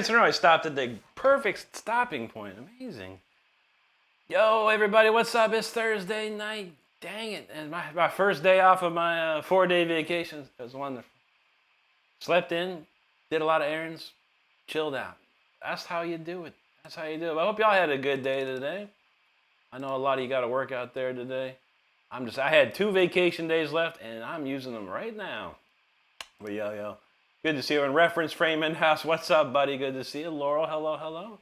nights in a row I stopped at the perfect stopping point. Amazing. Yo, everybody, what's up? It's Thursday night. Dang it. And my first day off of my 4-day vacation. It was wonderful. Slept in, did a lot of errands, chilled out. That's how you do it. That's how you do it. I hope y'all had a good day today. I know a lot of you got to work out there today. I had 2 vacation days left, and I'm using them right now. But yo. Good to see you in Reference Frame in the house. What's up, buddy? Good to see you. Laurel, hello.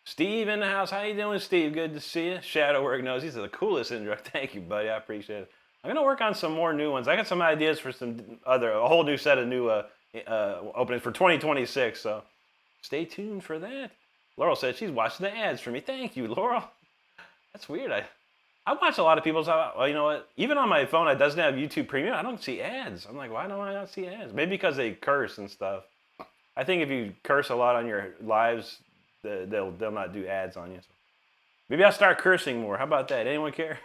Steve in the house. How you doing, Steve? Good to see you. Shadowwork knows these are the coolest intro. Thank you, buddy. I appreciate it. I'm gonna work on some more new ones. I got some ideas for a whole new set of new openings for 2026. So stay tuned for that. Laurel said she's watching the ads for me. Thank you, Laurel. That's weird. I watch a lot of people's. Well, you know what? Even on my phone, it doesn't have YouTube Premium. I don't see ads. I'm like, why don't I not see ads? Maybe because they curse and stuff. I think if you curse a lot on your lives, they'll not do ads on you. So maybe I'll start cursing more. How about that? Anyone care?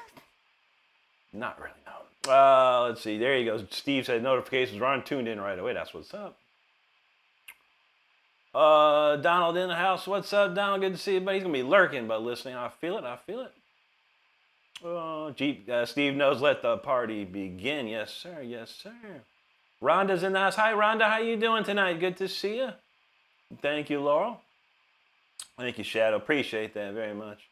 Not really, no. Let's see. There you go. Steve said notifications were on. Tuned in right away. That's what's up. Donald in the house. What's up, Donald? Good to see you, buddy. He's going to be lurking, but listening. I feel it. Oh, Steve knows. Let the party begin. Yes, sir. Rhonda's in the house. Hi, Rhonda. How you doing tonight? Good to see you. Thank you, Laurel. Thank you, Shadow. Appreciate that very much.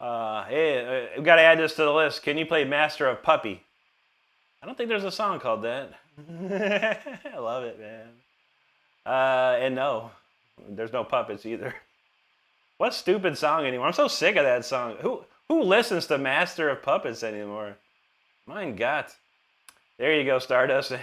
Hey, we've got to add this to the list. Can you play Master of Puppy? I don't think there's a song called that. I love it, man. And no, there's no puppets either. What stupid song anymore? I'm so sick of that song. Who listens to Master of Puppets anymore? Mein Gott. There you go, Stardust.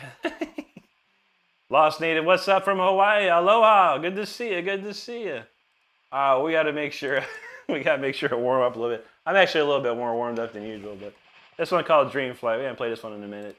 Lost Native, what's up from Hawaii? Aloha. Good to see you. We got to make sure to warm up a little bit. I'm actually a little bit more warmed up than usual, but this one called Dream Flight. We haven't played this one in a minute.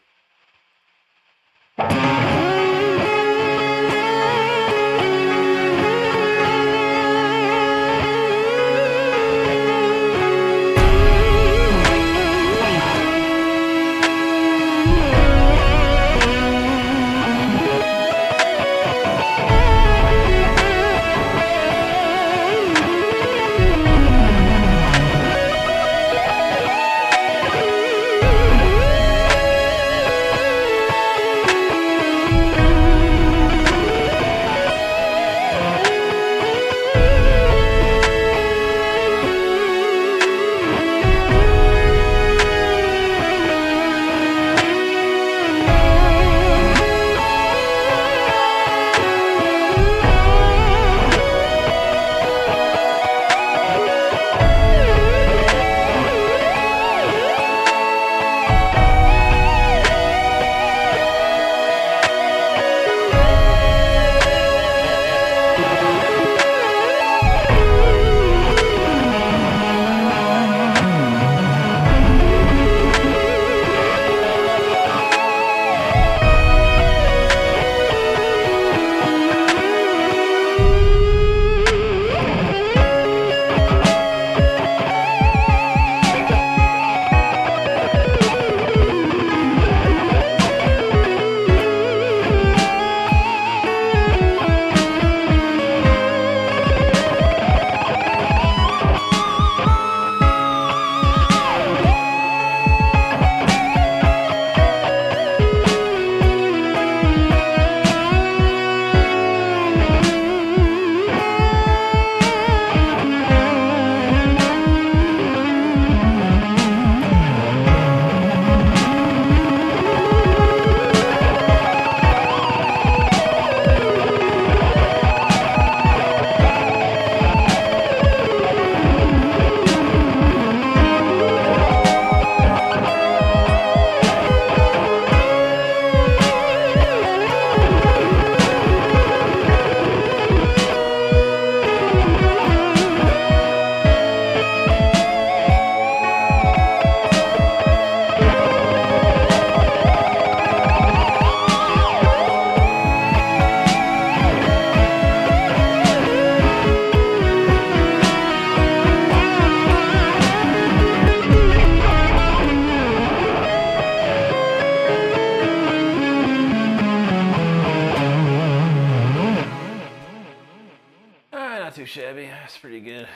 pretty good.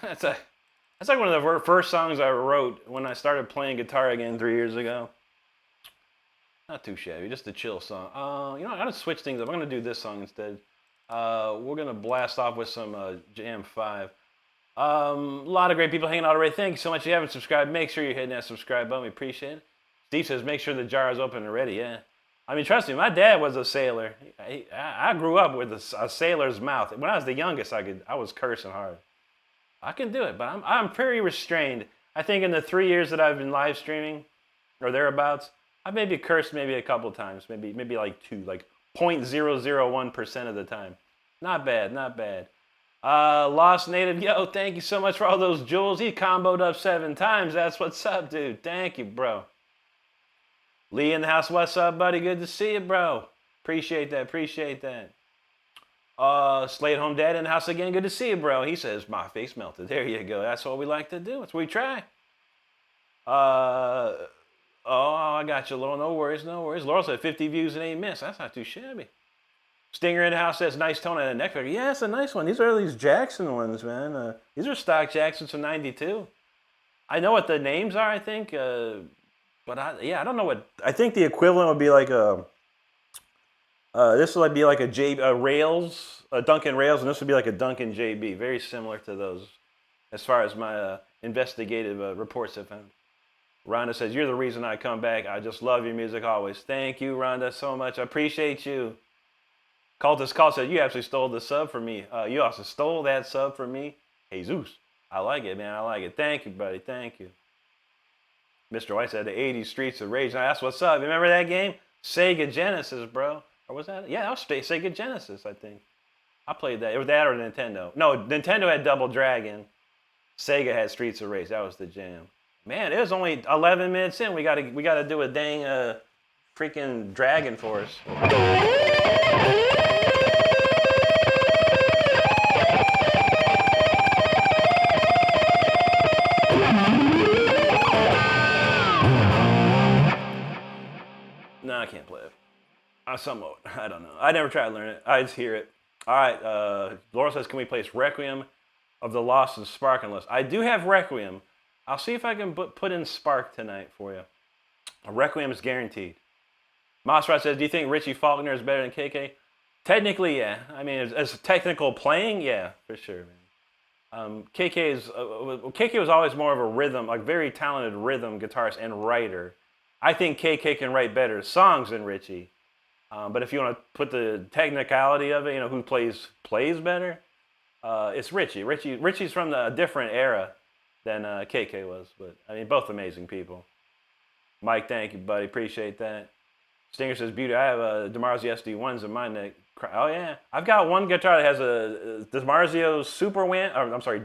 That's like one of the first songs I wrote when I started playing guitar again 3 years ago. Not too shabby, just a chill song. You know, I'm gonna switch things up. I'm gonna do this song instead. We're gonna blast off with some Jam 5. A lot of great people hanging out already. Thank you so much. If you haven't subscribed, make sure you're hitting that subscribe button. We appreciate it. Steve says, make sure the jar is open and ready. Yeah. I mean, trust me, my dad was a sailor. I grew up with a sailor's mouth. When I was the youngest, I was cursing hard. I can do it, but I'm very restrained. I think in the 3 years that I've been live streaming, or thereabouts, I've maybe cursed maybe a couple times, maybe like 0.001% of the time. Not bad, not bad. Lost Native, yo, thank you so much for all those jewels. He comboed up 7 times. That's what's up, dude. Thank you, bro. Lee in the house, what's up, buddy? Good to see you, bro. Appreciate that, appreciate that. Slade Home Dad in the house again. Good to see you, bro. He says, my face melted. There you go. That's what we like to do. That's what we try. Oh, I got you, Laurel. No worries, no worries. Laurel said 50 views and 8 minutes. That's not too shabby. Stinger in the house says, nice tone on the neck. Yeah, it's a nice one. These are these Jackson ones, man. These are stock Jacksons from 92. I know what the names are, I think. But I don't know what. I think the equivalent would be like a. This would be like a Duncan Rails, and this would be like a Duncan JB. Very similar to those, as far as my investigative reports have found. Rhonda says, you're the reason I come back. I just love your music always. Thank you, Rhonda, so much. I appreciate you. Cultist Call said, you actually stole the sub from me. You also stole that sub from me. Jesus. I like it, man. I like it. Thank you, buddy. Thank you. Mr. White said, the 80s Streets of Rage. Now, that's what's up. Remember that game? Sega Genesis, bro. Or was that? Yeah, that was Sega Genesis, I think. I played that. It was that or Nintendo. No, Nintendo had Double Dragon. Sega had Streets of Rage. That was the jam. Man, it was only 11 minutes in. We gotta do a dang freaking Dragon Force. No, I can't play it. Somewhat. I don't know. I never tried to learn it. I just hear it. All right. Laura says, can we place Requiem of the Lost and Spark list? I do have Requiem. I'll see if I can put in Spark tonight for you. Requiem is guaranteed. Mozart says, do you think Richie Faulkner is better than KK? Technically, yeah. I mean, as technical playing, yeah, for sure, man. KK was always more of a rhythm, like very talented rhythm guitarist and writer. I think KK can write better songs than Richie. But if you want to put the technicality of it, you know, who plays better, it's Richie. Richie's from a different era than KK was. But, I mean, both amazing people. Mike, thank you, buddy. Appreciate that. Stinger says, beauty, I have DiMarzio SD1s in my neck. Oh, yeah. I've got one guitar that has a DiMarzio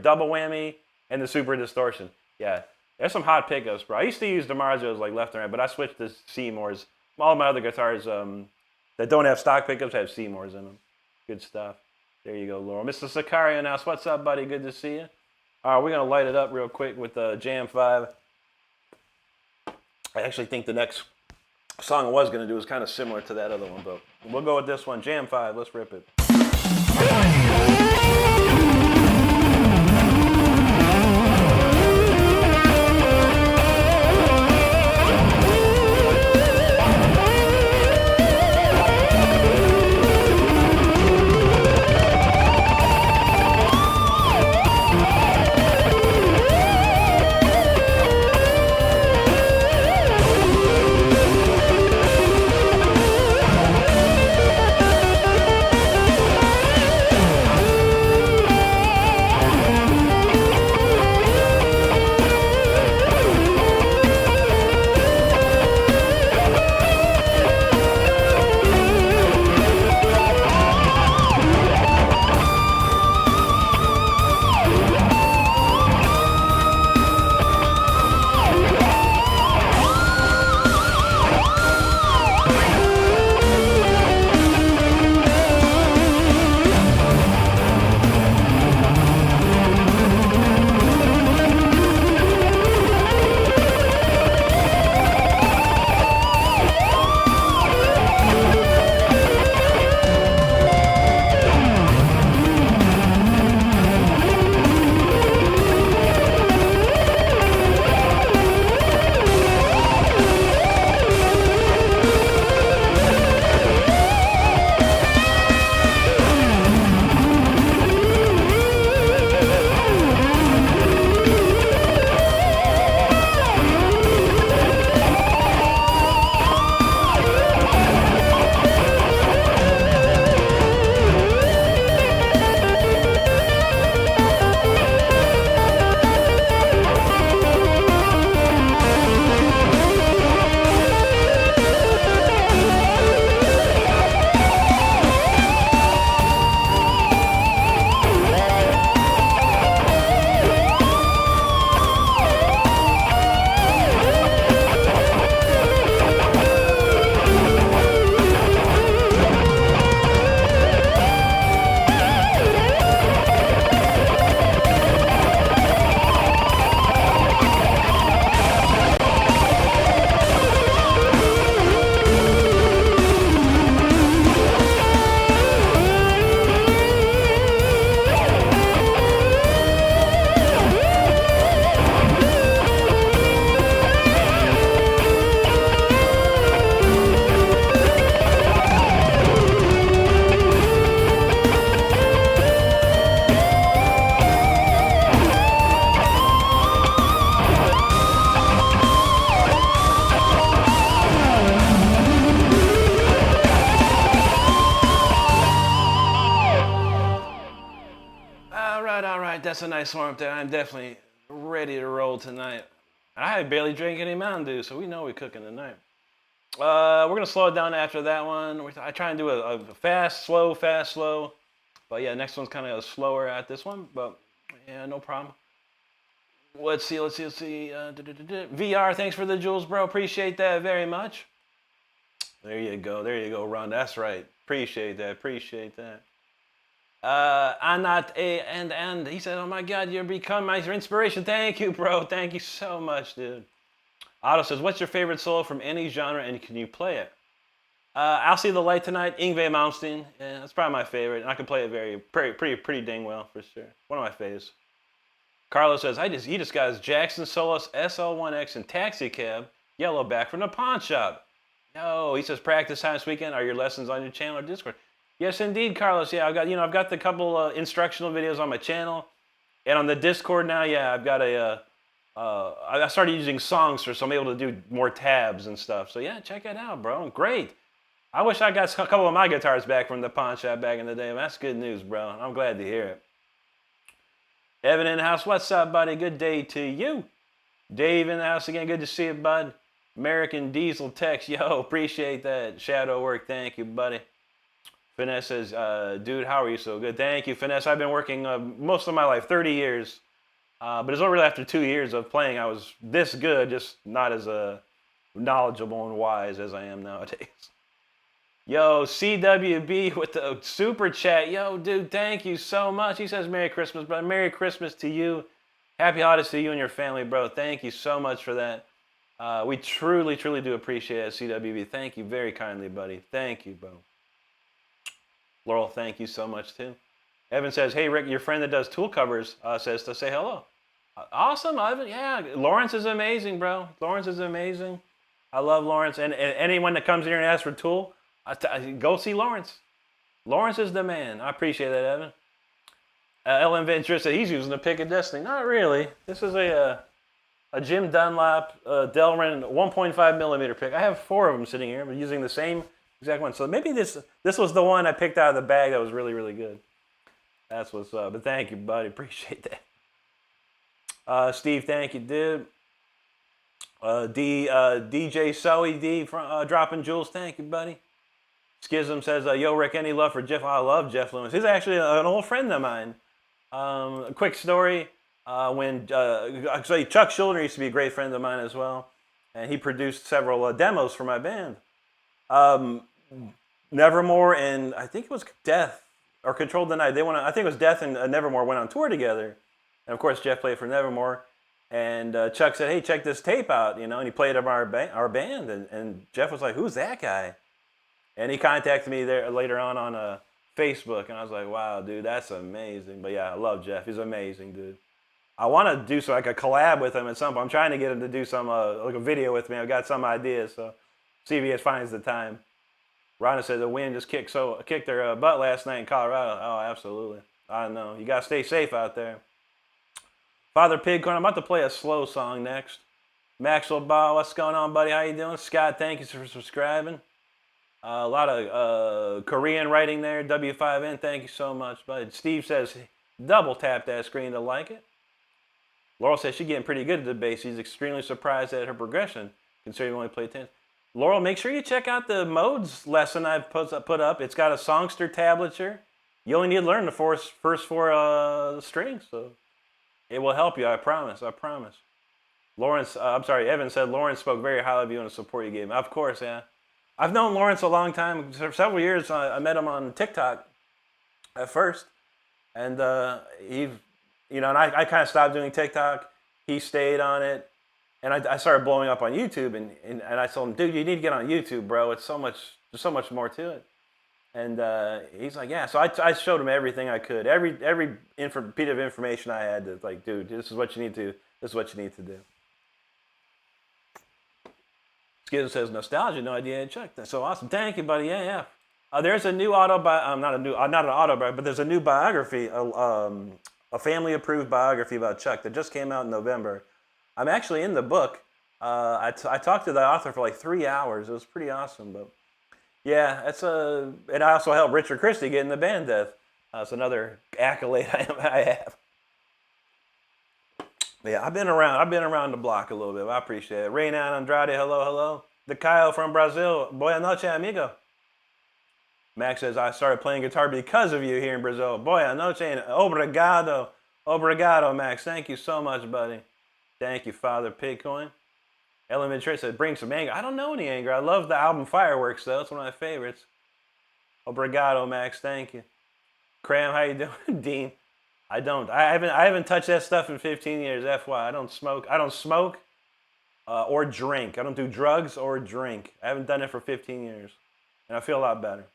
double whammy and the super distortion. Yeah. There's some hot pickups, bro. I used to use DiMarzios like left and right, but I switched to Seymours. All my other guitars that don't have stock pickups have Seymours in them. Good stuff. There you go, Laurel. Mr. Sicario now. What's up, buddy? Good to see you. All right, we're going to light it up real quick with Jam 5. I actually think the next song I was going to do is kind of similar to that other one, but we'll go with this one. Jam 5. Let's rip it. that's a nice warm up there. I'm definitely ready to roll tonight. I barely drank any Mountain Dew, so we know we're cooking tonight. We're gonna slow it down after that one. I try and do a fast, slow, fast, slow. But yeah, next one's kind of slower at this one. But yeah, no problem. Let's see. VR, thanks for the jewels, bro. Appreciate that very much. There you go, Ron. That's right. Appreciate that. Anat and he said, "Oh my God, you've become my inspiration." Thank you, bro. Thank you so much, dude. Otto says, "What's your favorite solo from any genre, and can you play it?" I'll See the Light Tonight. Yngwie Malmsteen. Yeah, that's probably my favorite, and I can play it pretty dang well for sure. One of my faves. Carlos says, he just got his Jackson Solos SL1X and Taxi Cab Yellowback from the pawn shop. Yo, he says, practice time this weekend. Are your lessons on your channel or Discord? Yes, indeed, Carlos. Yeah, I've got the couple instructional videos on my channel, and on the Discord now. Yeah, I've got I started using Songster, so I'm able to do more tabs and stuff. So yeah, check it out, bro. Great. I wish I got a couple of my guitars back from the pawn shop back in the day. That's good news, bro. I'm glad to hear it. Evan in the house, what's up, buddy? Good day to you. Dave in the house again, good to see you, bud. American Diesel text, yo, appreciate that shadow work. Thank you, buddy. Finesse says, dude, how are you? So good. Thank you, Finesse. I've been working most of my life, 30 years. But it's only really after 2 years of playing I was this good, just not as knowledgeable and wise as I am nowadays. Yo, CWB with the super chat. Yo, dude, thank you so much. He says, Merry Christmas, brother. Merry Christmas to you. Happy holidays to you and your family, bro. Thank you so much for that. We truly do appreciate it, CWB. Thank you very kindly, buddy. Thank you, bro. Laurel, thank you so much, too. Evan says, hey, Rick, your friend that does tool covers says to say hello. Awesome, Evan. Yeah, Lawrence is amazing, bro. Lawrence is amazing. I love Lawrence. And anyone that comes here and asks for tool, go see Lawrence. Lawrence is the man. I appreciate that, Evan. Ellen Ventura said he's using the pick of destiny. Not really. This is a Jim Dunlop Delrin 1.5 millimeter pick. I have 4 of them sitting here. I'm using the same exact one. So maybe this was the one I picked out of the bag that was really good. That's what's up. But thank you, buddy. Appreciate that. Steve, thank you, dude. DJ Sully D dropping jewels. Thank you, buddy. Schism says, yo, Rick, any love for Jeff? I love Jeff Loomis. He's actually an old friend of mine. A quick story. Actually, Chuck Schuldiner used to be a great friend of mine as well. And he produced several demos for my band. Nevermore and I think it was Death or Controlled the Night. I think it was Death and Nevermore went on tour together. And of course, Jeff played for Nevermore. And Chuck said, hey, check this tape out, and he played of our band. And Jeff was like, who's that guy? And he contacted me there later on Facebook, and I was like, wow, dude, that's amazing. But yeah, I love Jeff. He's amazing, dude. I want to do like a collab with him at some point. I'm trying to get him to do some like a video with me. I've got some ideas, so see if he finds the time. Rhonda said the wind just kicked their butt last night in Colorado. Oh, absolutely. I know. You got to stay safe out there. Father Pigcorn, I'm about to play a slow song next. Maxwell Ball, what's going on, buddy? How you doing? Scott, thank you for subscribing. A lot of Korean writing there. W5N, thank you so much, buddy. Steve says, double tap that screen to like it. Laurel says she's getting pretty good at the bass. She's extremely surprised at her progression, considering we only played 10. Laurel, make sure you check out the modes lesson I've put up. It's got a songster tablature. You only need to learn the first 4 strings, so it will help you, I promise. Evan said Lawrence spoke very highly of you and the support you gave him. Of course, yeah. I've known Lawrence a long time. For several years, I met him on TikTok at first. And and I kind of stopped doing TikTok. He stayed on it. And I started blowing up on YouTube. And I told him, dude, you need to get on YouTube, bro. There's so much more to it. And he's like, yeah. So I showed him everything I could. Every bit of information I had to, like, dude, this is what you need to do. This is what you need to do. Skizz says, nostalgia, no idea, Chuck. That's so awesome. Thank you, buddy. Yeah. There's a new not an autobiography, but there's a new biography, a family-approved biography about Chuck that just came out in November. I'm actually in the book. I talked to the author for like 3 hours. It was pretty awesome, but yeah, and I also helped Richard Christie get in the band death. That's another accolade I have. Yeah, I've been around the block a little bit. I appreciate it. Reynan Andrade, hello, hello. The Kyle from Brazil, boa noche, amigo. Max says, I started playing guitar because of you here in Brazil. Boa noche, obrigado. Obrigado, Max. Thank you so much, buddy. Thank you, Father Pigcoin. Element Trish said, bring some anger. I don't know any anger. I love the album Fireworks, though. It's one of my favorites. Obrigado, Max. Thank you. Cram, how you doing? Dean. I haven't touched that stuff in 15 years. FY. I don't smoke or drink. I don't do drugs or drink. I haven't done it for 15 years. And I feel a lot better.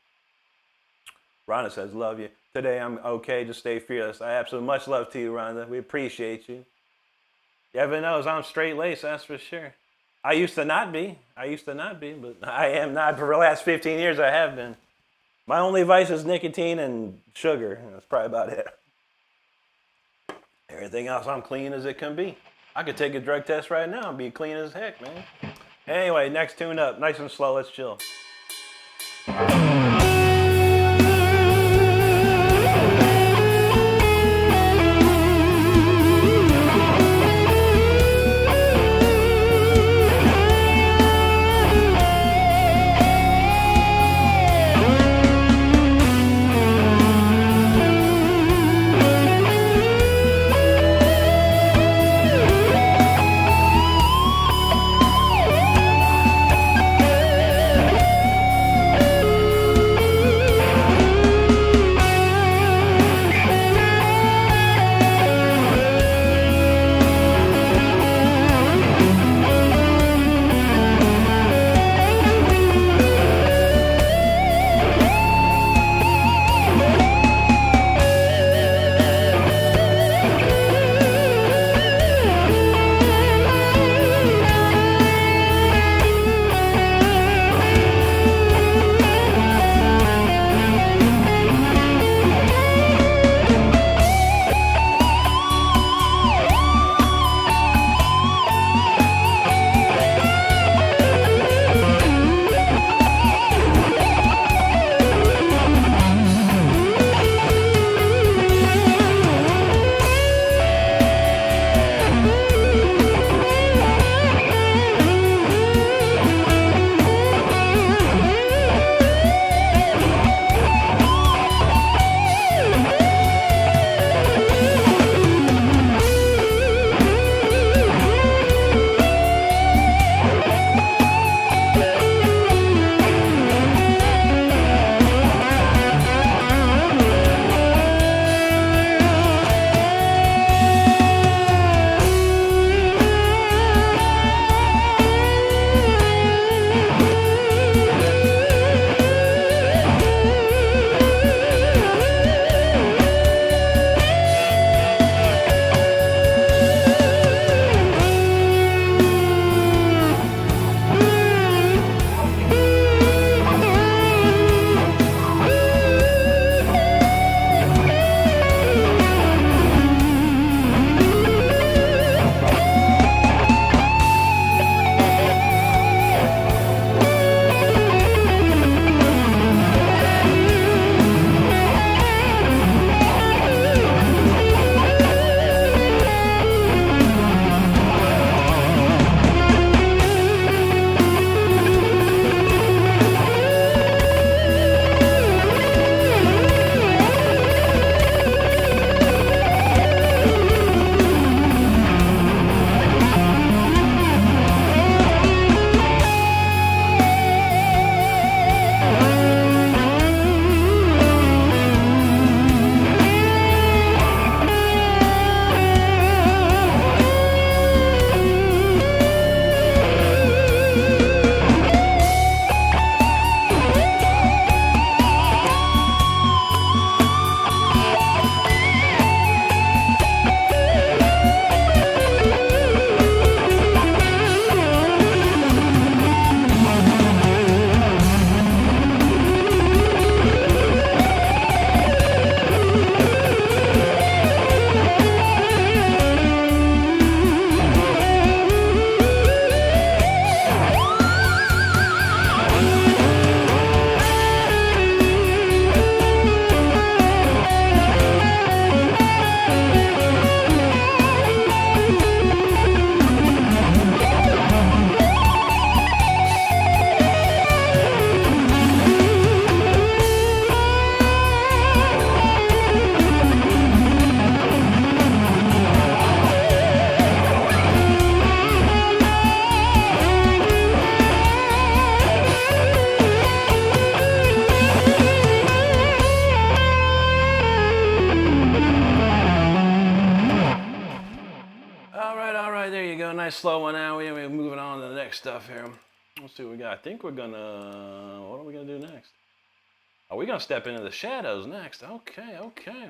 Rhonda says, love you. Today I'm okay. Just stay fearless. I absolutely much love to you, Rhonda. We appreciate you. Evan knows I'm straight laced, that's for sure. I used to not be, but I am not. For the last 15 years I have been. My only vice is nicotine and sugar. That's probably about it. Everything else, I'm clean as it can be. I could take a drug test right now and be clean as heck, man. Anyway, next tune up. Nice and slow. Let's chill. right, there you go. Nice slow one out. We're moving on to the next stuff here. Let's see what we got. I think we're gonna. What are we gonna do next? Are we gonna step into the shadows next? Okay, okay.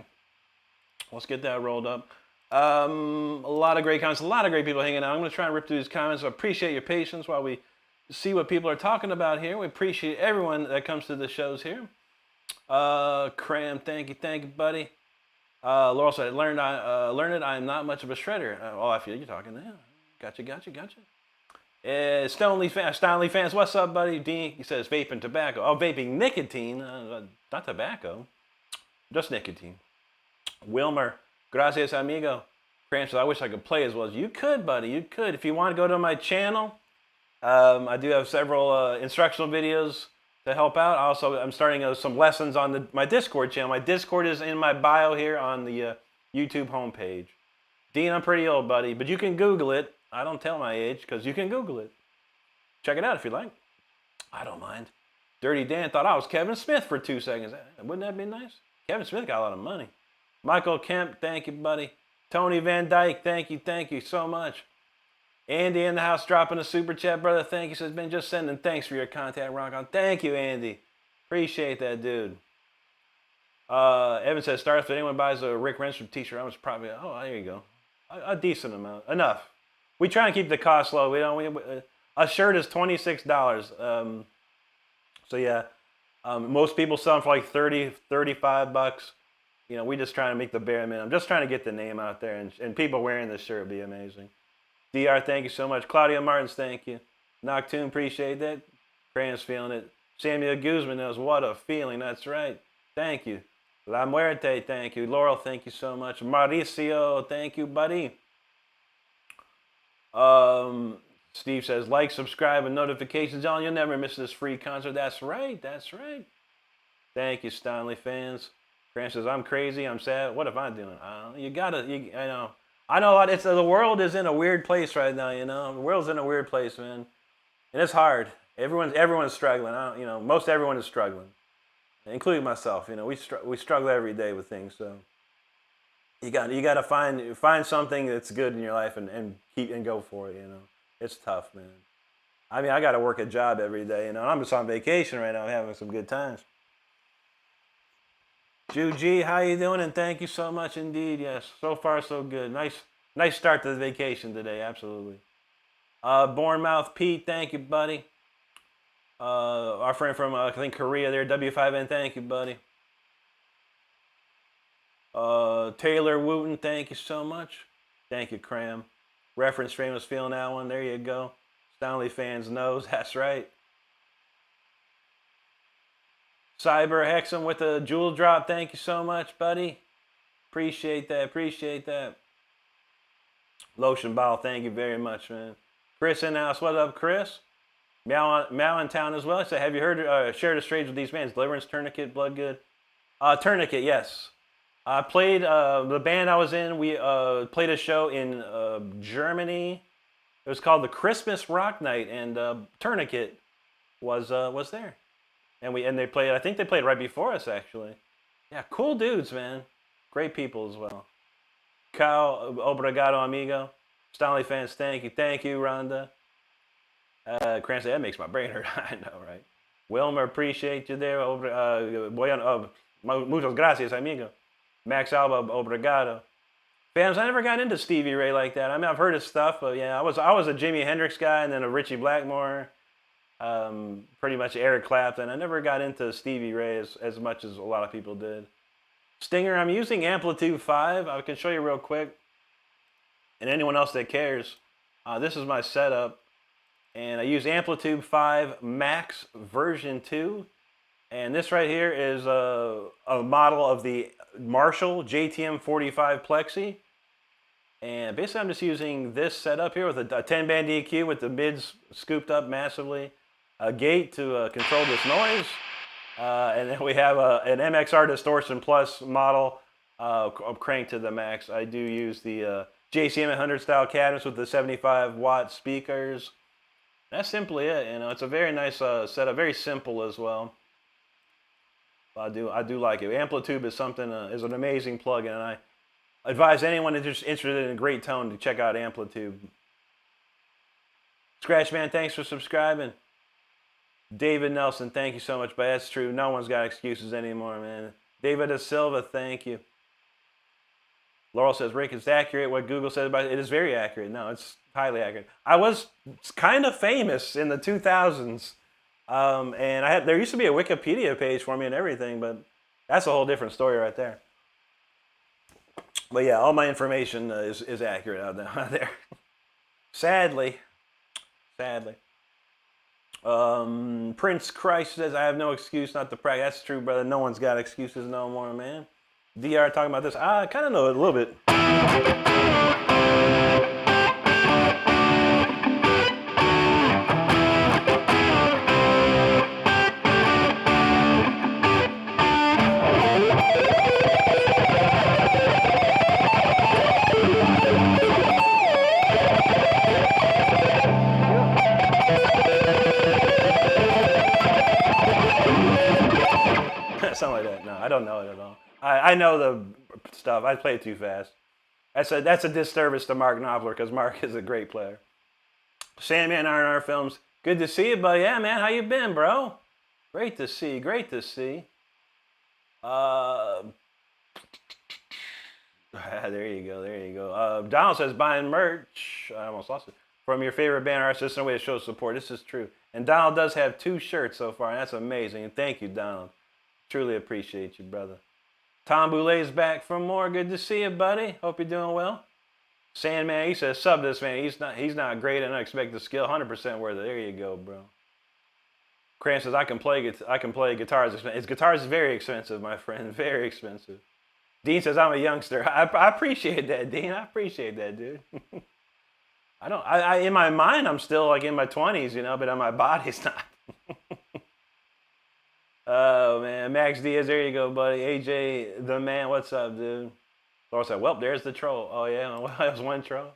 Let's get that rolled up. A lot of great comments, a lot of great people hanging out. I'm gonna try and rip through these comments. I appreciate your patience while we see what people are talking about here. We appreciate everyone that comes to the shows here. Cram, thank you, buddy. Laurel said, learn it. I'm not much of a shredder. Oh, I feel you're talking now. Gotcha. Stanley fans, what's up, buddy? Dean, he says vaping tobacco. Oh, vaping nicotine, not tobacco, just nicotine. Wilmer, gracias, amigo. Cram says, I wish I could play as well as you could, buddy. You could. If you want to go to my channel, I do have several instructional videos to help out. Also, I'm starting some lessons on my Discord channel. My Discord is in my bio here on the YouTube homepage. Dean, I'm pretty old, buddy, but you can Google it. I don't tell my age because you can Google it. Check it out if you like. I don't mind. Dirty Dan thought I was Kevin Smith for 2 seconds. Wouldn't that be nice? Kevin Smith got a lot of money. Michael Kemp, thank you, buddy. Tony Van Dyke, thank you so much. Andy in the house dropping a super chat, brother. Thank you. Says, been just sending thanks for your contact, rock on. Thank you, Andy. Appreciate that, dude. Evan says, Stars, if anyone buys a Rick Renstrom t-shirt, I was probably, oh, there you go. A decent amount. Enough. We try and keep the cost low. A shirt is $26. So yeah, most people sell them for like 30, 35 bucks. You know, we just trying to make the bare minimum. I'm just trying to get the name out there, and people wearing this shirt would be amazing. DR, thank you so much. Claudia Martins, thank you. Noctune, appreciate that. Cran's feeling it. Samuel Guzman knows what a feeling. That's right. Thank you. La Muerte, thank you. Laurel, thank you so much. Mauricio, thank you, buddy. Steve says, like, subscribe, and notifications on. You'll never miss this free concert. That's right. Thank you, Stanley fans. Grant says, I'm crazy. I'm sad. What am I doing? I know a lot. The world is in a weird place right now, you know. The world's in a weird place, man. And it's hard. Everyone's struggling. Most everyone is struggling, including myself. You know, we struggle every day with things. So you got to find something that's good in your life and keep and go for it. You know, it's tough, man. I mean, I got to work a job every day. You know, I'm just on vacation right now, having some good times. Ju how you doing? And thank you so much indeed. Yes, so far so good. Nice start to the vacation today. Absolutely. Bournemouth Pete, thank you, buddy. Our friend from I think Korea there, W5N, thank you, buddy. Taylor Wooten, thank you so much. Thank you, Cram. Reference Stream was feeling that one. There you go. Stanley fans knows. That's right. Cyber Hexam with a jewel drop. Thank you so much, buddy. Appreciate that. Lotion Ball, thank you very much, man. Chris in the house. What up, Chris? Mal in town as well. So have you heard shared a stage with these bands? Deliverance, Tourniquet, Bloodgood. Tourniquet, yes. I played the band I was in. We played a show in Germany. It was called the Christmas Rock Night, and Tourniquet was there. And they played. I think they played right before us, actually. Yeah, cool dudes, man. Great people as well. Kyle, obrigado, amigo. Stanley fans, thank you, Rhonda. Cranston, that makes my brain hurt. I know, right? Wilmer, appreciate you there. Muchas gracias, amigo. Max Alba, obrigado. Fans, I never got into Stevie Ray like that. I mean, I've heard his stuff, but yeah, I was a Jimi Hendrix guy, and then a Richie Blackmore. Pretty much Eric Clapton. I never got into Stevie Ray as much as a lot of people did. Stinger, I'm using Amplitude 5. I can show you real quick. And anyone else that cares, this is my setup. And I use Amplitude 5 Max version 2. And this right here is a model of the Marshall JTM 45 Plexi. And basically I'm just using this setup here with a 10-band EQ with the mids scooped up massively. A gate to control this noise. And then we have an MXR Distortion Plus model cranked to the max. I do use the JCM 100 style cabinets with the 75-watt speakers. That's simply it. You know, it's a very nice setup, very simple as well. I do like it. Amplitude is is an amazing plugin, and I advise anyone that's just interested in a great tone to check out Amplitude. Scratchman, thanks for subscribing. David Nelson, thank you so much. But that's true. No one's got excuses anymore, man. David Da Silva, thank you. Laurel says, Rick, it's accurate what Google says about it. It is very accurate. No, it's highly accurate. I was kind of famous in the 2000s. And there used to be a Wikipedia page for me and everything, but that's a whole different story right there. But yeah, all my information is accurate out there. Sadly. Prince Christ says, I have no excuse not to practice. That's true, brother. No one's got excuses no more, man. DR talking about this. I kind of know it a little bit. Something like that. No, I don't know it at all. I know the stuff. I play it too fast. That's a disservice to Mark Knopfler because Mark is a great player. Sandman R&R Films. Good to see you, buddy. Yeah, man. How you been, bro? Great to see. Great to see. There you go. There you go. Donald says buying merch. I almost lost it. From your favorite band artist. This is a way to show support. This is true. And Donald does have 2 shirts so far. And that's amazing. And thank you, Donald. Truly appreciate you, brother. Tom Boulet's back from more. Good to see you, buddy. Hope you're doing well. Sandman, he says, sub this man. He's not great and unexpected skill. 100% worth it. There you go, bro. Cram says, I can play guitars. Guitars is very expensive, my friend. Very expensive. Dean says, I'm a youngster. I appreciate that, Dean. I appreciate that, dude. In my mind, I'm still like in my 20s, but on my body's not. Oh, man. Max Diaz, there you go, buddy. AJ, the man, what's up, dude? Laura said, well, there's the troll. Oh, yeah, well, that was one troll.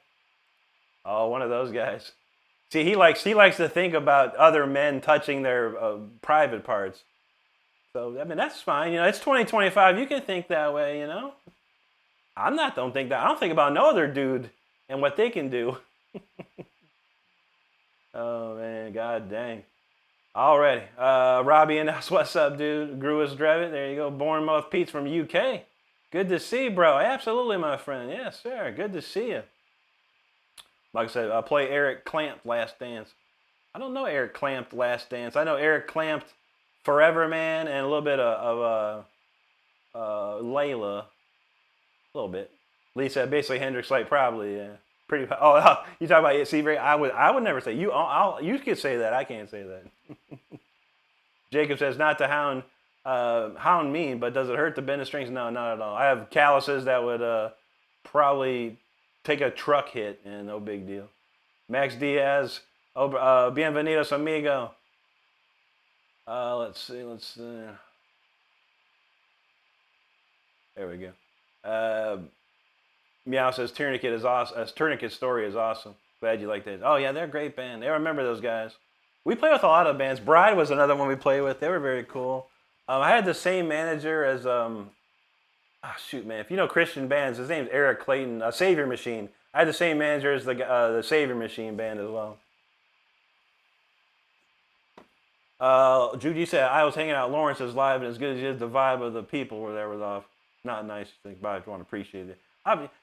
Oh, one of those guys. See, he likes to think about other men touching their private parts. So, I mean, that's fine. It's 2025. You can think that way, don't think that. I don't think about no other dude and what they can do. Oh, man, god dang. Alrighty. Robbie and us, what's up, dude? Gruis Drevit, there you go. Bournemouth Pete's from UK. Good to see you, bro. Absolutely, my friend. Yes, sir. Good to see you. Like I said, I play Eric Clamped Last Dance. I don't know Eric Clamped Last Dance. I know Eric Clamped Forever Man and a little bit of Layla. A little bit. Lisa, basically Hendrix, like probably, yeah. Pretty. Oh, you talk about it. See, I would never say you. You could say that. I can't say that. Jacob says not to hound me, but does it hurt to bend the strings? No, not at all. I have calluses that would probably take a truck hit, and no big deal. Max Diaz, bienvenidos amigo. Let's see. There we go. Meow says Tourniquet is awesome. Tourniquet Story is awesome. Glad you like that. Oh yeah, they're a great band. I remember those guys. We play with a lot of bands. Bride was another one we played with. They were very cool. I had the same manager as shoot, man. If you know Christian bands, his name's Eric Clayton. Savior Machine. I had the same manager as the Savior Machine band as well. Judy said I was hanging out at Lawrence's live, and as good as he is, the vibe of the people were there was off. Not nice to think about. I want to appreciate it.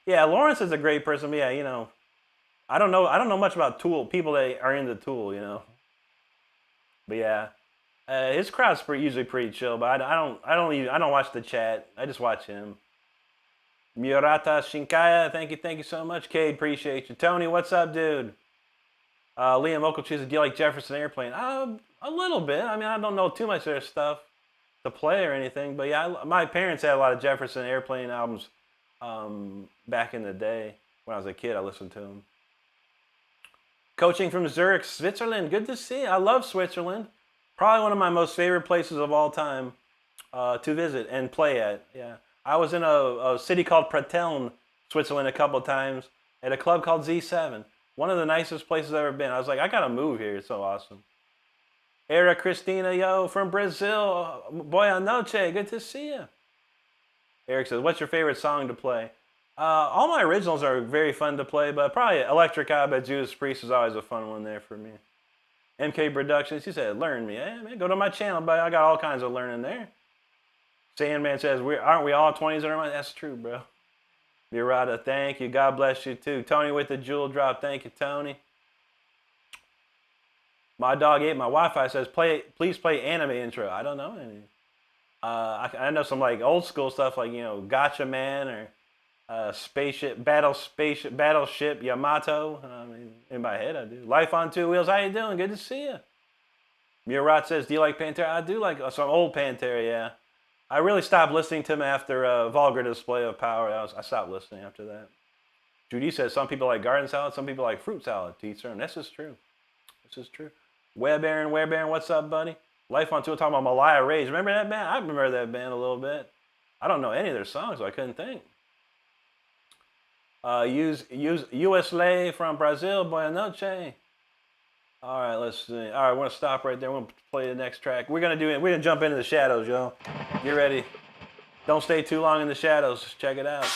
Yeah, Lawrence is a great person. But yeah, I don't know much about Tool. People that are into Tool, But yeah, his crowd's usually pretty chill. But I don't watch the chat. I just watch him. Murata Shinkaya, thank you so much. Cade, appreciate you. Tony, what's up, dude? Liam Okochi says, do you like Jefferson Airplane? A little bit. I mean, I don't know too much of their stuff to play or anything. But yeah, my parents had a lot of Jefferson Airplane albums. Back in the day when I was a kid, I listened to them. Coaching from Zurich, Switzerland. Good to see you. I love Switzerland. Probably one of my most favorite places of all time to visit and play at. Yeah, I was in a city called Pratteln, Switzerland, a couple of times at a club called Z7. One of the nicest places I've ever been. I was like, I gotta move here. It's so awesome. Era Christina, yo, from Brazil. Boa noche. Good to see you. Eric says, what's your favorite song to play? All my originals are very fun to play, but probably Electric Eye by Judas Priest is always a fun one there for me. MK Productions, he said, learn me. Hey, man, go to my channel, but I got all kinds of learning there. Sandman says, aren't we all 20s or money? That's true, bro. Murata, thank you. God bless you, too. Tony with the jewel drop. Thank you, Tony. My dog ate my Wi-Fi says, please play anime intro. I don't know any. I know some like old school stuff like, you know, Gotcha Man or Battleship Yamato. I mean, in my head I do. Life on Two Wheels. How you doing? Good to see you. Murat says, do you like Pantera? I do like some old Pantera, yeah. I really stopped listening to him after Vulgar Display of Power. I stopped listening after that. Judy says, some people like garden salad, some people like fruit salad. Teach her. This is true. This is true. Web Aaron, what's up, buddy? Life on Tour talking about Malaya Rage. Remember that band? I remember that band a little bit. I don't know any of their songs, so I couldn't think. Use US Lay from Brazil, Boa Noche. All right, let's see. All right, we're gonna stop right there. We're gonna play the next track. We're gonna jump into the shadows, yo. Get ready. Don't stay too long in the shadows. Check it out.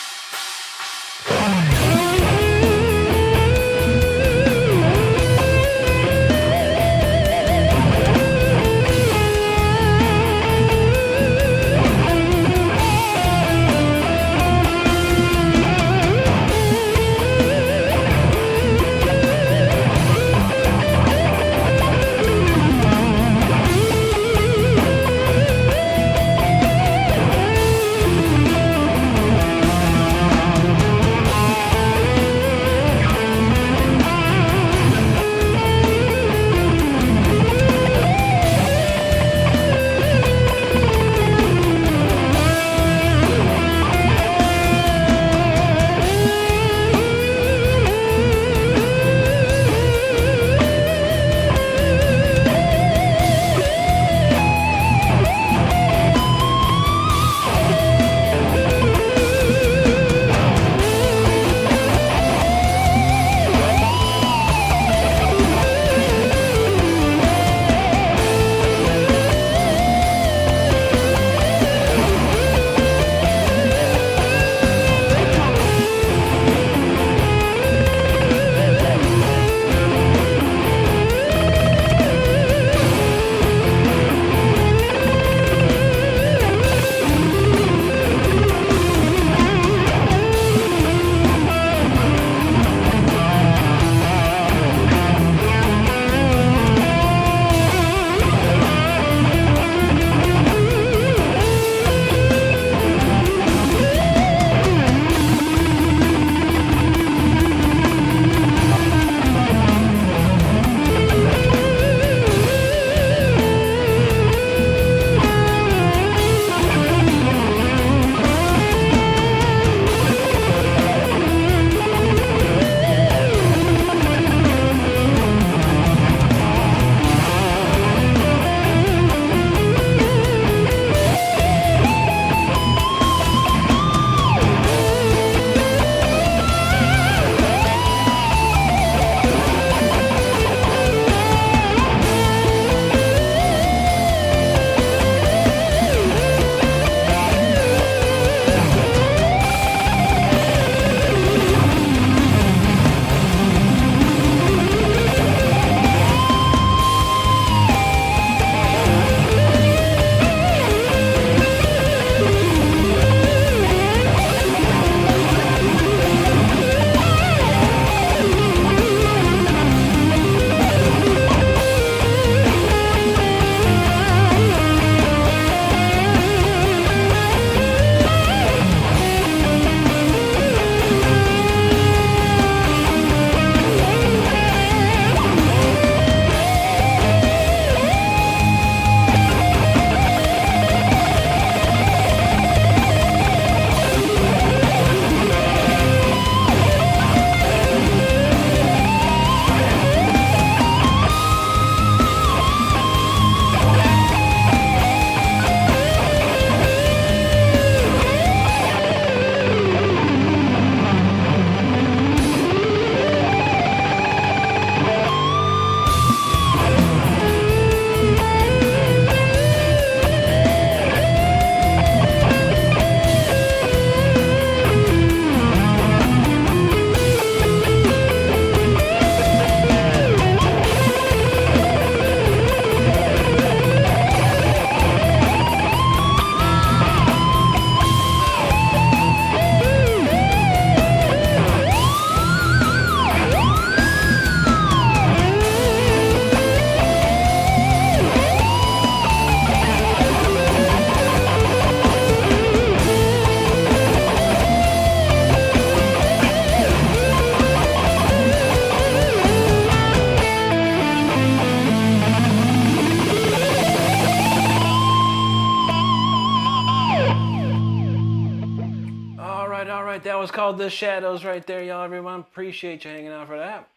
was called The Shadows right there, y'all. Everyone, appreciate you hanging out for that.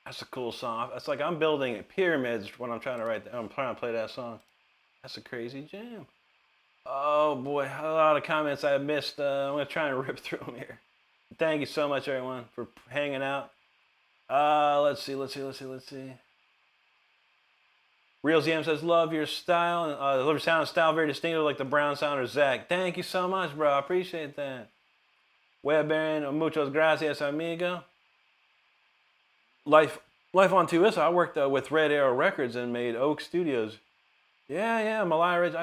That's a cool song. It's like I'm building pyramids when I'm trying to write. I'm trying to play that song. That's a crazy jam. Oh boy, a lot of comments I missed. I'm gonna try and rip through them here. Thank you so much, everyone, for hanging out. Let's see. Real ZM says, love your style, love your sound and style, very distinctive, like the Brown Sounder Zach. Thank you so much, bro. I appreciate that. Web Baron, muchos gracias, amigo. Life on Tuissa. I worked with Red Arrow Records and made Oak Studios. Yeah, Malaya Rage.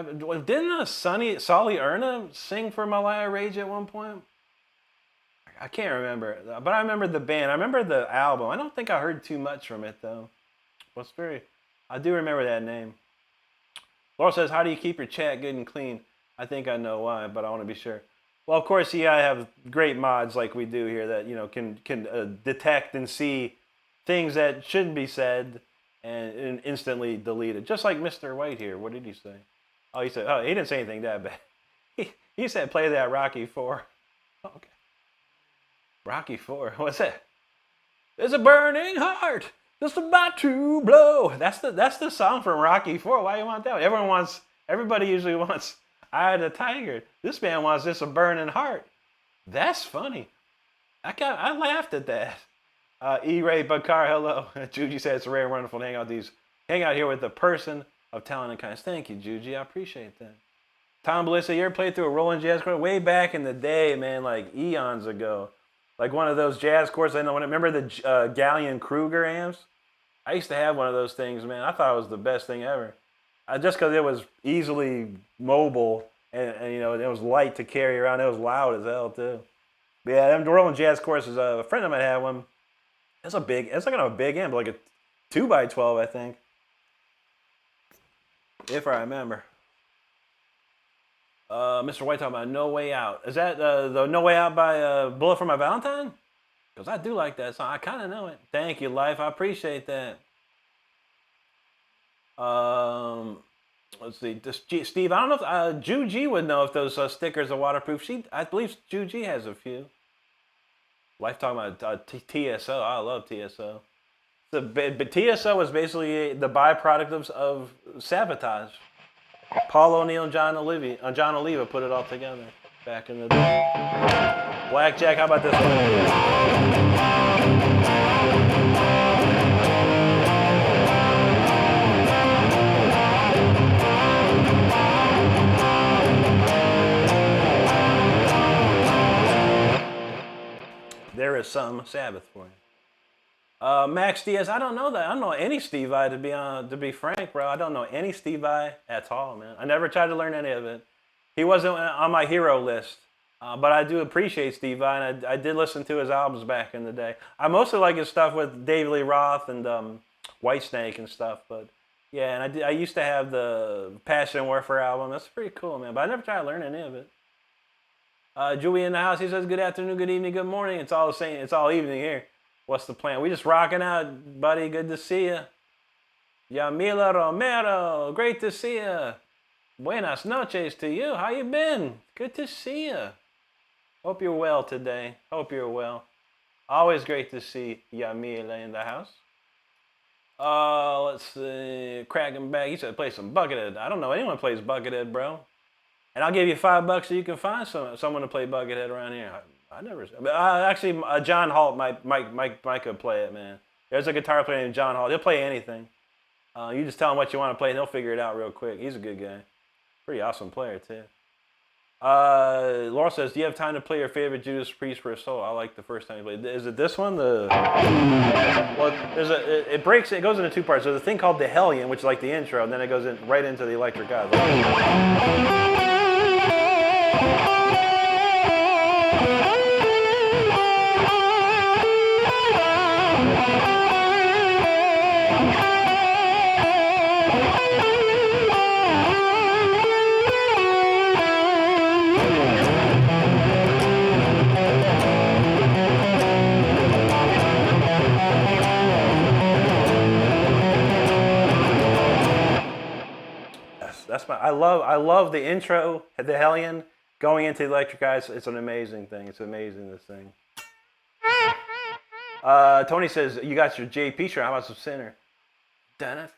Didn't Solly Erna sing for Malaya Rage at one point? I can't remember, but I remember the band. I remember the album. I don't think I heard too much from it though. I do remember that name. Laura says, how do you keep your chat good and clean? I think I know why, but I want to be sure. Well, of course, I have great mods like we do here that can detect and see things that shouldn't be said and instantly delete it. Just like Mr. White here. What did he say? Oh, he didn't say anything that bad. He said play that Rocky 4. Oh, okay. Rocky 4. What's that? There's a burning heart. Just about to blow. That's the song from Rocky 4. Why do you want that? Everybody usually wants Eye of the Tiger. This man wants just a burning heart. That's funny. I laughed at that. E-Ray Bakar, hello. Juji said it's rare and wonderful to hang out here with a person of talent and kindness. Thank you, Juji. I appreciate that. Tom Belissa, you ever played through a Roland jazz chord? Way back in the day, man, like eons ago. Like one of those jazz chords. Remember the Galleon Kruger amps? I used to have one of those things, man. I thought it was the best thing ever. Just because it was easily mobile and it was light to carry around. It was loud as hell too. But yeah, them Roland jazz courses. A friend of mine had one. It's like a big amp, like a 2x12, I think, if I remember. Mr. White talking about No Way Out. Is that the No Way Out by Bullet for My Valentine? Because I do like that song. I kind of know it. Thank you, Life. I appreciate that. Let's see. Steve, I don't know if Ju G would know if those stickers are waterproof. I believe Ju G has a few. Life talking about TSO. I love TSO. But TSO was basically the byproduct of Sabotage. Paul O'Neill and John Oliva put it all together back in the day. Blackjack, how about this one? There is some Sabbath for you. Max Diaz, I don't know that. I don't know any Steve Vai to be frank, bro. I don't know any Steve Vai at all, man. I never tried to learn any of it. He wasn't on my hero list, but I do appreciate Steve Vai, and I did listen to his albums back in the day. I mostly like his stuff with David Lee Roth and Whitesnake and stuff, but yeah, and I used to have the Passion and Warfare album. That's pretty cool, man, but I never tried to learn any of it. Julie in the house, he says, good afternoon, good evening, good morning. It's all the same. It's all evening here. What's the plan? We just rocking out, buddy. Good to see you. Yamila Romero, great to see you. Buenas noches to you. How you been? Good to see you. Hope you're well today. Hope you're well. Always great to see Yamila in the house. Let's see. Cracking back. He said play some Buckethead. I don't know anyone who plays Buckethead, bro. And I'll give you $5 so you can find someone to play Buckethead around here. I never. Actually, John Holt might could play it, man. There's a guitar player named John Holt. He'll play anything. You just tell him what you want to play, and he'll figure it out real quick. He's a good guy. Pretty awesome player too. Laura says, "Do you have time to play your favorite Judas Priest for a solo?" I like the first time you played. Is it this one? Well, it breaks. It goes into two parts. There's a thing called the Hellion, which is like the intro, and then it goes right into the Electric Gods. I love the intro, the Hellion, Going into the electric eye, it's an amazing thing. It's amazing, this thing. Tony says, you got your JP shirt. How about some Sinner? Sinner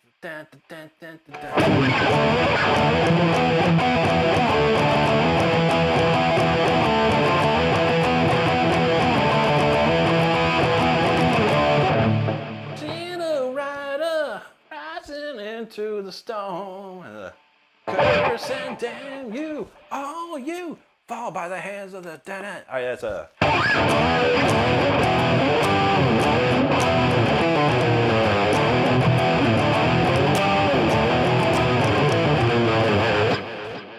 rider rising into the storm. Curse and damn you, all you fall by the hands of the All right, that's a.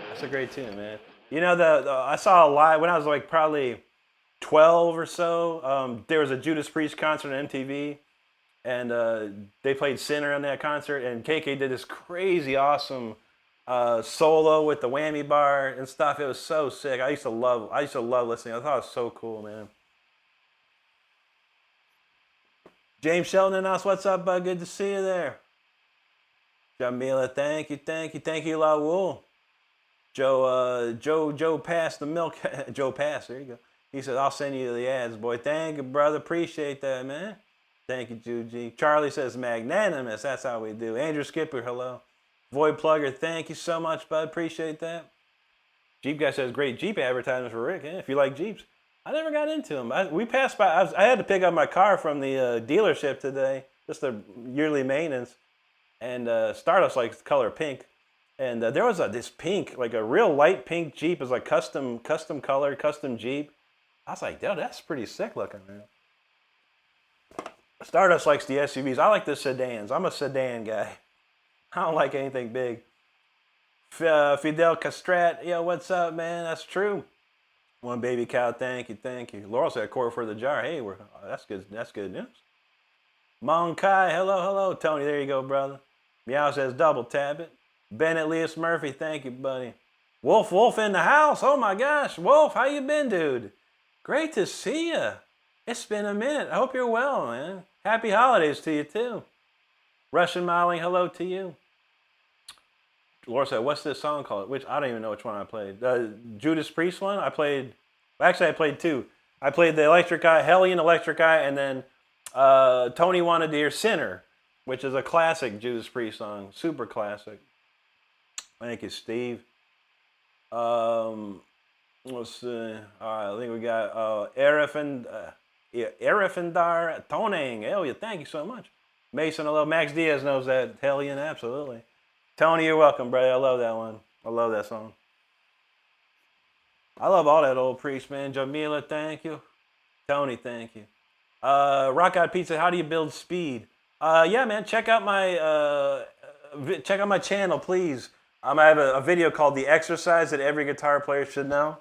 That's a great tune, man. You know, I saw a live when I was like probably 12 or so. There was a Judas Priest concert on MTV, and they played Sinner on that concert, and KK did this crazy, awesome solo with the whammy bar and stuff. It was so sick. I used to love listening. I thought it was so cool, man. James Sheldon announced, what's up, bud? Good to see you there. Jamila, thank you, Laul. Joe passed the milk. Joe passed, there you go. He said, I'll send you the ads, boy. Thank you, brother. Appreciate that, man. Thank you, Juji. Charlie says, magnanimous. That's how we do. Andrew Skipper, hello. Void Plugger, thank you so much, bud. Appreciate that. Jeep guy says, great Jeep advertisement for Rick. Yeah, if you like Jeeps. I never got into them. We passed by. I had to pick up my car from the dealership today, just the yearly maintenance. And Stardust likes the color pink. And there was this pink, like a real light pink Jeep. It was like custom color, custom Jeep. I was like, dude, that's pretty sick looking, man. Stardust likes the SUVs. I like the sedans. I'm a sedan guy. I don't like anything big. Fidel Castrat, yo, what's up, man? That's true. One baby cow, thank you. Laurel said, quarter for the jar. Hey, that's good news. Mon Kai, hello. Tony, there you go, brother. Meow says, double tap it. Bennett Leas Murphy, thank you, buddy. Wolf in the house. Oh my gosh, Wolf, how you been, dude? Great to see you. It's been a minute. I hope you're well, man. Happy holidays to you, too. Russian Modeling, hello to you. Laura said, what's this song called? Which I don't even know which one I played. Judas Priest one? I played two. I played the Electric Eye, Hellion Electric Eye, and then Tony wanted to hear Sinner, which is a classic Judas Priest song. Super classic. Thank you, Steve. Let's see. All right, I think we got Erefendar Toning. Hell yeah, thank you so much. Mason, hello. Max Diaz knows that. Hellion, absolutely. Tony, you're welcome, brother. I love that one. I love that song. I love all that old Priest, man. Jamila, thank you. Tony, thank you. Rock Out Pizza, how do you build speed? Yeah, man, check out my channel, please. I have a video called The Exercise That Every Guitar Player Should Know.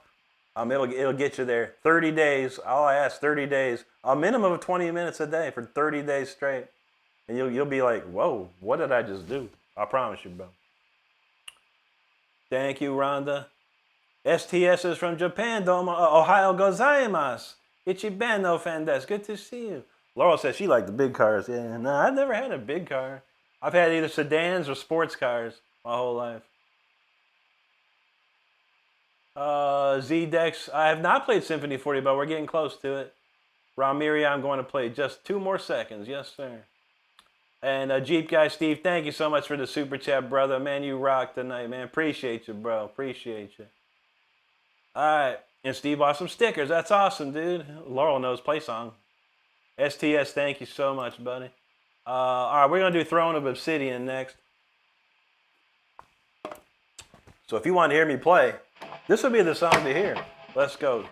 It'll get you there. 30 days. All I ask, 30 days. A minimum of 20 minutes a day for 30 days straight. And you'll be like, whoa, what did I just do? I promise you, bro. Thank you, Rhonda. STS is from Japan, Domo. Ohio gozaimasu. Ichiban no fan desu. Good to see you. Laurel says she liked the big cars. Yeah, no, I've never had a big car. I've had either sedans or sports cars my whole life. Z-Dex, I have not played Symphony 40, but we're getting close to it. Ramiria, I'm going to play just 2 more seconds. Yes, sir. And Jeep Guy Steve, thank you so much for the super chat, brother. Man, you rock tonight, man. Appreciate you, bro. Appreciate you. All right. And Steve bought some stickers. That's awesome, dude. Laurel knows play song. STS, thank you so much, buddy. All right, we're going to do Throne of Obsidian next. So if you want to hear me play, this would be the song to hear. Let's go.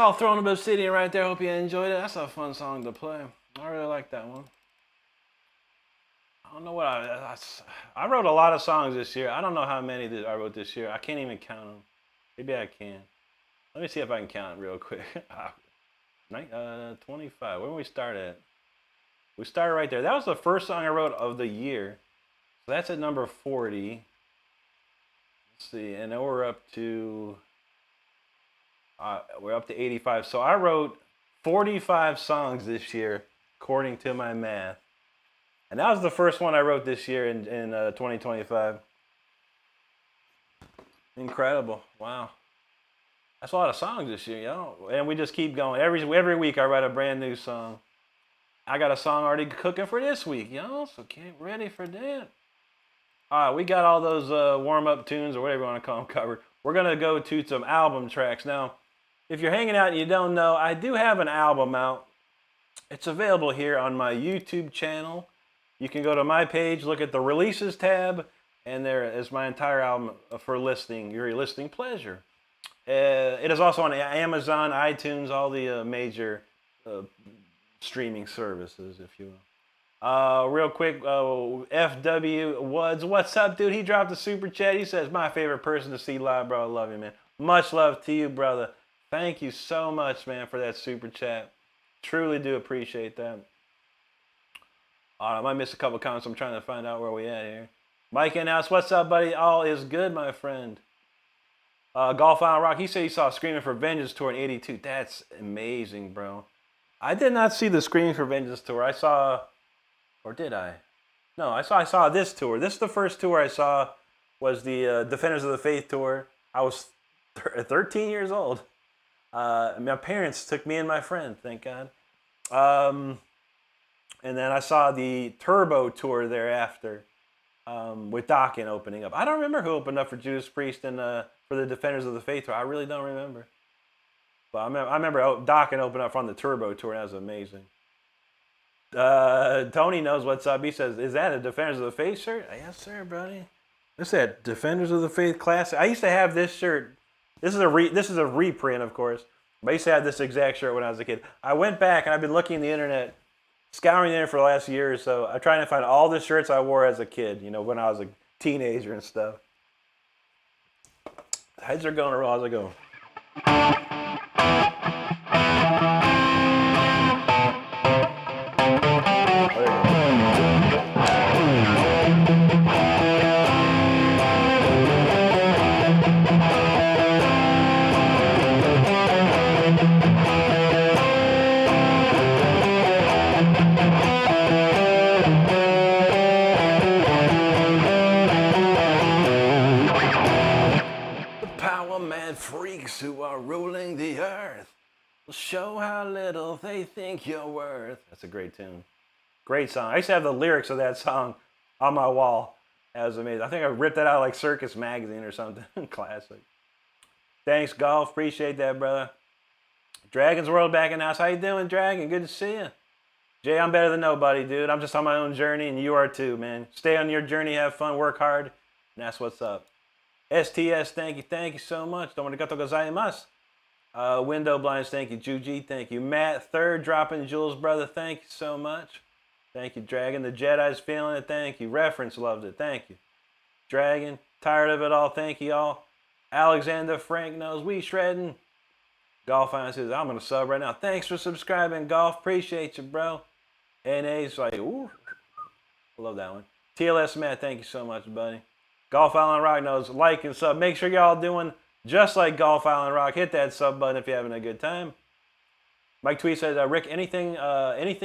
y'all throwing up Obsidian right there. Hope you enjoyed it. That's a fun song to play. I really like that one. I don't know what I wrote a lot of songs this year. I don't know how many that I wrote this year. I can't even count them. Maybe I can. Let me see if I can count it real quick. 25. Where did we start at? We started right there. That was the first song I wrote of the year. So that's at number 40. Let's see, and then we're up to 85. So I wrote 45 songs this year, according to my math. And that was the first one I wrote this year in 2025. Incredible. Wow. That's a lot of songs this year, you know? And we just keep going. Every week I write a brand new song. I got a song already cooking for this week, you know? So get ready for that. All right, we got all those warm-up tunes or whatever you want to call them covered. We're going to go to some album tracks. Now, if you're hanging out and you don't know, I do have an album out. It's available here on my YouTube channel. You can go to my page, look at the releases tab, and there is my entire album for listening, your listening pleasure. It is also on Amazon, iTunes, all the major streaming services, if you will. Real quick, FW Woods, what's up, dude? He dropped a super chat. He says, my favorite person to see live, bro. I love you, man. Much love to you, brother. Thank you so much, man, for that super chat. Truly do appreciate that. I might miss a couple comments. I'm trying to find out where we at here. Mike announced, what's up, buddy? All is good, my friend. Golf Island Rock, he said he saw Screaming for Vengeance tour in 82. That's amazing, bro. I did not see the Screaming for Vengeance tour. I saw, or did I? No, I saw this tour. This is the first tour I saw, was the Defenders of the Faith tour. I was 13 years old. My parents took me and my friend, thank God. And then I saw the Turbo tour thereafter, with Dokken opening up. I don't remember who opened up for Judas Priest and for the Defenders of the Faith tour. I really don't remember. But I remember Dokken opened up on the Turbo tour. That was amazing. Tony knows what's up. He says, is that a Defenders of the Faith shirt? Yes, sir, buddy. What's that? Defenders of the Faith Classic. I used to have this shirt. This is a reprint, of course. But I used to have this exact shirt when I was a kid. I went back and I've been looking on the internet, scouring the internet for the last year or so. I'm trying to find all the shirts I wore as a kid, you know, when I was a teenager and stuff. Heads are going to roll as I go. Freaks who are ruling the earth will show how little they think you're worth. That's a great tune. Great song. I used to have the lyrics of that song on my wall. That was amazing. I think I ripped that out of like Circus Magazine or something. Classic. Thanks, Golf. Appreciate that, brother. Dragon's World back in the house. How you doing, Dragon? Good to see you. Jay, I'm better than nobody, dude. I'm just on my own journey, and you are too, man. Stay on your journey, have fun, work hard, and that's what's up. STS, thank you so much. Don't want to gozaimasu. Window blinds, thank you. Juji, thank you. Matt, third, dropping jewels, brother, thank you so much. Thank you, Dragon. The Jedi's feeling it, thank you. Reference loved it, thank you. Dragon, tired of it all, thank you all. Alexander Frank knows we shredding. Golf Island says, I'm going to sub right now. Thanks for subscribing, Golf. Appreciate you, bro. NA's like, ooh. I love that one. TLS Matt, thank you so much, buddy. Golf Island Rock knows like and sub. Make sure y'all doing just like Golf Island Rock. Hit that sub button if you're having a good time. Mike Tweet says, Rick, anything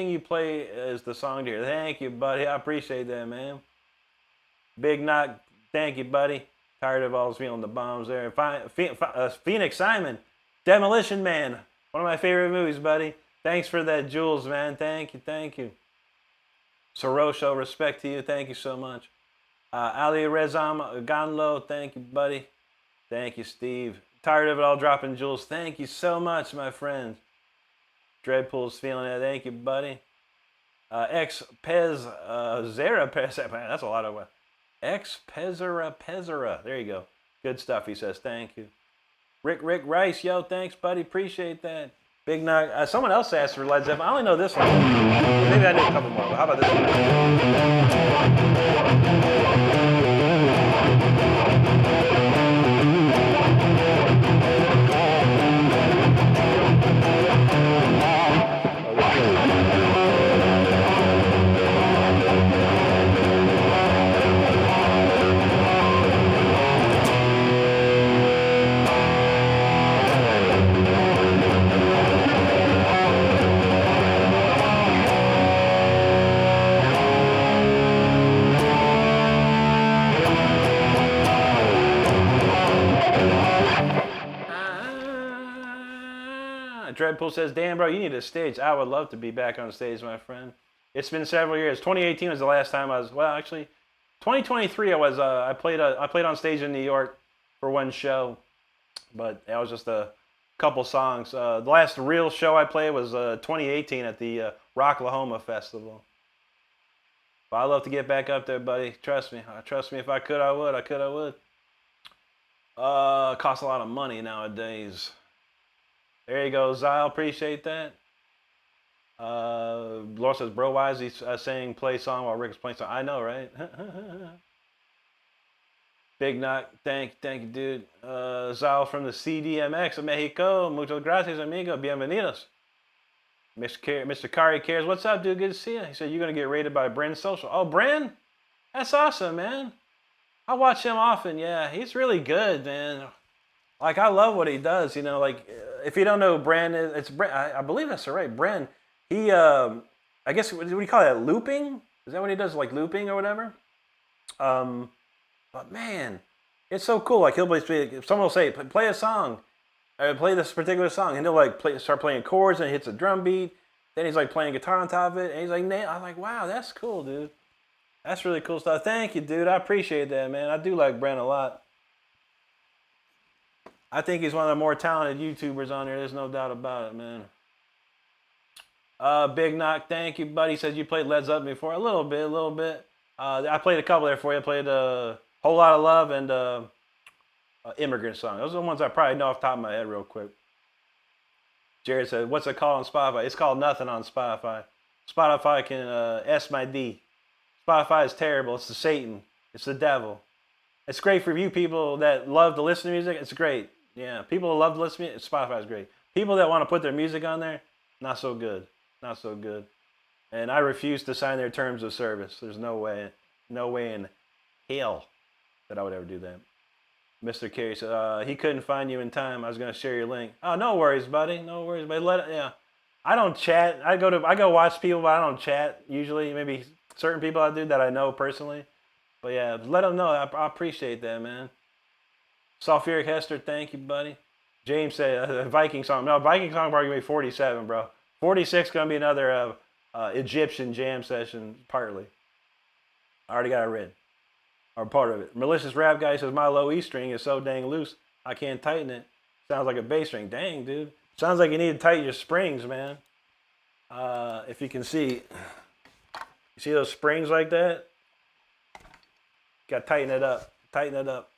you play is the song to hear. Thank you, buddy. I appreciate that, man. Big Knock, thank you, buddy. Tired of always feeling the bombs there. Phoenix Simon, Demolition Man. One of my favorite movies, buddy. Thanks for that, Jules, man. Thank you. Sorosho, respect to you. Thank you so much. Ali Rezam Ganlo, thank you, buddy. Thank you, Steve. Tired of it all, dropping jewels. Thank you so much, my friends. Dreadpool's feeling it. Thank you, buddy. Pez Zera Pez. Man, that's a lot of Pezera. There you go. Good stuff, he says. Thank you. Rick Rice, yo, thanks, buddy. Appreciate that. Big knock. Someone else asked for Led Zeppelin. I only know this one. Maybe I knew a couple more. But how about this Dreadpool says, damn, bro, you need a stage. I would love to be back on stage, my friend. It's been several years. 2018 was the last time I was, well, actually, 2023 I played on stage in New York for one show, but that was just a couple songs. The last real show I played was 2018 at the Rocklahoma Festival. But I'd love to get back up there, buddy. Trust me. Trust me. If I could, I would. It costs a lot of money nowadays. There you go, Zyle. Appreciate that. Laura says, bro, why is he saying play song while Rick's playing song? I know, right? Big knock. Thank you, dude. Zyle from the CDMX of Mexico. Muchas gracias, amigo. Bienvenidos. Mr. Kari cares. What's up, dude? Good to see you. He said, you're going to get rated by Bren Social. Oh, Bren? That's awesome, man. I watch him often. Yeah, he's really good, man. Like, I love what he does, you know, like, if you don't know who Bren is, it's Bren, I believe that's right, Bren, he, I guess, what do you call that, looping? Is that what he does, like looping or whatever? But man, it's so cool, like, if someone will say, play a song, or play this particular song, and he'll, like, start playing chords, and he hits a drum beat, then he's, like, playing guitar on top of it, and he's like, I'm like, wow, that's cool, dude. That's really cool stuff. Thank you, dude, I appreciate that, man. I do like Bren a lot. I think he's one of the more talented YouTubers on there. There's no doubt about it, man. Big Knock, thank you, buddy. Says you played Led Zeppelin before. A little bit. I played a couple there for you. I played Whole Lot of Love and Immigrant Song. Those are the ones I probably know off the top of my head real quick. Jared said, what's it called on Spotify? It's called nothing on Spotify. Spotify can S my D. Spotify is terrible. It's the Satan. It's the devil. It's great for you people that love to listen to music. It's great. Yeah, people who love to listen to music, Spotify is great. People that want to put their music on there, not so good. Not so good. And I refuse to sign their terms of service. There's no way in hell that I would ever do that. Mr. Carey said, he couldn't find you in time. I was going to share your link. Oh, no worries, buddy. No worries, buddy. I don't chat. I go watch people, but I don't chat usually. Maybe certain people I do that I know personally. But yeah, let them know. I appreciate that, man. Sulfuric Hester, thank you, buddy. James said, Viking song. No, Viking song probably going to be 47, bro. 46 going to be another Egyptian jam session, partly. I already got it written. Or part of it. Malicious Rap Guy says, my low E string is so dang loose, I can't tighten it. Sounds like a bass string. Dang, dude. Sounds like you need to tighten your springs, man. If you can see. You see those springs like that? Got to tighten it up. Tighten it up.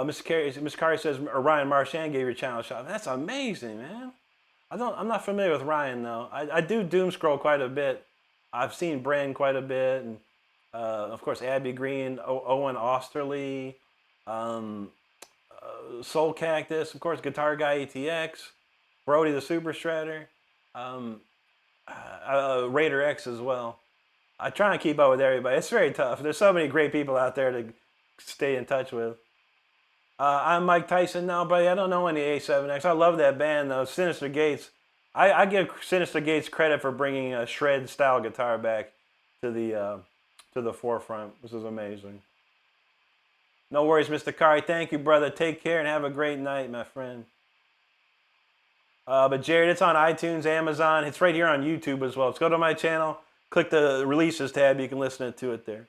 Miss Carey says Ryan Marchand gave your channel a shot. That's amazing, man. I'm not familiar with Ryan though. I do doom scroll quite a bit. I've seen Bren quite a bit, and of course Abby Green, Owen Osterley, Soul Cactus, of course Guitar Guy ETX, Brody the Super Shredder, Raider X as well. I try and keep up with everybody. It's very tough. There's so many great people out there to stay in touch with. I'm Mike Tyson now, buddy. I don't know any A7X. I love that band, though. Sinister Gates. I give Sinister Gates credit for bringing a shred-style guitar back to the forefront. This is amazing. No worries, Mr. Kari. Thank you, brother. Take care and have a great night, my friend. But Jared, it's on iTunes, Amazon. It's right here on YouTube as well. Let's go to my channel. Click the releases tab. You can listen to it there.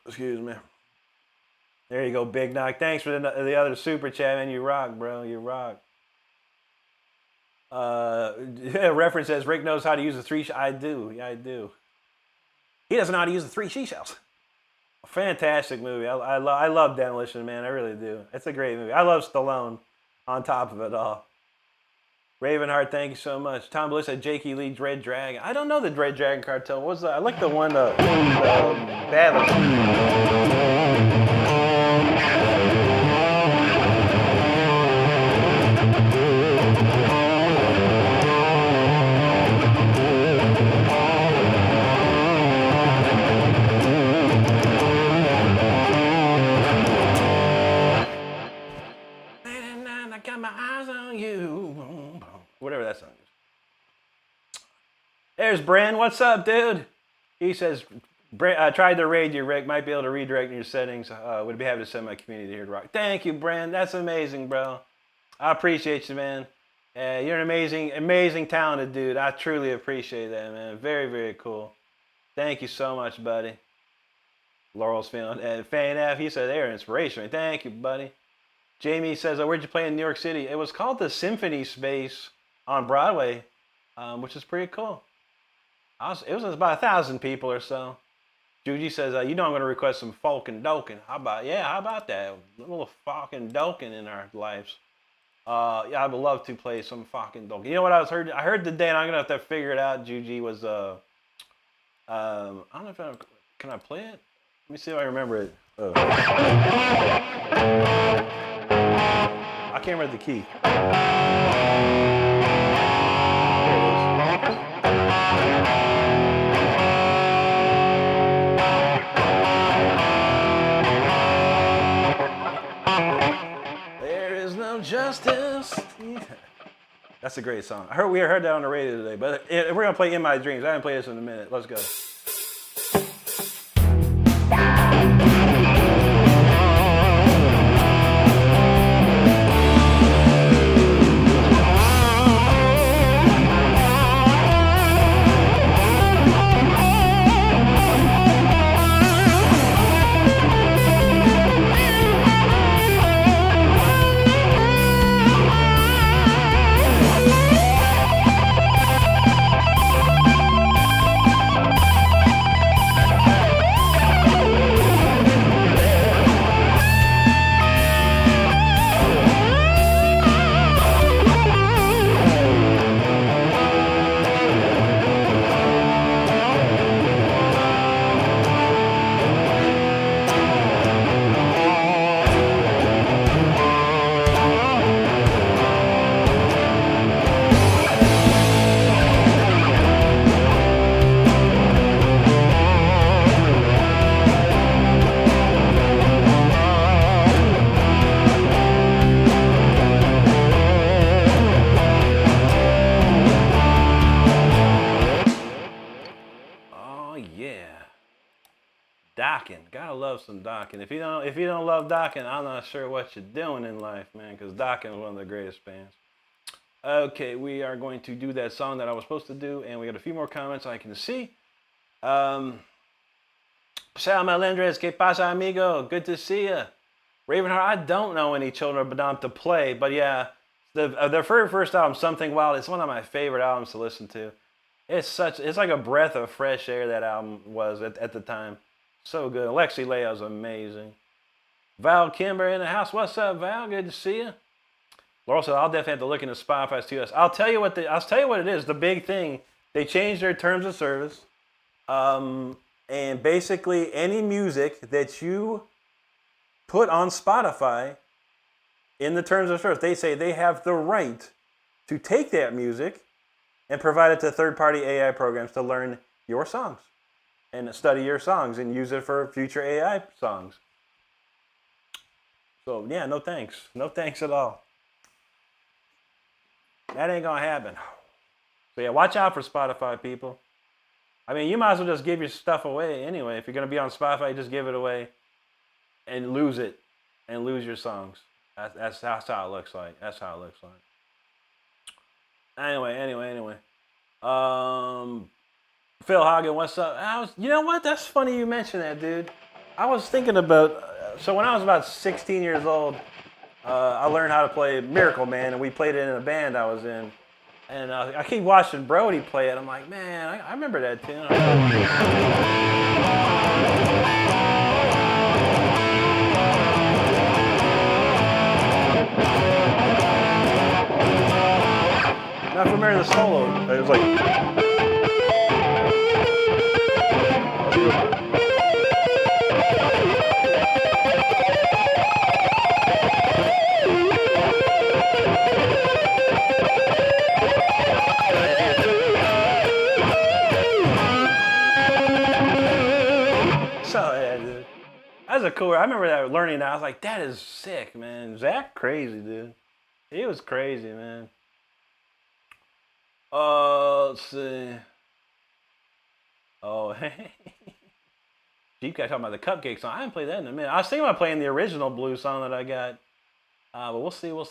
Excuse me. There you go, Big Knock. Thanks for the other super chat, man. You rock, bro. You rock. Reference says Rick knows how to use the three. I do. Yeah, I do. He doesn't know how to use the three seashells. Fantastic movie. I love Demolition Man. I really do. It's a great movie. I love Stallone on top of it all. Ravenheart, thank you so much. Tom Bliss said Jakey Lee Dread Dragon. I don't know the Dread Dragon cartel. What was that? I like the one, Battle. I got my eyes on you. Whatever that song is. There's Bren. What's up, dude? He says, I tried to raid you, Rick. Might be able to redirect your settings. Would be happy to send my community here to rock. Thank you, Bren. That's amazing, bro. I appreciate you, man. You're an amazing, talented dude. I truly appreciate that, man. Very, very cool. Thank you so much, buddy. Laurel's feeling. Fan F, he said they're an inspiration. Thank you, buddy. Jamie says, where'd you play in New York City? It was called the Symphony Space on Broadway, which is pretty cool. It was about 1,000 people or so. Juji says, I'm going to request some folk and doken. How about that? A little folk and doken in our lives. I would love to play some fucking doken. You know what I heard today, and I'm going to have to figure it out, Juji, was, I don't know if can I play it? Let me see if I remember it. I can't remember the key. There is no justice. Yeah. That's a great song. We heard that on the radio today, but we're going to play In My Dreams. I haven't played this in a minute. Let's go. Gotta love some Dokken. If you don't love Dokken, I'm not sure what you're doing in life, man, because Dokken is one of the greatest bands. Okay, we are going to do that song that I was supposed to do, and we got a few more comments I can see. Sal Melendrez, ¿Qué pasa, amigo? Good to see you. Ravenheart, I don't know any Children of Bodom to play, but yeah, their first album, Something Wild, it's one of my favorite albums to listen to. It's like a breath of fresh air, that album was at the time. So good. Alexi Leo's amazing. Val Kimber in the house. What's up, Val? Good to see you. Laurel said, I'll definitely have to look into Spotify's 2S. I'll tell you what it is. The big thing, they changed their terms of service. And basically any music that you put on Spotify in the terms of service, they say they have the right to take that music and provide it to third-party AI programs to learn your songs and study your songs and use it for future AI songs. So yeah, no thanks. No thanks at all. That ain't gonna happen. So yeah, watch out for Spotify, people. I mean, you might as well just give your stuff away anyway. If you're gonna be on Spotify, just give it away and lose it and lose your songs. That's how it looks like. That's how it looks like. Anyway. Phil Hagen, what's up? You know what? That's funny you mentioned that, dude. I was thinking about, so when I was about 16 years old, I learned how to play Miracle Man, and we played it in a band I was in. And I keep watching Brody play it. I'm like, man, I remember that tune. I remember the solo. It was like. So yeah, dude. That was a cool. I remember that learning that. I was like, that is sick, man. Zach crazy, dude. He was crazy, man. Let's see. Oh, hey. Deep guy talking about the cupcake song. I haven't played that in a minute. I was thinking about playing the original blues song that I got. But we'll see. Val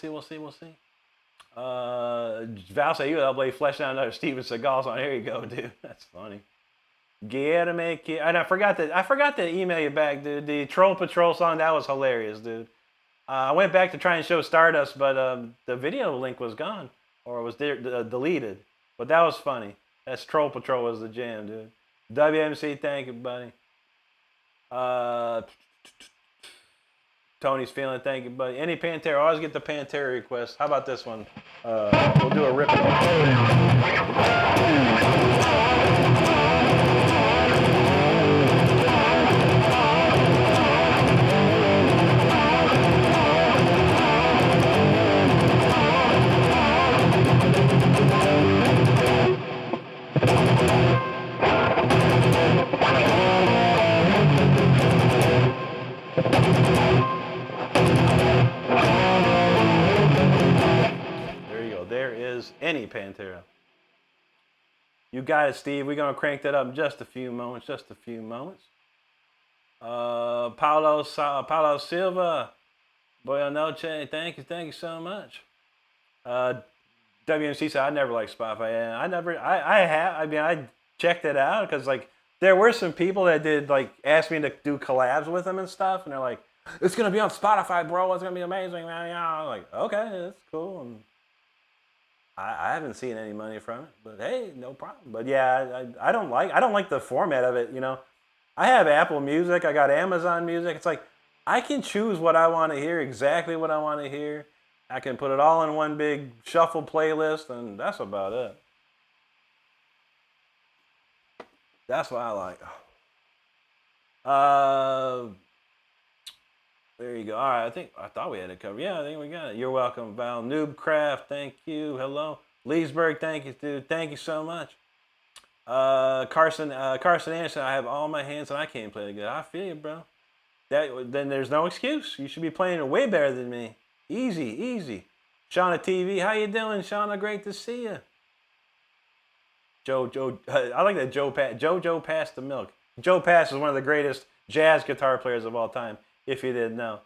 said, I'll play Flesh Down another Steven Seagal song. Here you go, dude. That's funny. And I forgot to email you back, dude. The Troll Patrol song, that was hilarious, dude. I went back to try and show Stardust, but the video link was gone or was deleted. But that was funny. That's Troll Patrol was the jam, dude. WMC, thank you, buddy. Tony's feeling, thank you, buddy. Any Pantera, always get the Pantera request. How about this one? We'll do a rip. Any Pantera. You got it, Steve. We're going to crank that up in just a few moments. Paulo Silva. Boa noche. Thank you so much. WMC said, I never liked Spotify. Yeah, I checked it out because, like, there were some people that did, like, ask me to do collabs with them and stuff. And they're like, it's going to be on Spotify, bro. It's going to be amazing, man. I'm like, okay, that's cool. And I haven't seen any money from it, but hey, no problem. But yeah, I don't like the format of it, you know. I have Apple Music, I got Amazon Music. It's like I can choose what I want to hear, exactly what I want to hear. I can put it all in one big shuffle playlist, and that's about it. That's what I like. There you go. All right, I thought we had it covered. Yeah, I think we got it. You're welcome, Val. Noobcraft, thank you. Hello. Leesburg, thank you, dude. Thank you so much. Carson Anderson, I have all my hands and I can't play the guitar. I feel you, bro. Then there's no excuse. You should be playing it way better than me. Easy. Shauna TV, how you doing, Shauna? Great to see you. Joe, I like that Joe passed the milk. Joe Pass is one of the greatest jazz guitar players of all time. If you didn't know,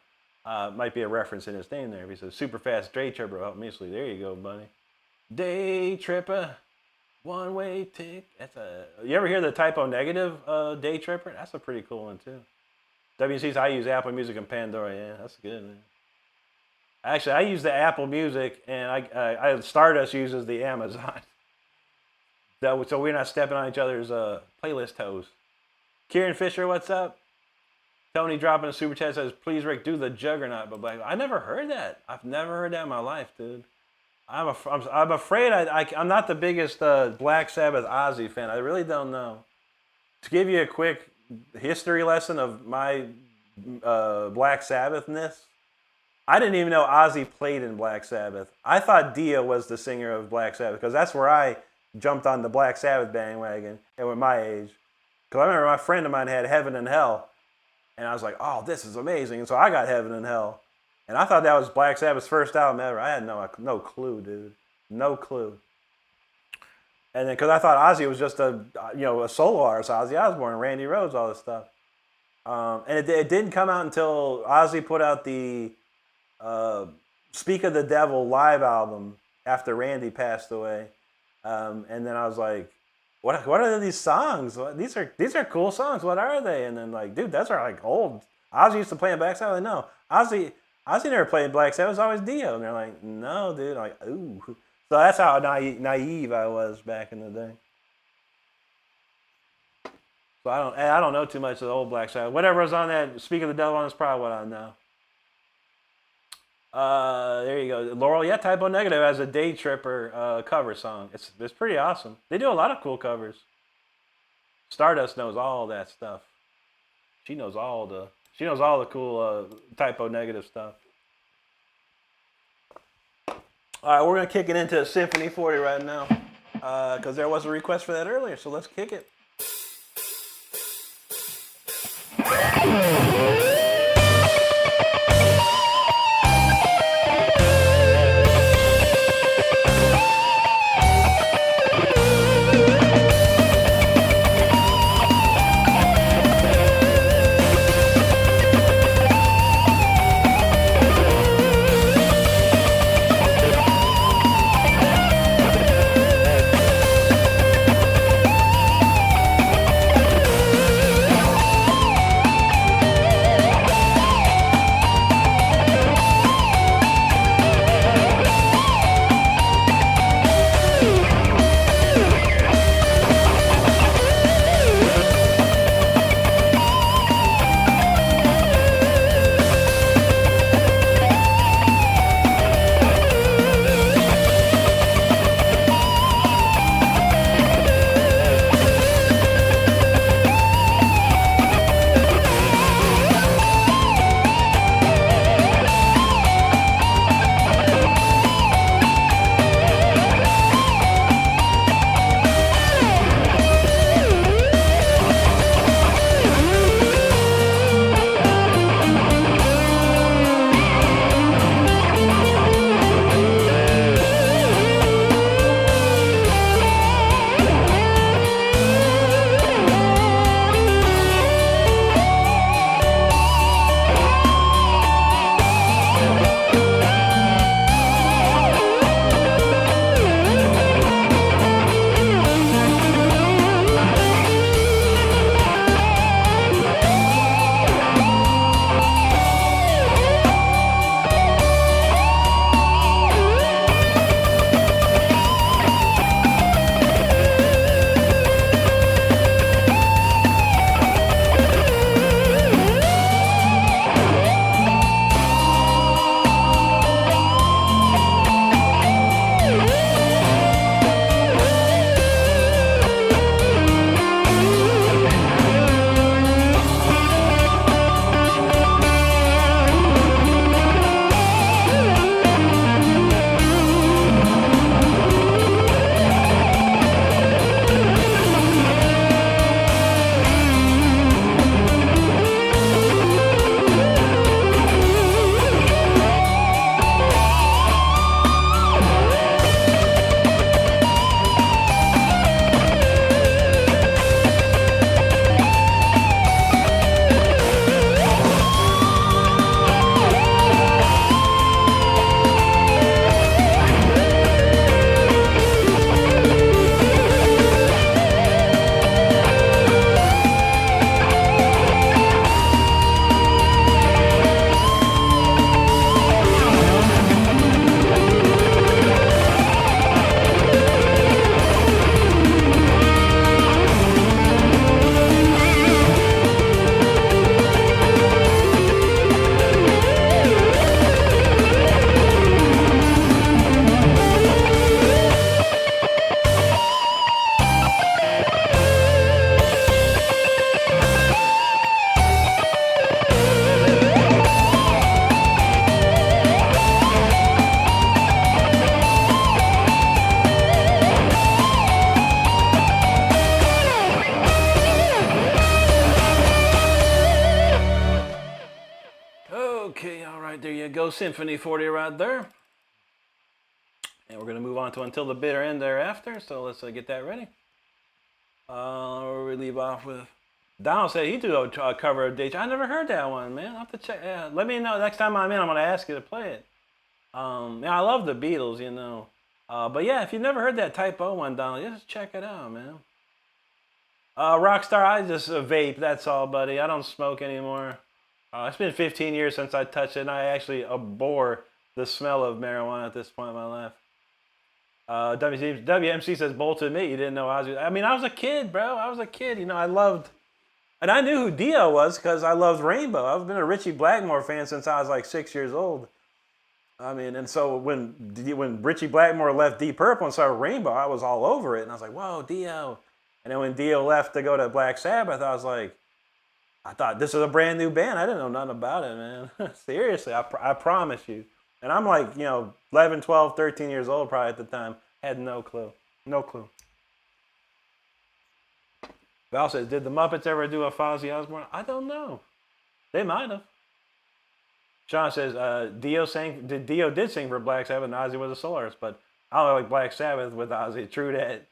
might be a reference in his name there. He says, super fast day tripper. Help me sleep. There you go, buddy. Day tripper, one way tick. You ever hear the Typo Negative day tripper? That's a pretty cool one too. WC's, I use Apple Music and Pandora. Yeah, that's good, man. Actually, I use the Apple Music, and I Stardust uses the Amazon. So we're not stepping on each other's playlist toes. Kieran Fisher, what's up? Tony dropping a super chat says, please, Rick, do the Juggernaut. But I never heard that. I've never heard that in my life, dude. I'm afraid I'm not the biggest Black Sabbath Ozzy fan. I really don't know. To give you a quick history lesson of my Black Sabbathness, I didn't even know Ozzy played in Black Sabbath. I thought Dio was the singer of Black Sabbath because that's where I jumped on the Black Sabbath bandwagon and with my age. Because I remember my friend of mine had Heaven and Hell. And I was like, oh, this is amazing. And so I got Heaven and Hell. And I thought that was Black Sabbath's first album ever. I had no clue, dude. No clue. And then, because I thought Ozzy was just a solo artist, Ozzy Osbourne, Randy Rhoads, all this stuff. And it didn't come out until Ozzy put out the Speak of the Devil live album after Randy passed away. And then I was like, what are these songs? These are cool songs. What are they? And then like, dude, those are like old. Ozzy used to play in Black Sabbath. No, Ozzy never played in Black Sabbath. It was always Dio. And they're like, no, dude. I'm like, ooh. So that's how naive I was back in the day. So I don't know too much of the old Black Sabbath. Whatever was on that Speak of the Devil one is probably what I know. There you go. Laurel, yeah, Typo Negative has a Day Tripper cover song. It's pretty awesome. They do a lot of cool covers. Stardust knows all that stuff. She knows all the cool Typo Negative stuff. All right, we're gonna kick it into Symphony 40 right now, because there was a request for that earlier. So let's kick it. Symphony 40 right there. And we're going to move on to Until the Bitter End thereafter. So let's get that ready. We leave off with Donald said he do a cover of Day. I never heard that one, man. I'll have to check. Yeah, let me know next time I'm in. I'm going to ask you to play it. Yeah, I love the Beatles, you know. But yeah, if you've never heard that Type O one, Donald, just check it out, man. Rockstar, I just vape. That's all, buddy. I don't smoke anymore. It's been 15 years since I touched it, and I actually abhor the smell of marijuana at this point in my life. WMC says, bolted me. You didn't know I was. I mean, I was a kid, bro. I was a kid. You know, I loved, and I knew who Dio was because I loved Rainbow. I've been a Richie Blackmore fan since I was like 6 years old. I mean, and so when Richie Blackmore left Deep Purple and started Rainbow, I was all over it, and I was like, "Whoa, Dio!" And then when Dio left to go to Black Sabbath, I thought this is a brand new band. I didn't know nothing about it, man. Seriously, I promise you. And I'm like, 11, 12, 13 years old probably at the time. Had no clue. No clue. Val says, did the Muppets ever do a Fozzy Osbourne? I don't know. They might have. Sean says, Dio did sing for Black Sabbath and Ozzy was a soloist, but I don't like Black Sabbath with Ozzy. True that.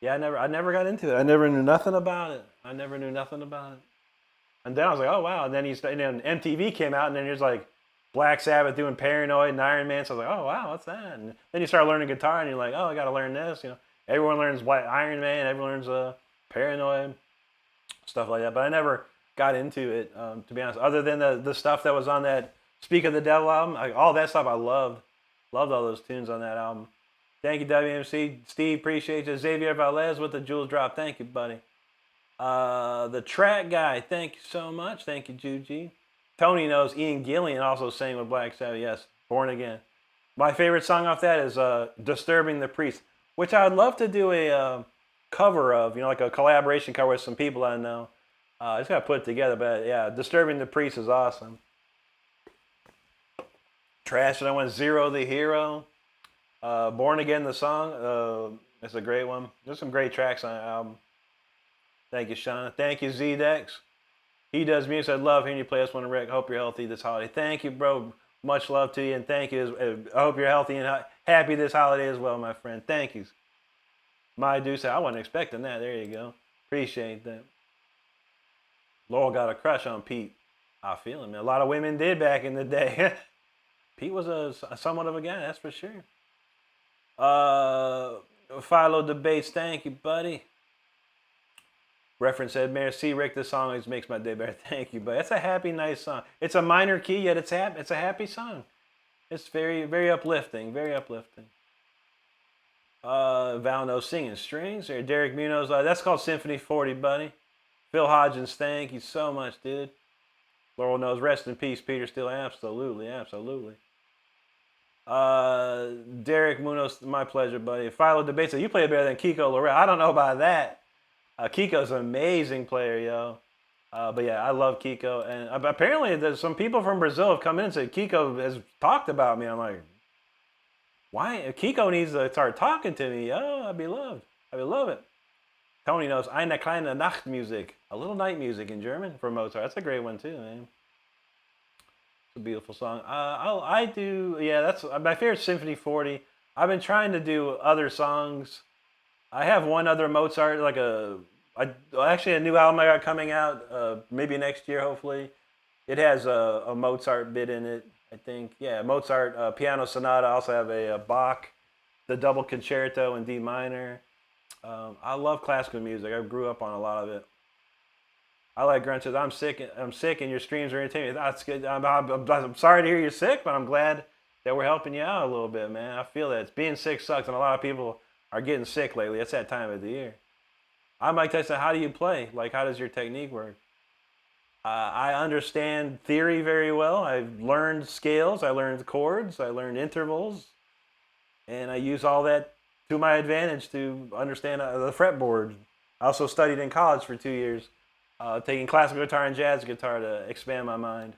Yeah, I never got into it. I never knew nothing about it. And then I was like, oh wow. And then MTV came out, and then there's like Black Sabbath doing Paranoid and Iron Man. So I was like, oh wow, what's that? And then you start learning guitar, and you're like, oh, I got to learn this. Everyone learns Iron Man, everyone learns Paranoid, stuff like that. But I never got into it, to be honest. Other than the stuff that was on that Speak of the Devil album, all that stuff I loved all those tunes on that album. Thank you, WMC. Steve, appreciate you. Xavier Valez with the Jewel Drop. Thank you, buddy. The track guy, thank you so much. Thank you, Juji. Tony knows Ian Gillan also sang with Black Sabbath. Yes, Born Again. My favorite song off that is Disturbing the Priest, which I would love to do a cover of, like a collaboration cover with some people I know. I just got to put it together, but yeah, Disturbing the Priest is awesome. Trash, and I went Zero the Hero. Born Again, the song. It's a great one. There's some great tracks on the album. Thank you, Sean. Thank you, Z-Dex. He does music. I love hearing you play us one, Rick. Hope you're healthy this holiday. Thank you, bro. Much love to you, and thank you. I hope you're healthy and happy this holiday as well, my friend. Thank you. My dude said, I wasn't expecting that. There you go. Appreciate that. Laurel got a crush on Pete. I feel it, man. A lot of women did back in the day. Pete was somewhat of a guy, that's for sure. Philo Debates, thank you, buddy. Reference said, Merci Rick, this song always makes my day better. Thank you, but it's a happy, nice song. It's a minor key, yet it's a happy song. It's very, very uplifting, very uplifting. Val knows Singing Strings. Or Derek Munoz, that's called Symphony 40, buddy. Phil Hodgins, thank you so much, dude. Laurel knows, rest in peace, Peter Steele. Absolutely, absolutely. Derek Munoz, my pleasure, buddy. Philo Debates, you play better than Kiko Lorel. I don't know about that. Kiko's an amazing player, yo. But yeah, I love Kiko. And apparently there's some people from Brazil have come in and said Kiko has talked about me. I'm like, why? Kiko needs to start talking to me, yo. I'd be loved. I would love it. Tony knows Eine kleine Nachtmusik. A little night music in German for Mozart. That's a great one too, man. It's a beautiful song. That's my favorite Symphony 40. I've been trying to do other songs. I have one other Mozart, actually a new album I got coming out, maybe next year, hopefully. It has a Mozart bit in it, I think. Yeah, Mozart piano sonata. I also have a Bach, the double concerto in D minor. I love classical music. I grew up on a lot of it. I like grunge. I'm sick, and your streams are entertaining. That's good. I'm sorry to hear you're sick, but I'm glad that we're helping you out a little bit, man. I feel that being sick sucks, and a lot of people are getting sick lately. It's that time of the year. I'm Mike Tyson. How do you play? Like, how does your technique work? I understand theory very well. I've learned scales. I learned chords. I learned intervals. And I use all that to my advantage to understand the fretboard. I also studied in college for 2 years, taking classical guitar and jazz guitar to expand my mind.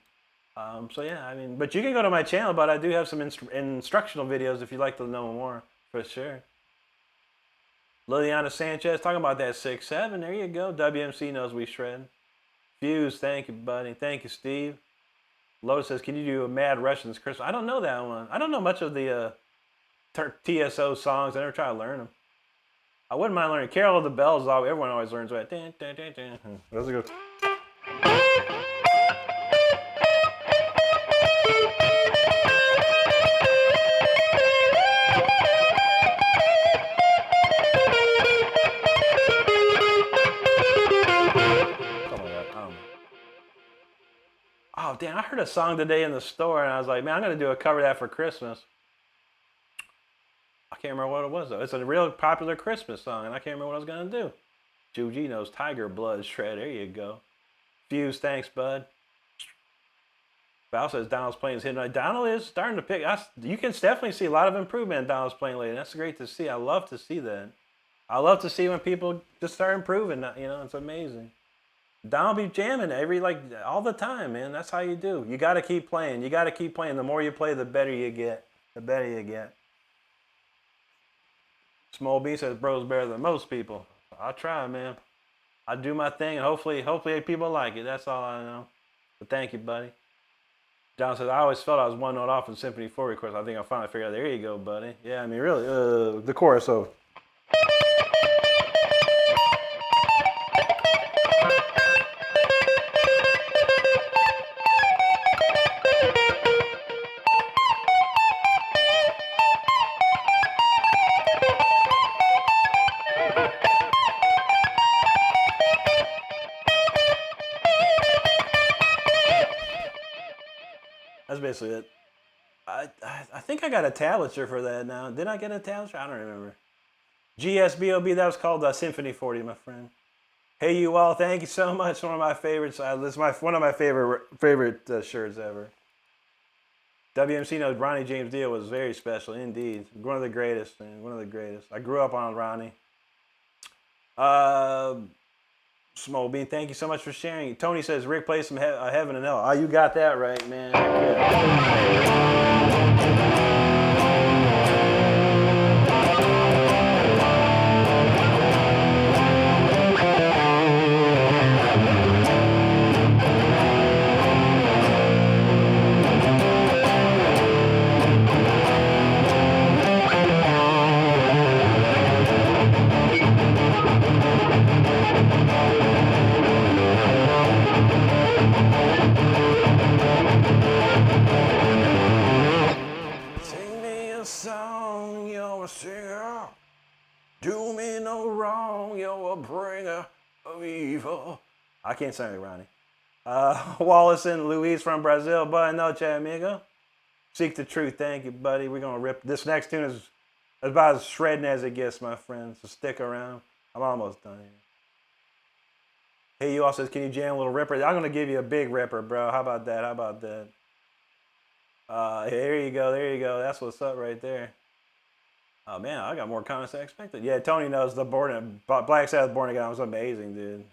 But you can go to my channel, but I do have some instructional videos if you'd like to know more, for sure. Liliana Sanchez, talking about that 6-7. There you go. WMC knows we shred. Fuse, thank you, buddy. Thank you, Steve. Lotus says, can you do a Mad Russians Christmas? I don't know that one. I don't know much of the TSO songs. I never try to learn them. I wouldn't mind learning. Carol of the Bells, everyone always learns that. Those are good. Oh, damn, I heard a song today in the store, and I was like, man, I'm going to do a cover of that for Christmas. I can't remember what it was, though. It's a real popular Christmas song, and I can't remember what I was going to do. Juji knows Tiger Blood Shred. There you go. Fuse, thanks, bud. Val says Donald's playing is hitting. Donald is starting to pick. You can definitely see a lot of improvement in Donald's playing lately. That's great to see. I love to see that. I love to see when people just start improving. You know, it's amazing. Donald be jamming all the time, man. That's how you do. You got to keep playing. You got to keep playing. The more you play, the better you get. The better you get. Small B says bro's better than most people. I'll try, man. I do my thing, and hopefully people like it. That's all I know. But thank you, buddy. John says, I always felt I was one note off in Symphony 4 request. I think I finally figured out. There you go, buddy. Yeah, I mean, really, the chorus of. That's basically it. I think I got a tablature for that now. Did I get a tablature? I don't remember. GSBOB, that was called Symphony 40, my friend. Hey, you all, thank you so much. One of my favorites. This is one of my favorite shirts ever. WMC knows Ronnie James Dio was very special indeed. One of the greatest, man. One of the greatest. I grew up on Ronnie. Small Bean, thank you so much for sharing. Tony says Rick plays some Heaven and Hell. Oh, you got that right, man. I can't sing it, Ronnie. Wallace and Luis from Brazil. Boa noche, amigo. Seek the truth. Thank you, buddy. We're going to rip. This next tune is about as shredding as it gets, my friend. So stick around. I'm almost done here. Hey, you all says, can you jam a little ripper? I'm going to give you a big ripper, bro. How about that? How about that? There you go. There you go. That's what's up right there. Oh, man, I got more comments than I expected. Yeah, Tony knows the Black Sabbath Born Again was amazing, dude.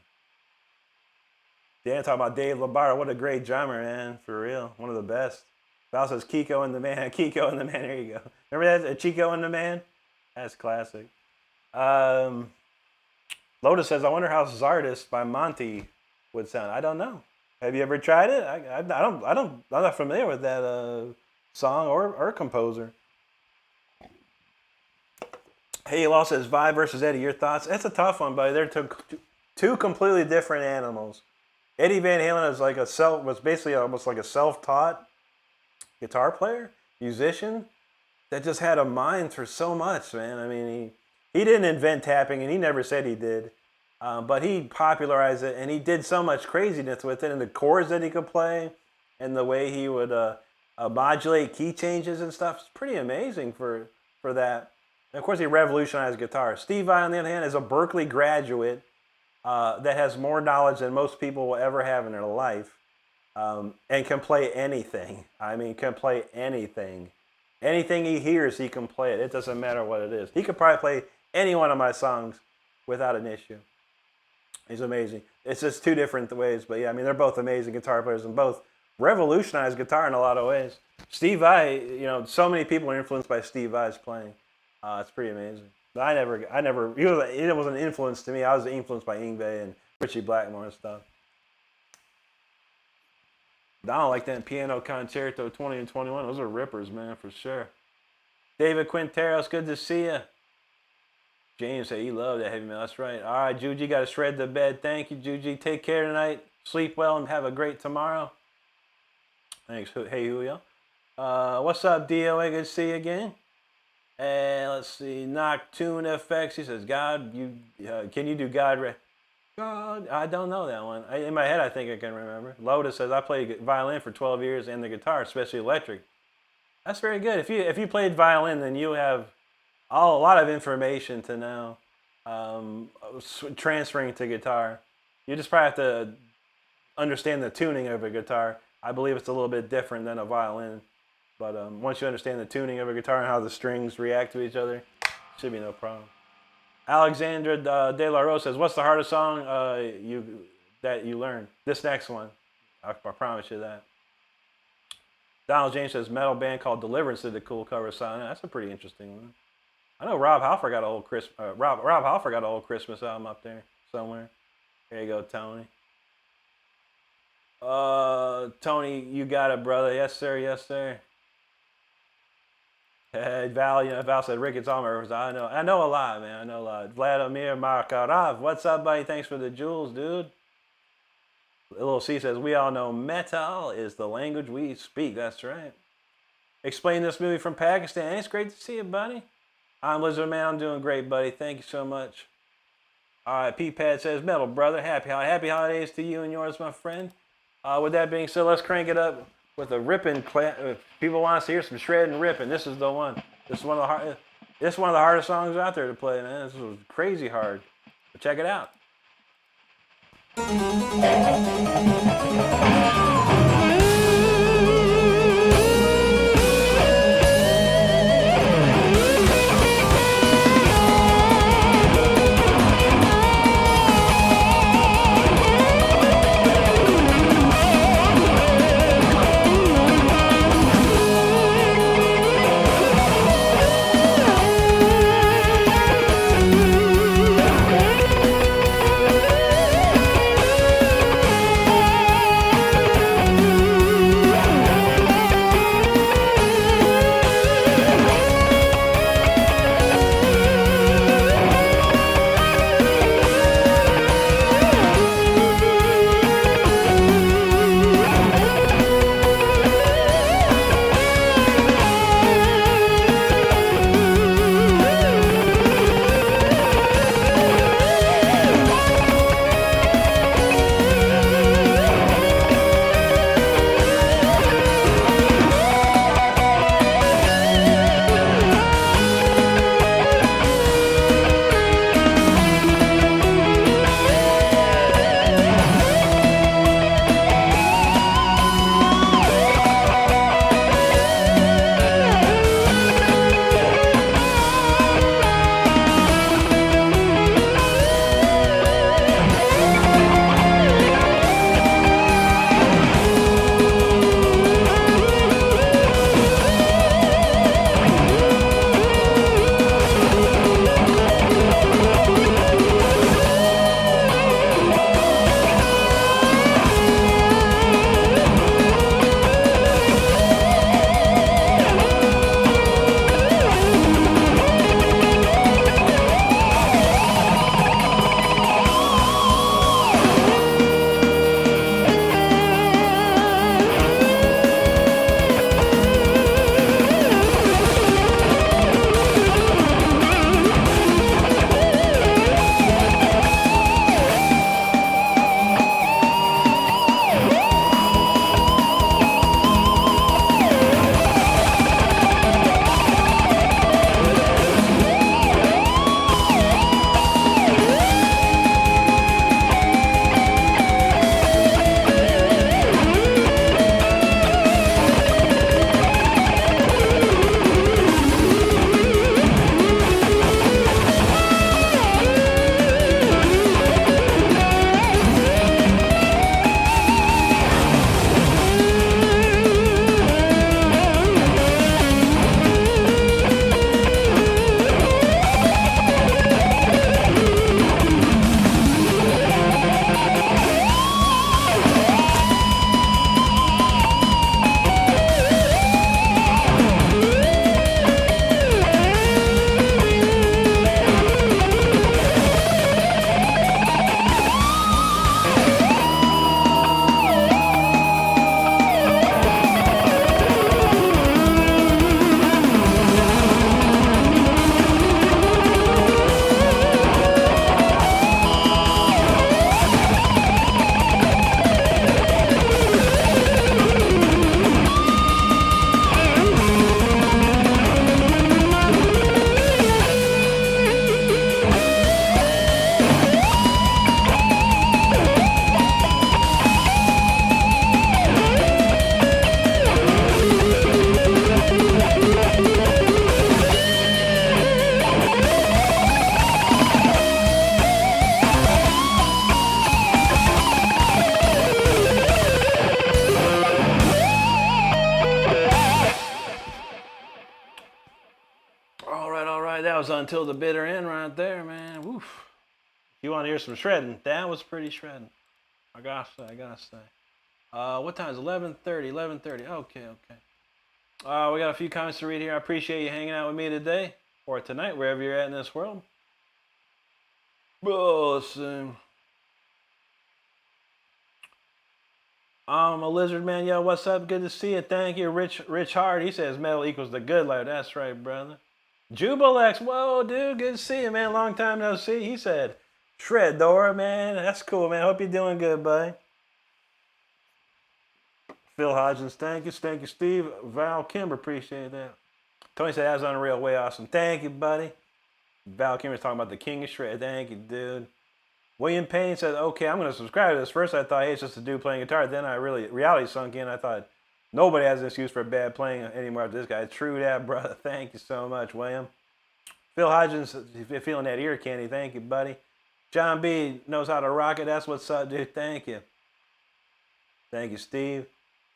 Dan talking about Dave Lombardo. What a great drummer, man. For real. One of the best. Val says Kiko and the Man. Kiko and the Man. There you go. Remember that? Chico and the Man? That's classic. Lotus says, I wonder how Zardis by Monty would sound. I don't know. Have you ever tried it? I'm not familiar with that song or composer. Hey, Law says, Vi versus Eddie. Your thoughts? That's a tough one, buddy. They're two completely different animals. Eddie Van Halen was basically almost like a self-taught guitar player, musician, that just had a mind for so much, man. I mean, he didn't invent tapping, and he never said he did, but he popularized it, and he did so much craziness with it, and the chords that he could play, and the way he would modulate key changes and stuff. It's pretty amazing for that. And of course, he revolutionized guitar. Steve Vai, on the other hand, is a Berklee graduate that has more knowledge than most people will ever have in their life, and can play anything. I mean, can play anything. Anything he hears, he can play it. It doesn't matter what it is. He could probably play any one of my songs without an issue. He's amazing. It's just two different ways, but yeah, I mean, they're both amazing guitar players and both revolutionized guitar in a lot of ways. Steve Vai, so many people are influenced by Steve Vai's playing. It's pretty amazing. But it was an influence to me. I was influenced by Yngwie and Richie Blackmore and stuff. I don't like that Piano Concerto 20 and 21. Those are rippers, man, for sure. David Quinteros, good to see you. James said he loved that heavy metal. That's right. All right, Juji, got to shred the bed. Thank you, Juji. Take care tonight. Sleep well and have a great tomorrow. Thanks. Hey, Julio. What's up, DOA? Good to see you again. And let's see, Noctune FX. He says, God, can you do God? God, I don't know that one. In my head, I think I can remember. Lotus says, I played violin for 12 years and the guitar, especially electric. That's very good. If you played violin, then you have a lot of information to know. Transferring to guitar, you just probably have to understand the tuning of a guitar. I believe it's a little bit different than a violin. But once you understand the tuning of a guitar and how the strings react to each other, should be no problem. Alexandra De La Rose says, what's the hardest song that you learned? This next one. I promise you that. Donald James says, metal band called Deliverance did a cool cover song. That's a pretty interesting one. I know Rob Halford got a whole Rob Halford got a whole Christmas album up there somewhere. There you go, Tony. Tony, you got it, brother. Yes, sir. Yes, sir. Hey, Val said, Rick, it's all my rivers. I know a lot, man. I know a lot. Vladimir Makarov, what's up, buddy? Thanks for the jewels, dude. Little C says, we all know metal is the language we speak. That's right. Explain this movie from Pakistan. It's great to see you, buddy. I'm Lizard Man. I'm doing great, buddy. Thank you so much. All right, P-Pad says, metal, brother. Happy holidays to you and yours, my friend. With that being said, let's crank it up with a ripping. People want us to hear some shredding and ripping. This is the one. This is one of the hardest songs out there to play, man. This was crazy hard. But check it out. Until the Bitter End right there, man. Woof. If you want to hear some shredding, that was pretty shredding. I gotta say. What time is it? 11:30, 11:30. Okay. We got a few comments to read here. I appreciate you hanging out with me today, or tonight, wherever you're at in this world. Oh, let's see. I'm a lizard man. Yo, what's up? Good to see you. Thank you. Rich Hard. He says metal equals the good life. That's right, brother. Jubilex. Whoa, dude. Good to see you, man. Long time no see. He said, shred, Dora, man. That's cool, man. Hope you're doing good, buddy. Phil Hodgins. Thank you, Steve. Val Kimber. Appreciate that. Tony said that was unreal. Way awesome. Thank you, buddy. Val Kimber's talking about the king of shred. Thank you, dude. William Payne said, okay, I'm going to subscribe to this. First, I thought, hey, it's just a dude playing guitar. Then reality sunk in. I thought, nobody has an excuse for bad playing anymore after this guy. True that, brother. Thank you so much, William. Phil Hodgins, if you're feeling that ear candy, thank you, buddy. John B knows how to rock it. That's what's up, dude. Thank you. Thank you, Steve.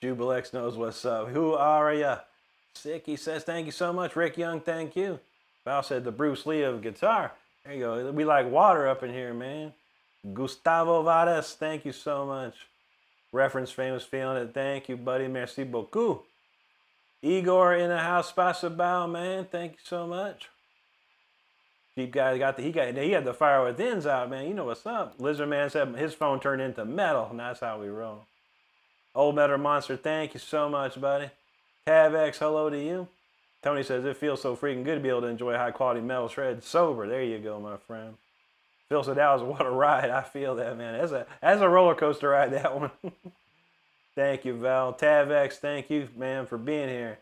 Jubilex knows what's up. Who are ya? Sick, he says, thank you so much. Rick Young, thank you. Val said the Bruce Lee of guitar. There you go. We like water up in here, man. Gustavo Vargas, thank you so much. Reference Famous Feeling It, thank you, buddy. Merci beaucoup. Igor in the house, Spasabao, man, thank you so much. Cheap guy he had the Fire Within's out, man. You know what's up. Lizard Man said his phone turned into metal, and that's how we roll. Old Metal Monster, thank you so much, buddy. Tavex, hello to you. Tony says it feels so freaking good to be able to enjoy high quality metal shred sober. There you go, my friend. Phil said that was what a ride. I feel that, man. That's a roller coaster ride, that one. Thank you, Val. Tavex, thank you, man, for being here.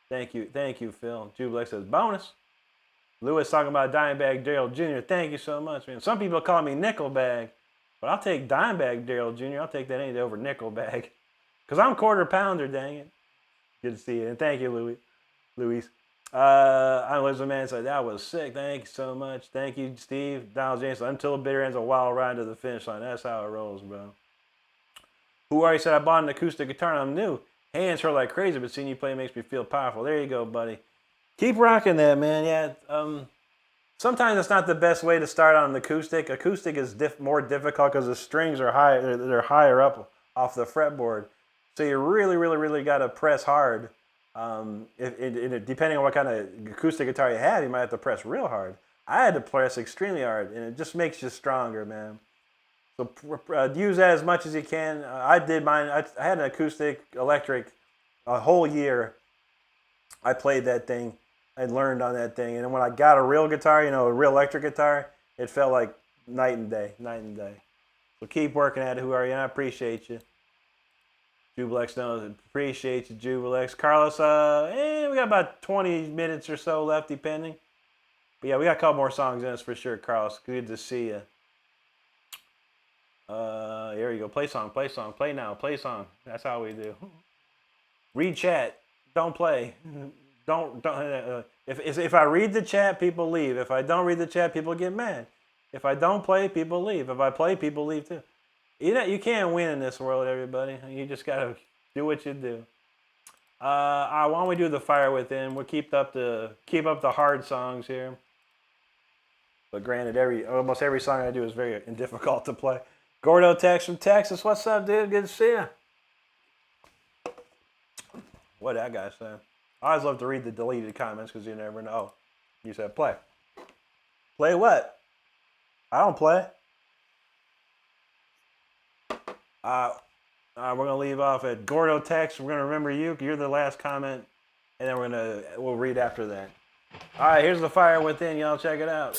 Thank you, Phil. Jubilex says bonus. Lewis talking about Dimebag Darrell Jr. Thank you so much, man. Some people call me Nickelbag, but I'll take Dimebag Darrell Jr. I'll take that any day over Nickelbag. Because I'm quarter pounder, dang it. Good to see you. And thank you, Luis. I'm Lizard Man said that was sick. Thank you so much. Thank you, Steve. Donald James said, Until the Bitter End's a wild ride to the finish line. That's how it rolls, bro. Who already said I bought an acoustic guitar and I'm new. Hands hurt like crazy, but seeing you play makes me feel powerful. There you go, buddy. Keep rocking that, man. Yeah. Sometimes it's not the best way to start on an acoustic. Acoustic is more difficult because the strings are higher. They're higher up off the fretboard. So you really got to press hard. Depending on what kind of acoustic guitar you have, you might have to press real hard. I had to press extremely hard, and it just makes you stronger, man. So use that as much as you can. I did mine. I had an acoustic electric a whole year. I played that thing. I learned on that thing, and then when I got a real guitar, a real electric guitar, it felt like night and day. So keep working at it. Who are you? And I appreciate you. Jubilex knows. Appreciate you, Jubilex. Carlos, we got about 20 minutes or so left, depending. But yeah, we got a couple more songs in us for sure, Carlos. Good to see you. Here we go. Play song. Play now. Play song. That's how we do. Read chat. Don't play. Don't. If I read the chat, people leave. If I don't read the chat, people get mad. If I don't play, people leave. If I play, people leave too. You can't win in this world, everybody. You just gotta do what you do. Why don't we do the Fire Within? We'll keep up the hard songs here. But granted, almost every song I do is very difficult to play. Gordo Tex from Texas, what's up, dude? Good to see you. What that guy said. I always love to read the deleted comments because you never know. You said play. Play what? I don't play. We're going to leave off at Gordo Tex. We're going to remember you. You're the last comment. And then we'll read after that. All right, here's the Fire Within. Y'all check it out.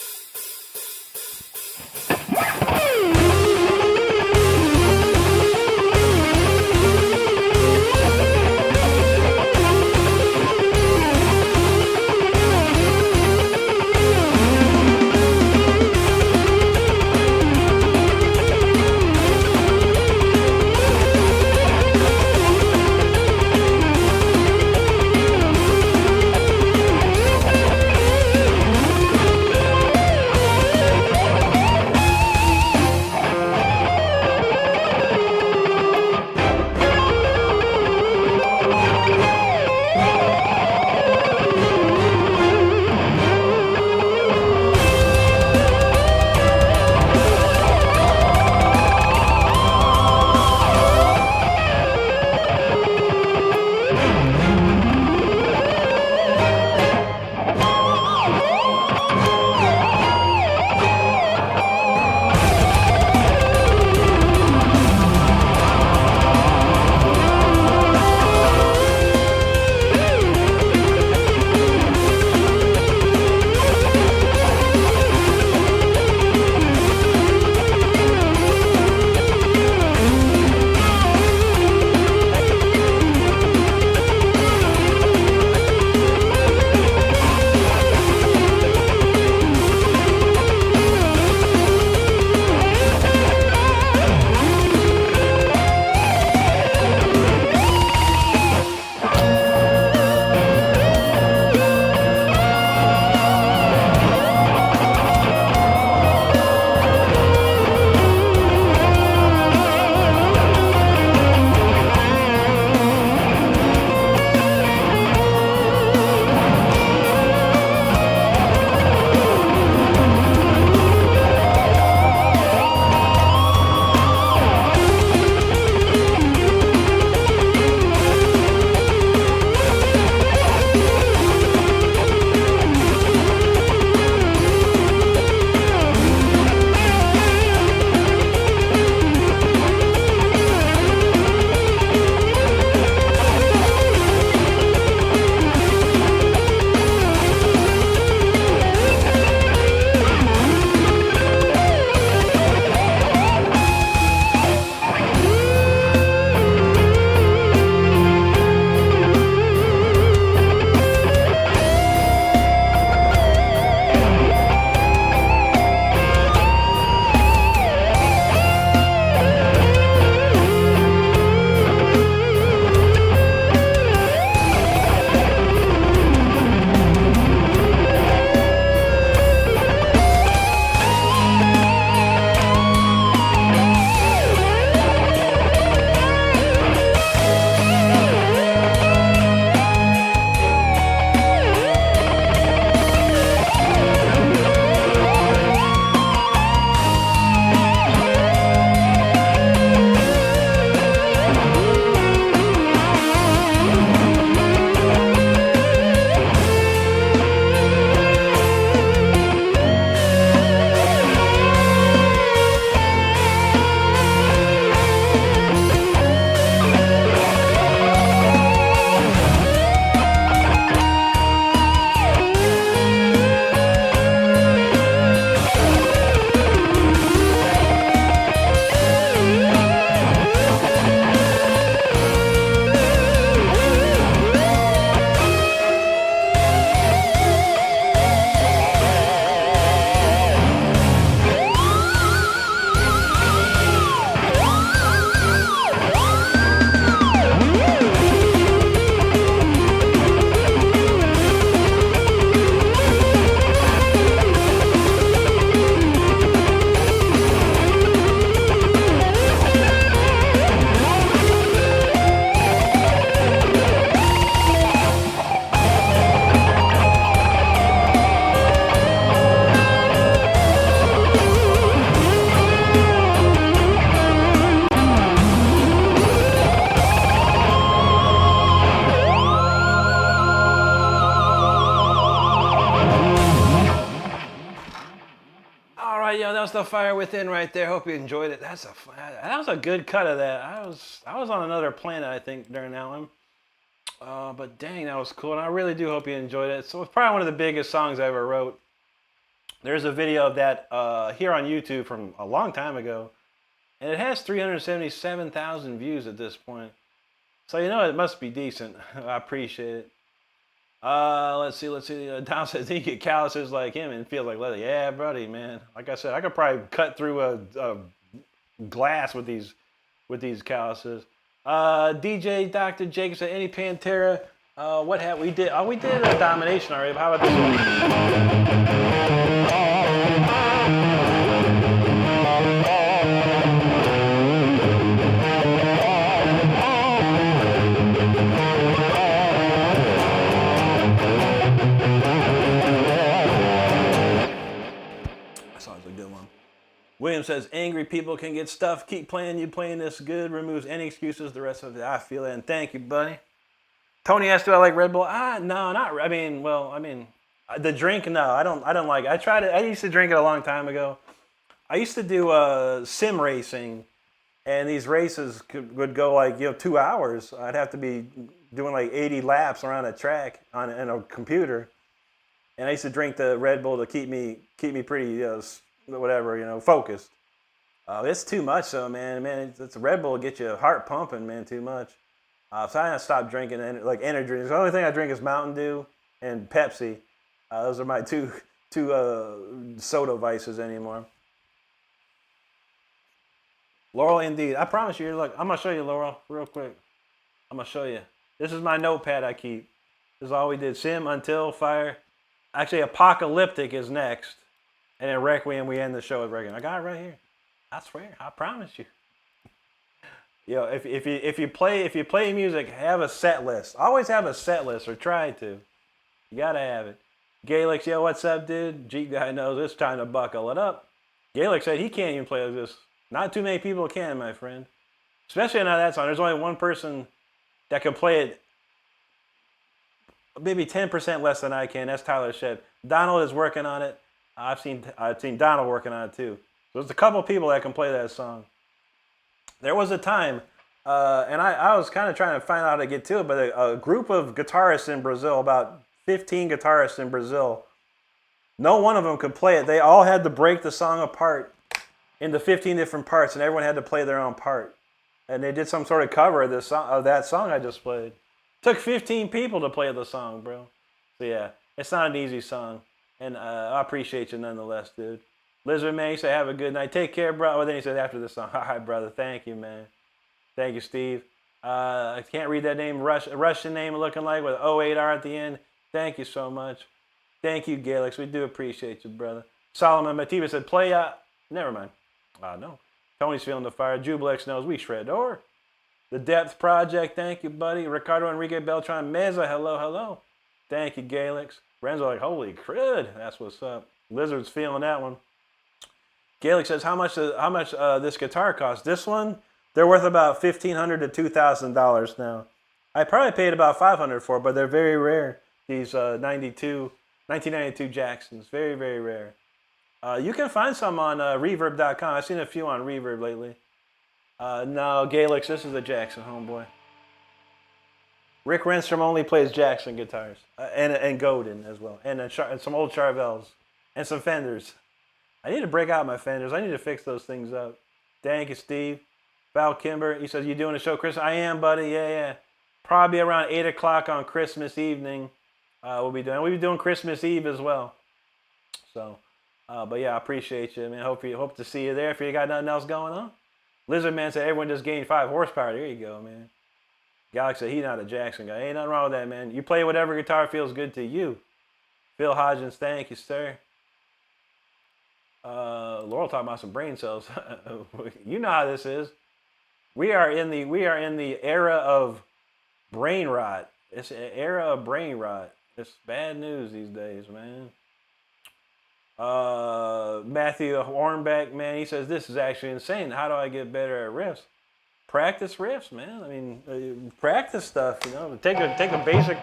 the fire within right there. Hope you enjoyed it. That was a good cut of that. I was on another planet, I think, during that one. But dang, that was cool. And I really do hope you enjoyed it. So it's probably one of the biggest songs I ever wrote. There's a video of that here on YouTube from a long time ago. And it has 377,000 views at this point. So you know it must be decent. I appreciate it. Let's see. Don says he get calluses like him and feels like leather. Yeah, buddy, man. Like I said, I could probably cut through a glass with these calluses. DJ Dr. Jacob said any Pantera. What have we did? Oh, we did a Domination already. But how about this one? William says, angry people can get stuff. Keep playing. You playing this good. Removes any excuses. The rest of it, I feel it. And thank you, buddy. Tony asked, do I like Red Bull? No, not. I mean, the drink. No, I don't like it. I tried it. I used to drink it a long time ago. I used to do sim racing, and these races would go like 2 hours. I'd have to be doing like 80 laps around a track on a computer, and I used to drink the Red Bull to keep me pretty. Whatever, focused. It's too much though, man. It's Red Bull get your heart pumping, man, too much. So I stopped drinking like energy drinks. The only thing I drink is Mountain Dew and Pepsi. Those are my two soda vices anymore. Laurel, indeed. I promise you. Look, I'm gonna show you, Laurel, real quick. I'm gonna show you. This is my notepad I keep. This is all we did. Sim, Until, Fire. Actually, Apocalyptic is next. And then Requiem, we end the show with Requiem. I got it right here. I swear, I promise you. If you play music, have a set list. Always have a set list, or try to. You gotta have it. Gaelic, yo, what's up, dude? Jeep guy knows it's time to buckle it up. Gaelic said he can't even play this. Not too many people can, my friend. Especially on that song. There's only one person that can play it maybe 10% less than I can. That's Tyler Shedd. Donald is working on it. I've seen Donald working on it too. So there's a couple of people that can play that song. There was a time, and I was kind of trying to find out how to get to it, but a group of guitarists in Brazil, about 15 guitarists in Brazil, no one of them could play it. They all had to break the song apart into 15 different parts, and everyone had to play their own part. And they did some sort of cover of that song I just played. It took 15 people to play the song, bro. So yeah, it's not an easy song. And I appreciate you nonetheless, dude. Lizard Man, you say have a good night. Take care, bro. Well, then he said after this song, all right, brother. Thank you, man. Thank you, Steve. I can't read that name. Russian name looking like with O8R at the end. Thank you so much. Thank you, Galix. We do appreciate you, brother. Solomon Mativa said, play never mind. No. Tony's feeling the fire. Jublex knows we shred door. The Depth Project, thank you, buddy. Ricardo Enrique Beltran Meza, hello. Thank you, Galix. Renzo like, holy crud, that's what's up. Lizard's feeling that one. Gaelic says, how much this guitar costs? This one, they're worth about $1,500 to $2,000 now. I probably paid about $500 for it, but they're very rare. These 1992 Jacksons, very, very rare. You can find some on Reverb.com. I've seen a few on Reverb lately. No, Gaelic, this is a Jackson, homeboy. Rick Renstrom only plays Jackson guitars, and Godin as well, and some old Charvels, and some Fenders. I need to break out my Fenders. I need to fix those things up. Thank you, Steve. Val Kimber, he says, you doing a show, Chris? I am, buddy, yeah. Probably around 8 o'clock on Christmas evening we'll be doing Christmas Eve as well. So, but yeah, I appreciate you, man. Hope to see you there if you got nothing else going on. Lizard Man said, everyone just gained 5 horsepower. There you go, man. Galaxy said he's not a Jackson guy. Ain't nothing wrong with that, man. You play whatever guitar feels good to you. Phil Hodgins, thank you, sir. Laurel talking about some brain cells. You know how this is. We are in the era of brain rot. It's an era of brain rot. It's bad news these days, man. Matthew Hornbeck, man, he says this is actually insane. How do I get better at riffs? Practice riffs, man. I mean, practice stuff. Take a basic.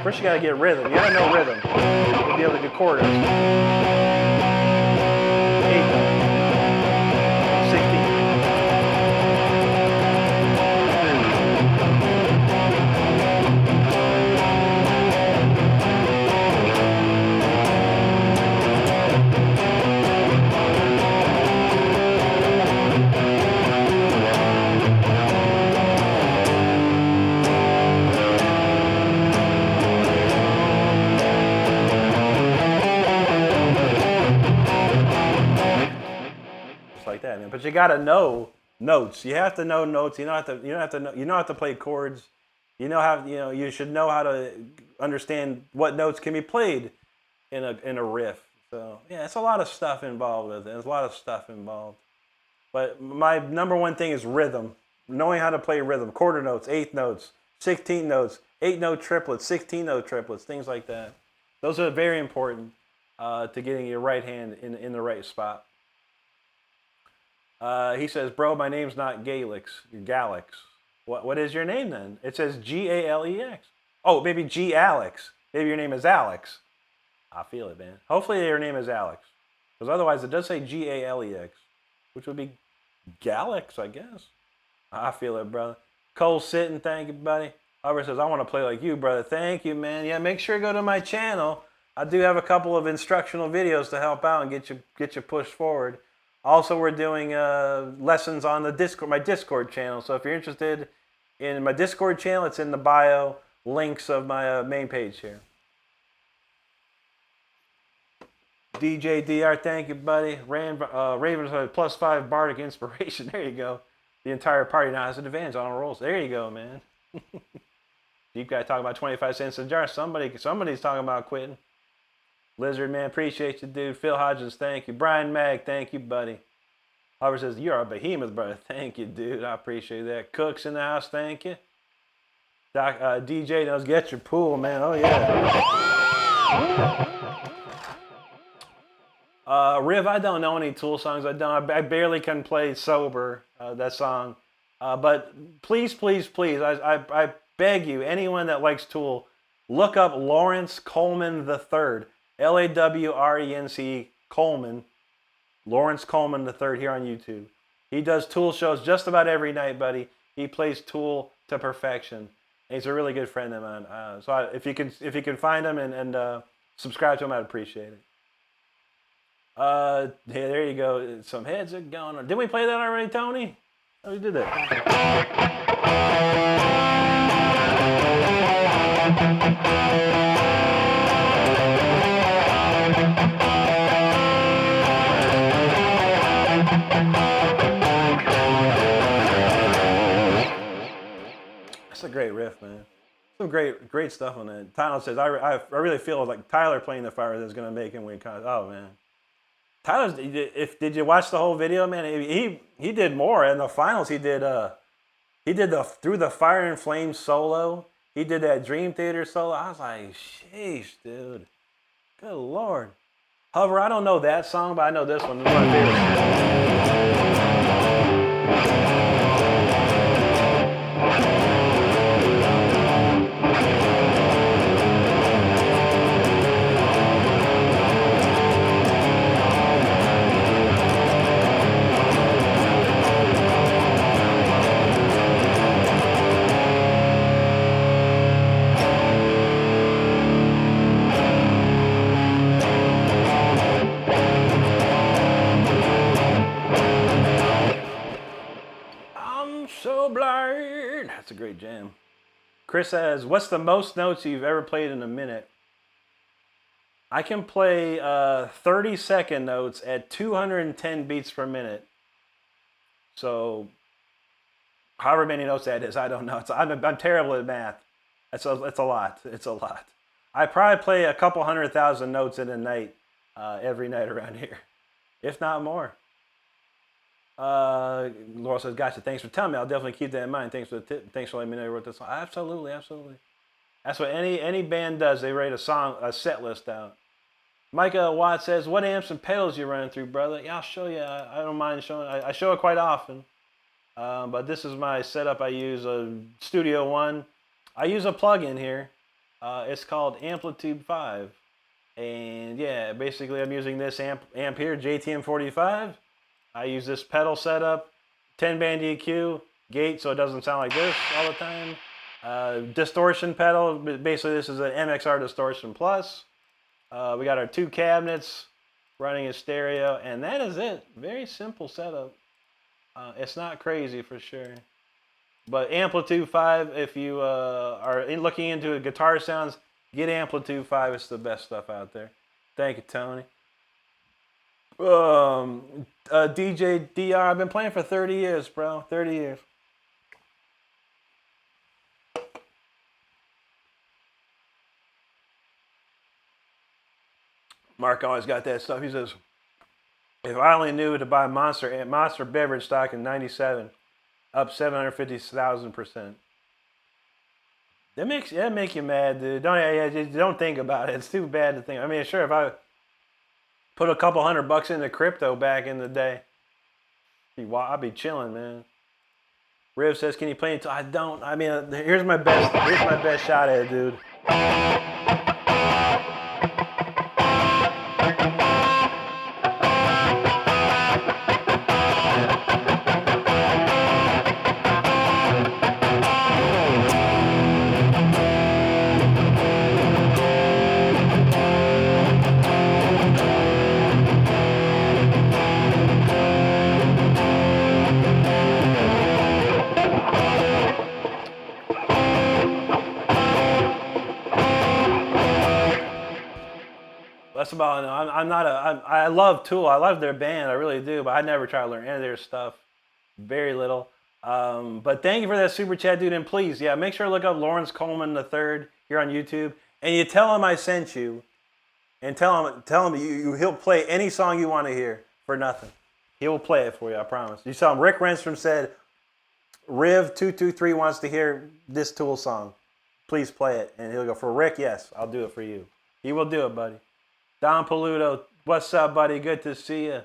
First, you gotta get rhythm. You gotta know rhythm to be able to do chords. just like that, man. But you gotta know notes. You have to know notes. You don't have to play chords. You should know how to understand what notes can be played in a riff. So yeah, it's a lot of stuff involved with it. There's a lot of stuff involved. But my number one thing is rhythm. Knowing how to play rhythm. Quarter notes, eighth notes, 16th notes, 8-note triplets, 16-note triplets, things like that. Those are very important to getting your right hand in the right spot. He says, bro, my name's not Galix. You're Galix. What is your name then? It says G-A-L-E-X. Oh, maybe G-Alex. Maybe your name is Alex. I feel it, man. Hopefully your name is Alex. Because otherwise it does say G-A-L-E-X, which would be Galix, I guess. I feel it, brother. Cole Sitting, thank you, buddy. Albert says, I want to play like you, brother. Thank you, man. Yeah, make sure you go to my channel. I do have a couple of instructional videos to help out and get you pushed forward. Also, we're doing lessons on the Discord, my Discord channel. So if you're interested in my Discord channel, it's in the bio links of my main page here. DJ DR, thank you, buddy. Ravens +5 Bardic Inspiration. There you go. The entire party now has an advantage on rolls. There you go, man. Deep guy talking about 25 cents a jar. Somebody's talking about quitting. Lizard man, appreciate you, dude. Phil Hodges, thank you. Brian Mag, thank you, buddy. Harvard says, you're a behemoth, brother. Thank you, dude. I appreciate that. Cooks in the house, thank you. Doc, DJ knows, get your pool, man. Oh, yeah. Riv, I don't know any Tool songs. I barely can play sober, that song. But please, please, please, I beg you, anyone that likes Tool, look up Lawrence Coleman III. L-A-W-R-E-N-C Coleman. Lawrence Coleman III here on YouTube. He does Tool shows just about every night, buddy. He plays Tool to perfection. And he's a really good friend of mine. So if you can find him and subscribe to him, I'd appreciate it. Yeah, there you go. Some heads are going on. Didn't we play that already, Tony? Oh, we did that. That's a great riff, man. Some great stuff on that. Tyler says, I really feel like Tyler playing the fire is going to make him win. Oh, man. Tyler's, did you watch the whole video, man? He did more. In the finals, he did the Through the Fire and Flames solo. He did that Dream Theater solo. I was like, sheesh, dude. Good Lord. However, I don't know that song, but I know this one. This is my favorite. That's a great jam. Chris says, what's the most notes you've ever played in a minute? I can play 30-second notes at 210 beats per minute. So, however many notes that is, I don't know. I'm terrible at math. It's a lot. It's a lot. I probably play a couple 100,000 notes in a night, every night around here, if not more. Laura says, gotcha, thanks for telling me. I'll definitely keep that in mind. Thanks for letting me know you wrote this song. Absolutely, absolutely. That's what any band does. They write a set list out. Micah Watt says, what amps and pedals you running through, brother? Yeah, I'll show you. I don't mind showing. I show it quite often. But this is my setup. I use a Studio One. I use a plug-in here. It's called Amplitude 5. And yeah, basically I'm using this amp here, JTM45. I use this pedal setup, 10-band EQ, gate so it doesn't sound like this all the time. Distortion pedal, basically this is an MXR Distortion Plus. We got our 2 cabinets running in stereo, and that is it. Very simple setup. It's not crazy for sure. But Amplitude 5, if you are looking into guitar sounds, get Amplitude 5. It's the best stuff out there. Thank you, Tony. DJ DR. I've been playing for 30 years, bro. 30 years. Mark always got that stuff. He says, if I only knew to buy Monster beverage stock in 97, up 750,000%. That make you mad, dude. Don't think about it. It's too bad to think. I mean, sure, if I put a couple $100 into crypto back in the day, I'd be chilling, man. Riv says, "Can you play until I don't?" I mean, here's my best shot at it, dude. That's about it. I love Tool. I love their band. I really do. But I never try to learn any of their stuff. Very little. But thank you for that super chat, dude. And please, yeah, make sure to look up Lawrence Coleman III here on YouTube. And you tell him I sent you. And tell him he'll play any song you want to hear for nothing. He will play it for you, I promise. You saw him. Rick Renstrom said, Riv223 wants to hear this Tool song. Please play it. And he'll go, for Rick, yes, I'll do it for you. He will do it, buddy. Don Paluto, what's up, buddy? Good to see you.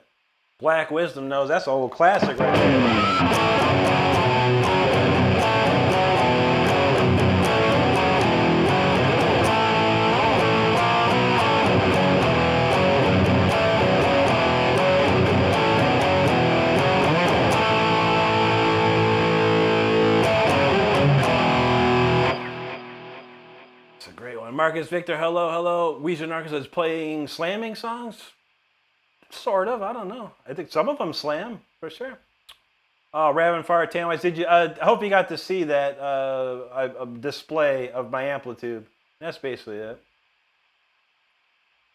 Black Wisdom knows that's an old classic right there. Marcus Victor, hello. Weezer Narcus is playing slamming songs? Sort of, I don't know. I think some of them slam, for sure. Oh, Raven Fire Tanwise, did you? I hope you got to see that a display of my amplitude. That's basically it.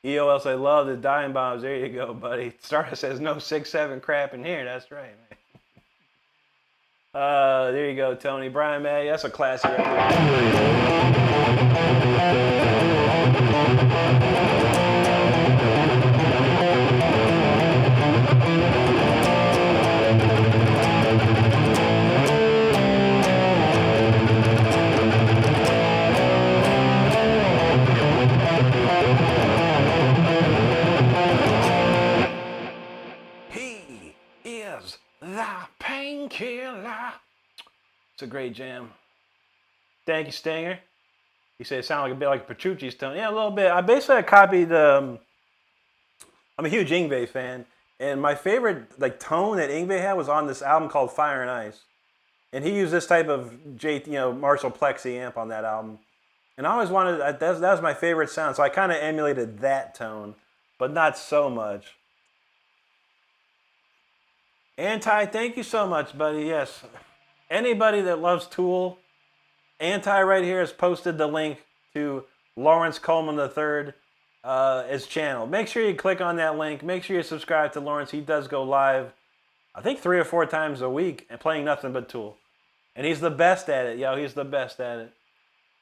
EOS, I love the dime bombs. There you go, buddy. Stardust says no 6-7 crap in here. That's right, man. There you go, Tony. Brian May, that's a classic right there. He is the painkiller. It's a great jam. Thank you, Stinger. He said it sounded like a bit like Petrucci's tone. Yeah, a little bit. I copied. I'm a huge Yngwie fan, and my favorite tone that Yngwie had was on this album called Fire and Ice, and he used this type of Marshall Plexi amp on that album, and I always wanted that was my favorite sound, so I kind of emulated that tone, but not so much. Anti, thank you so much, buddy. Yes, anybody that loves Tool. Anti right here has posted the link to Lawrence Coleman III his channel. Make sure you click on that link. Make sure you subscribe to Lawrence. He does go live, I think 3 or 4 times a week and playing nothing but Tool. And he's the best at it, yo. He's the best at it.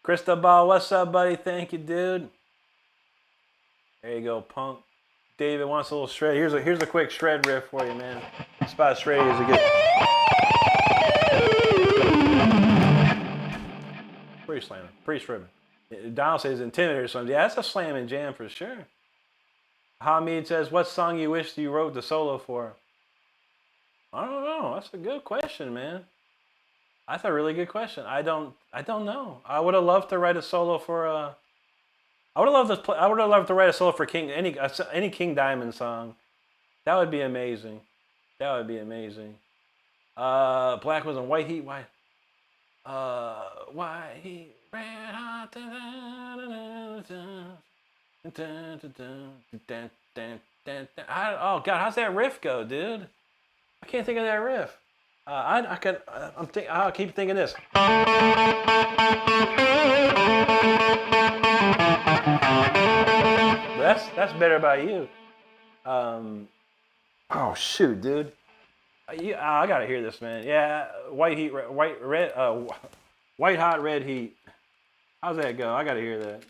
Cristobal, what's up, buddy? Thank you, dude. There you go, punk. David wants a little shred. Here's a quick shred riff for you, man. Spot shred is a good. Pretty slamming. Pretty stripping. Donald says Intimidator songs. Yeah, that's a slamming jam for sure. Hamid says, what song you wish you wrote the solo for? I don't know. That's a good question, man. That's a really good question. I don't know. I would have loved to write a solo for I would have loved to write a solo for any King Diamond song. That would be amazing. That would be amazing. Black was on White Heat. White Heat, red hot. Oh God, how's that riff go, dude? I can't think of that riff. I'll keep thinking this. That's better by you. Oh shoot, dude. I gotta hear this, man. Yeah, white heat, white hot red heat. How's that go? I gotta hear that.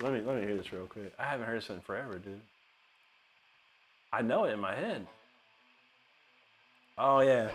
Let me hear this real quick. I haven't heard this in forever, dude. I know it in my head. Oh yeah.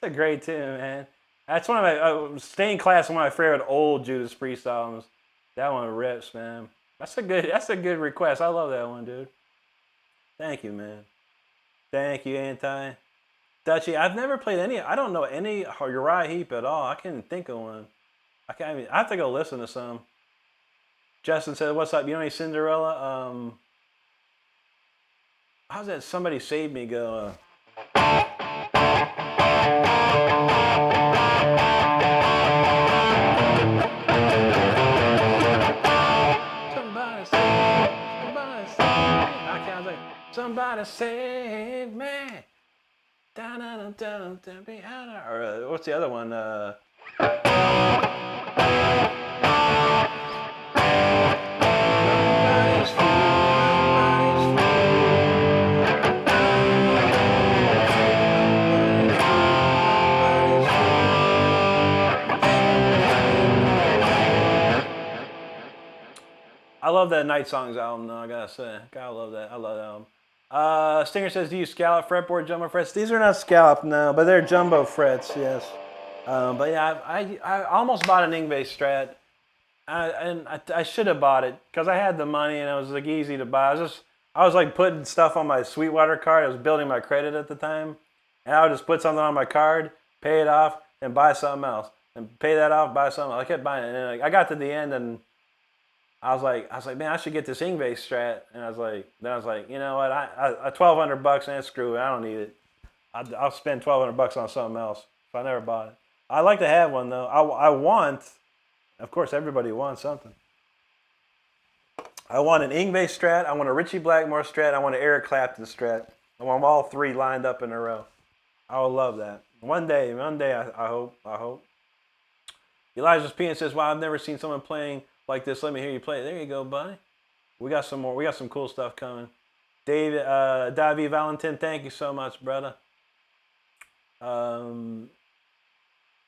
It's a great tune, man. That's one of my Stained Class, one of my favorite old Judas Priest albums. That one rips, man. That's a good request. I love that one, dude. Thank you, man. Thank you, Anti. Dutchie, I've never played any. I don't know any Uriah Heep at all. I can't think of one. I have to go listen to some. Justin said, "What's up? You know any Cinderella? How's that? Somebody Save Me go?" Somebody save me. Or what's the other one? I love that Night Songs album, though, I gotta say. Gotta love that. I love that album. Stinger says, do you scallop fretboard jumbo frets? These are not scalloped, no, but they're jumbo frets, yes. But yeah, I almost bought an Ingve Strat. I should have bought it because I had the money and it was like easy to buy. I was like putting stuff on my Sweetwater card. I was building my credit at the time. And I would just put something on my card, pay it off, and buy something else. And pay that off, buy something else. I kept buying it. And I got to the end and I was like, man, I should get this Ingve Strat. And I was like, you know what? I $1,200, and screw it. I don't need it. I'll spend $1,200 on something else. If I never bought it. I like to have one though. I want, of course, everybody wants something. I want an Ingve Strat. I want a Ritchie Blackmore Strat. I want an Eric Clapton Strat. I want all three lined up in a row. I would love that. One day, I hope. Elijah's Peanut says, wow, I've never seen someone playing like this. Let me hear you play. There you go, buddy. We got some more. We got some cool stuff coming. David, David Valentin, thank you so much, brother.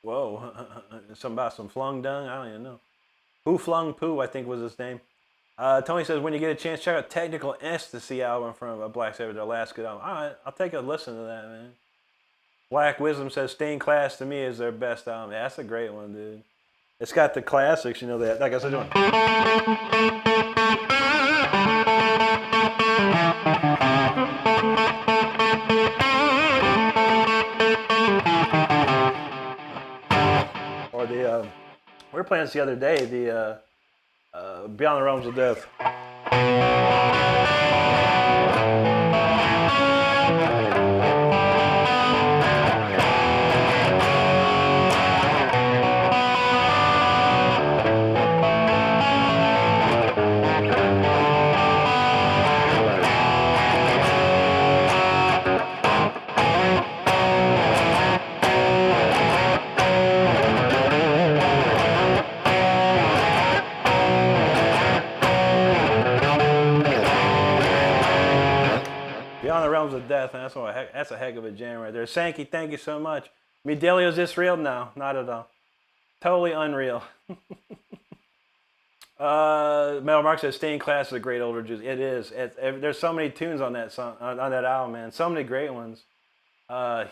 Whoa, something about some flung dung. I don't even know. Who Flung Poo, I think was his name. Tony says, when you get a chance, check out Technical Ecstasy album from Black Sabbath, their last good album. All right, I'll take a listen to that, man. Black Wisdom says, Stained Class to me is their best album. Yeah, that's a great one, dude. It's got the classics, you know, that guys are doing. Or the, we were playing this the other day, the Beyond the Realms of Death. Of Death, and that's a heck of a jam right there. Sankey, thank you so much. Medelio's this real? No, not at all. Totally unreal. Metal Mark says Stained Class is a great older Juice. It is. There's so many tunes on that song, on that album, man. So many great ones. The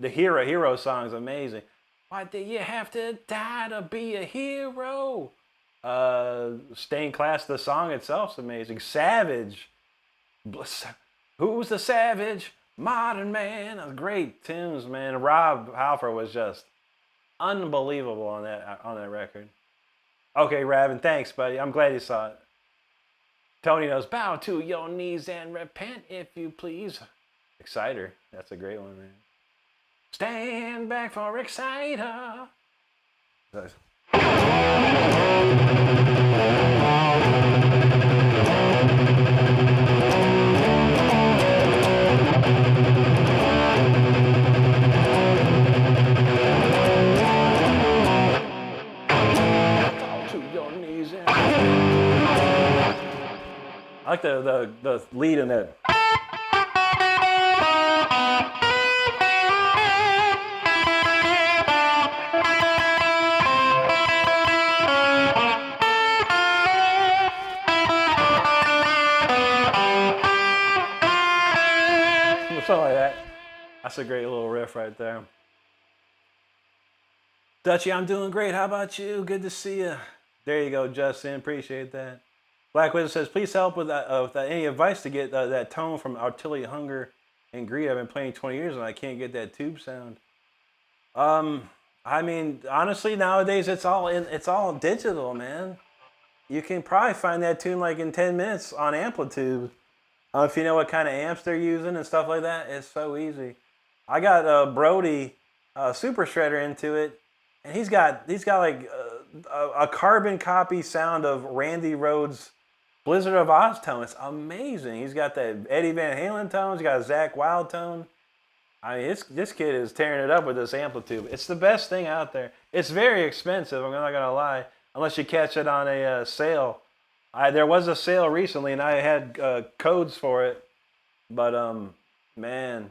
Hero song is amazing. Why did you have to die to be a hero? Stained Class, the song itself is amazing. Savage. Who's the savage modern man? Great tunes, man. Rob Halford was just unbelievable on that record. Okay, Raven, thanks, buddy. I'm glad you saw it. Tony knows. Bow to your knees and repent, if you please. Exciter. That's a great one, man. Stand back for Exciter. Nice. I like the lead in that. Something like that. That's a great little riff right there. Dutchy, I'm doing great. How about you? Good to see you. There you go, Justin. Appreciate that. Black Widow says, please help with any advice to get that tone from Artillery, Hunger, and Greed. I've been playing 20 years and I can't get that tube sound. I mean, honestly, nowadays it's all digital, man. You can probably find that tune like in 10 minutes on Amplitude. If you know what kind of amps they're using and stuff like that, it's so easy. I got Brody Super Shredder into it, and he's got like a carbon copy sound of Randy Rhoads' Blizzard of Oz tone. It's amazing. He's got that Eddie Van Halen tone. He's got a Zakk Wylde tone. I mean, this kid is tearing it up with this Amplitude. It's the best thing out there. It's very expensive, I'm not going to lie, unless you catch it on a sale. There was a sale recently, and I had codes for it. But, man,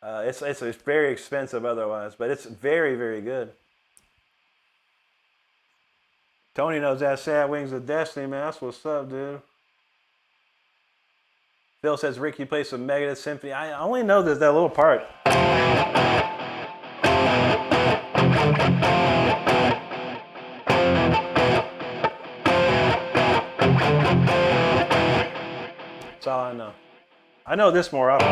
it's very expensive otherwise. But it's very, very good. Tony knows that Sad Wings of Destiny, man. That's what's up, dude. Phil says, Rick, you play some Megadeth Symphony. I only know that little part. That's all I know. I know this more often.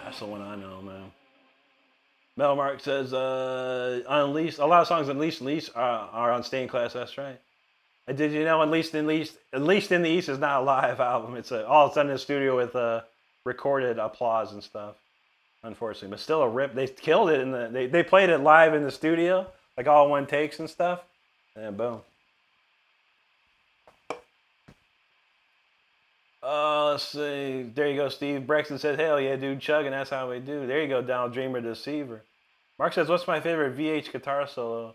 That's the one I know, man. Melmark says, Unleashed. A lot of songs Unleashed are on Stained Class. That's right. Did you know Unleashed in the East is not a live album? It's all done in the studio with recorded applause and stuff. Unfortunately, but still a rip. They killed it they played it live in the studio, like all one takes and stuff, and then boom. Let's see. There you go, Steve. Brexton says, hell yeah, dude, chugging, that's how we do. There you go, Donald Dreamer Deceiver. Mark says, what's my favorite VH guitar solo?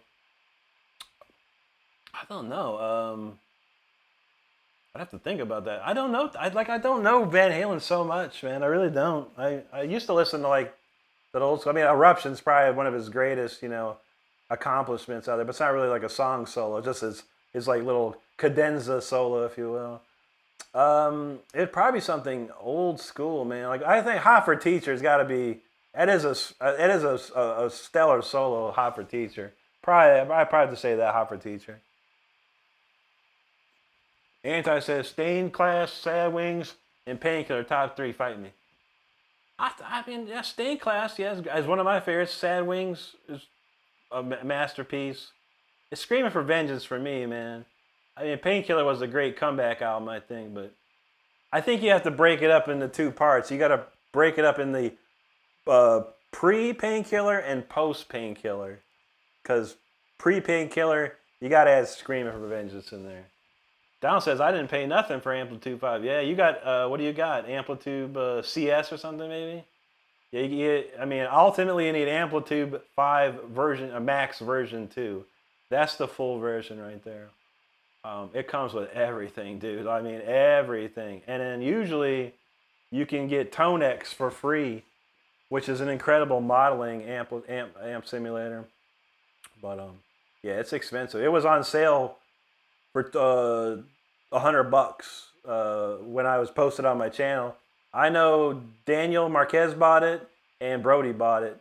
I don't know. I'd have to think about that. I don't know. I don't know Van Halen so much, man. I really don't. I used to listen to like that old school. I mean, Eruption's probably one of his greatest, accomplishments out there. But it's not really like a song solo. Just his like little cadenza solo, if you will. It'd probably be something old school, man. Like I think Hot for Teacher's got to be. It is a stellar solo. Hot for Teacher. I'd probably have to say that Hot for Teacher. Anti says Stained Class, Sad Wings, and Painkiller top 3. Fight me. I mean, yeah, Stained Class, yes, as one of my favorites. Sad Wings is a masterpiece. It's Screaming for Vengeance for me, man. I mean, Painkiller was a great comeback album, I think, but I think you have to break it up into 2 parts. You got to break it up in the pre-Painkiller and post-Painkiller, because pre-Painkiller, you got to add Screaming for Vengeance in there. Down says, I didn't pay nothing for Amplitude 5. Yeah, you got, what do you got? Amplitude CS or something, maybe? Yeah, I mean, ultimately you need Amplitude 5 version, a max version 2. That's the full version right there. It comes with everything, dude. I mean, everything. And then usually you can get Tonex for free, which is an incredible modeling amp simulator. But, yeah, it's expensive. It was on sale for $100 when I was posted on my channel. I know Daniel Marquez bought it and Brody bought it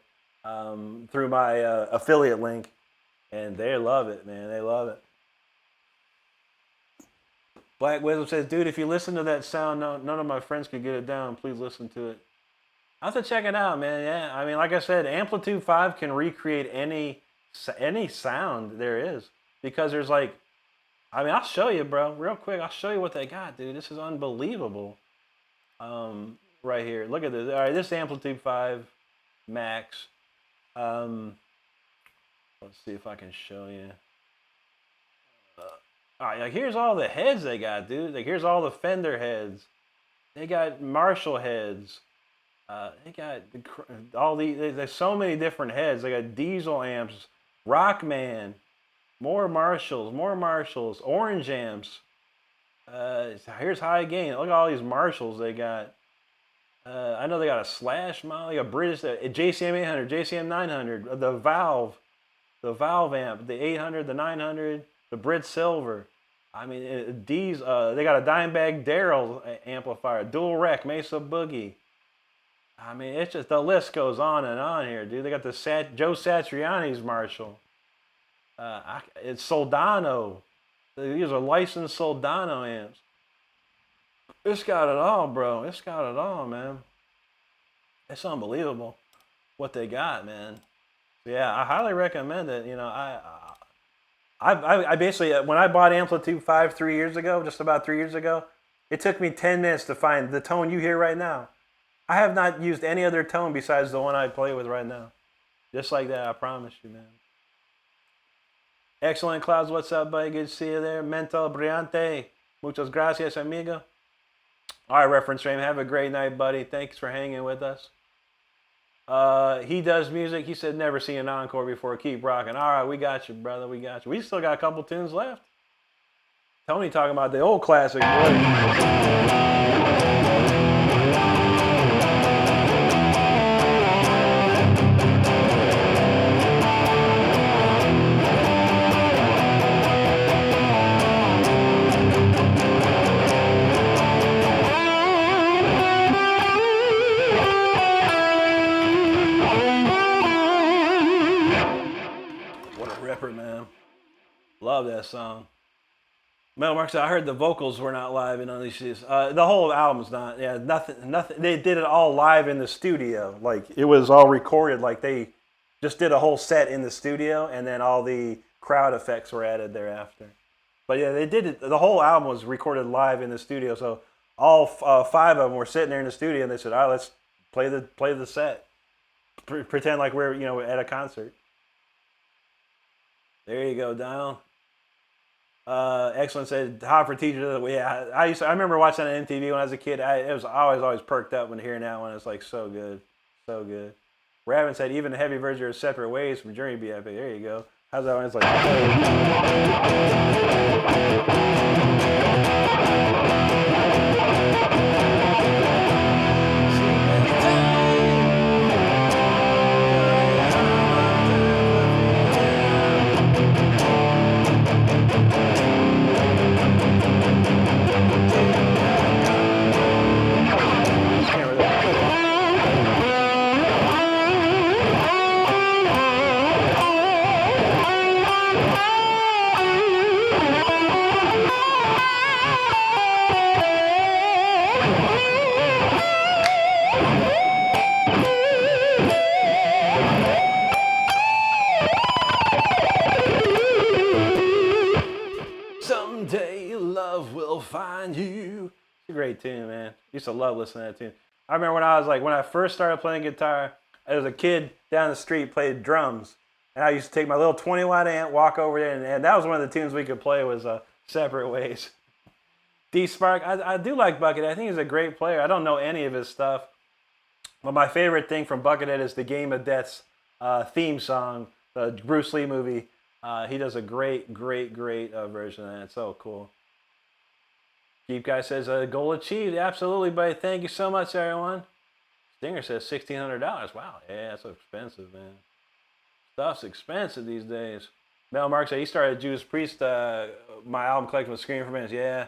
through my affiliate link, and they love it, man. They love it. Black Wisdom says, dude, if you listen to that sound, none of my friends could get it down. Please listen to it. I have to check it out, man. Yeah, I mean, like I said, Amplitude 5 can recreate any sound there is, because there's like, I mean, I'll show you, bro, real quick. I'll show you what they got, dude. This is unbelievable. Right here, look at this. All right, this is Amplitude 5 Max. Let's see if I can show you. All right, like here's all the heads they got, dude. Like here's all the Fender heads. They got Marshall heads. They got all these. There's so many different heads. They got diesel amps, Rockman, more Marshalls, orange amps. Here's high gain. Look at all these Marshalls they got. I know they got a Slash model, like a British JCM 800, JCM 900, the Valve amp, the 800, the 900, the Brit Silver. I mean, these they got a Dimebag Darrell amplifier, dual rec Mesa Boogie. I mean, it's just, the list goes on and on here, dude. They got the Joe Satriani's Marshall. It's Soldano. These are licensed Soldano amps. It's got it all, bro. It's got it all, man. It's unbelievable what they got, man. Yeah, I highly recommend it. You know, I basically, when I bought Amplitude 5 3 years ago, just about 3 years ago, it took me 10 minutes to find the tone you hear right now. I have not used any other tone besides the one I play with right now. Just like that, I promise you, man. Excellent Clouds, what's up, buddy? Good to see you there. Mental Brillante. Muchas gracias, amigo. All right, Reference Frame, have a great night, buddy. Thanks for hanging with us. He does music. He said never seen an encore before. Keep rocking. All right, we got you, brother. We got you. We still got a couple tunes left. Tony talking about the old classic, boy. Man, love that song. Mel Mark said, I heard the vocals were not live in Unleashes. The whole album's not. Yeah, nothing. They did it all live in the studio. Like it was all recorded. Like they just did a whole set in the studio, and then all the crowd effects were added thereafter. But yeah, they did it. The whole album was recorded live in the studio. So all 5 of them were sitting there in the studio, and they said, "All right, let's play the set. Pretend like we're at a concert." There you go, Donald. Excellent said, hot for teachers. Yeah, I remember watching that on MTV when I was a kid. It was always perked up when hearing that one. It's like so good, so good. Raven said, even the heavy version of Separate Ways from Journey be epic. There you go. How's that one? It's like. Someday love will find you. It's a great tune, man. Used to love listening to that tune. I remember when I first started playing guitar, I was a kid down the street, played drums. And I used to take my little 20-watt amp, walk over there, and that was one of the tunes we could play was Separate Ways. D-Spark, I do like Buckethead. I think he's a great player. I don't know any of his stuff. But my favorite thing from Buckethead is the Game of Death's theme song, the Bruce Lee movie. He does a great version of that. It's so cool. Keep Guy says, goal achieved. Absolutely, buddy. Thank you so much, everyone. Stinger says $1,600. Wow. Yeah, that's expensive, man. Stuff's expensive these days. Mel Mark said he started Judas Priest. My album collection was Screaming for Minutes. Yeah.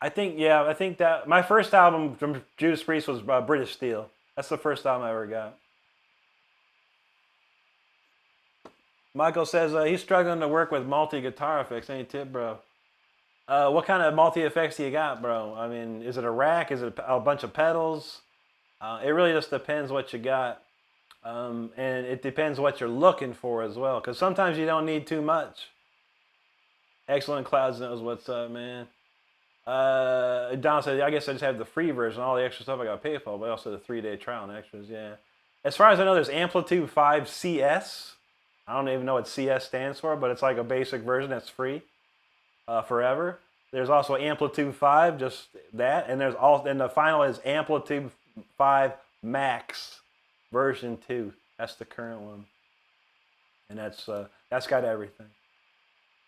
I think that my first album from Judas Priest was British Steel. That's the first album I ever got. Michael says he's struggling to work with multi-guitar effects. Any tip, bro? What kind of multi-effects do you got, bro? I mean, is it a rack? Is it a bunch of pedals? It really just depends what you got. And it depends what you're looking for as well. Because sometimes you don't need too much. Excellent Clouds knows what's up, man. Don said, I guess I just have the free version. All the extra stuff I got to pay for, but also the 3-day trial and extras, yeah. As far as I know, there's Amplitude 5 CS. I don't even know what CS stands for, but it's like a basic version that's free forever. There's also Amplitude 5, just that. And the final is Amplitude 5 Max version 2. That's the current one. And that's got everything.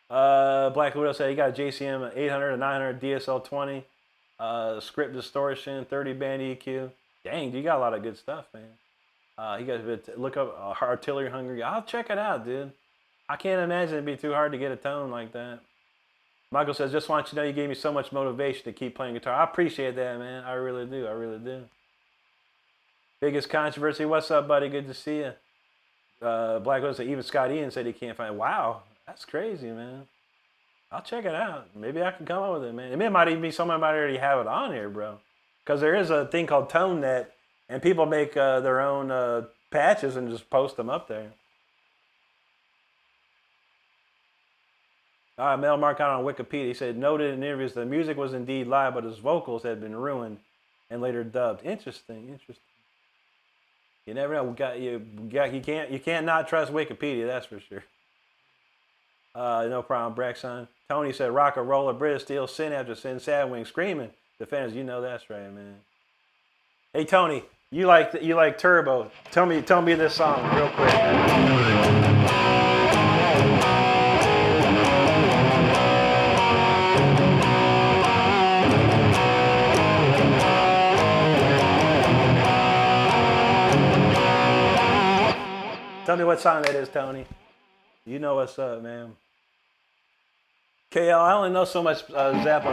Black Widow said he got a JCM 800 and 900 DSL 20, script distortion, 30 band EQ. Dang, you got a lot of good stuff, man. You guys look up Artillery Hungry. I'll check it out, dude. I can't imagine it'd be too hard to get a tone like that. Michael says, just want you to know you gave me so much motivation to keep playing guitar. I appreciate that, man. I really do. I really do. Biggest controversy. What's up, buddy? Good to see you. Black Widow said, even Scott Ian said he can't find it. Wow. That's crazy, man. I'll check it out. Maybe I can come up with it, man. It might even be someone might already have it on here, bro. Because there is a thing called ToneNet, and people make their own patches and just post them up there. All right, Mel Marcon on Wikipedia. He said, noted in interviews the music was indeed live, but his vocals had been ruined and later dubbed. Interesting. You never know. You can't not trust Wikipedia. That's for sure. No problem, Braxton. Tony said, rock a roller, British Steel, sin after sin, sad wing, screaming. Defenders, you know that's right, man. Hey, Tony, you like Turbo. Tell me this song real quick. Tell me what song that is, Tony. You know what's up, man. KL, I only know so much Zappa.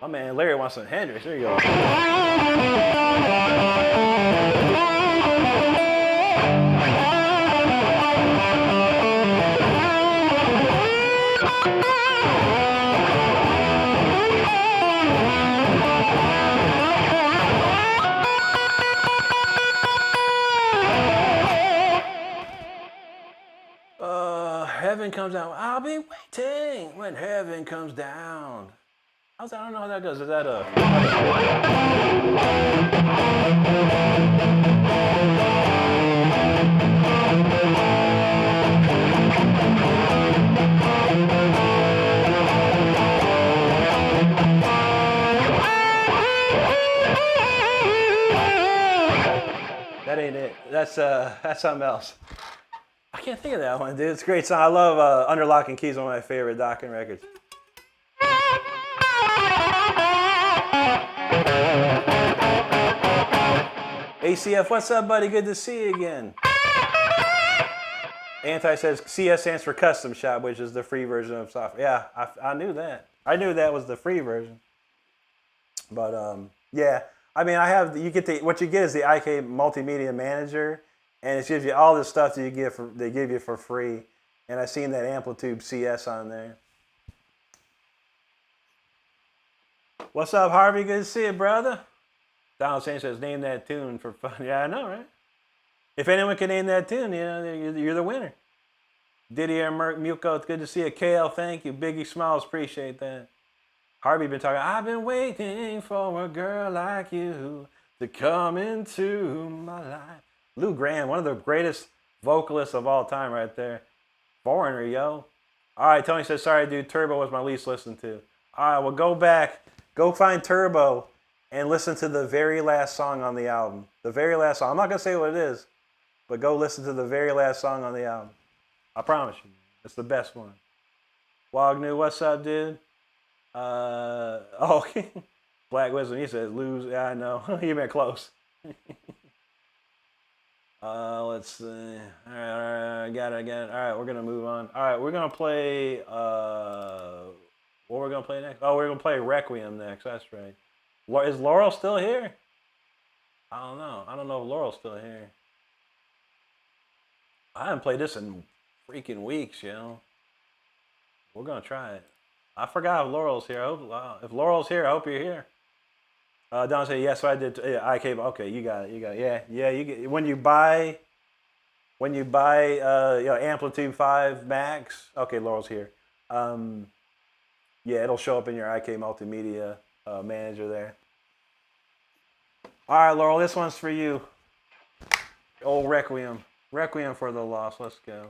My man Larry wants some Hendrix. There you go. Heaven comes down. I'll be waiting when heaven comes down. I don't know how that goes. Is that a... That ain't it. That's something else. I can't think of that one, dude. It's a great song. I love Under Lock and Keys, one of my favorite Dokken records. ACF, what's up, buddy? Good to see you again. Anti says CS stands for Custom Shop, which is the free version of software. Yeah, I knew that. I knew that was the free version. But yeah, I mean, what you get is the IK Multimedia Manager. And it gives you all this stuff that they give you for free. And I've seen that Amplitude CS on there. What's up, Harvey? Good to see you, brother. Donald Saint says, name that tune for fun. Yeah, I know, right? If anyone can name that tune, you're the winner. Didier Muco, it's good to see you. KL, thank you. Biggie Smiles, appreciate that. Harvey been talking, I've been waiting for a girl like you to come into my life. Lou Graham, one of the greatest vocalists of all time right there. Foreigner, yo. All right, Tony says, sorry, dude, Turbo was my least listened to. All right, well, go back. Go find Turbo and listen to the very last song on the album. The very last song. I'm not going to say what it is, but go listen to the very last song on the album. I promise you. It's the best one. Wagnu, what's up, dude? Okay. Black Wisdom, he says lose. Yeah, I know. You been close. Let's see. All right, got it. All right, we're gonna move on. All right, we're gonna play. What we're gonna play next? Oh, we're gonna play Requiem next. That's right. Is Laurel still here? I don't know. I don't know if Laurel's still here. I haven't played this in freaking weeks, you know. We're gonna try it. I forgot if Laurel's here. I hope, if Laurel's here, I hope you're here. Don said yes. So I did. Yeah, I came. Okay, you got it. You got it. Yeah, yeah. You get when you buy Amplitude 5 Max. Okay, Laurel's here. Yeah, it'll show up in your IK Multimedia manager there. All right, Laurel, this one's for you. Old Requiem. Requiem for the Lost. Let's go.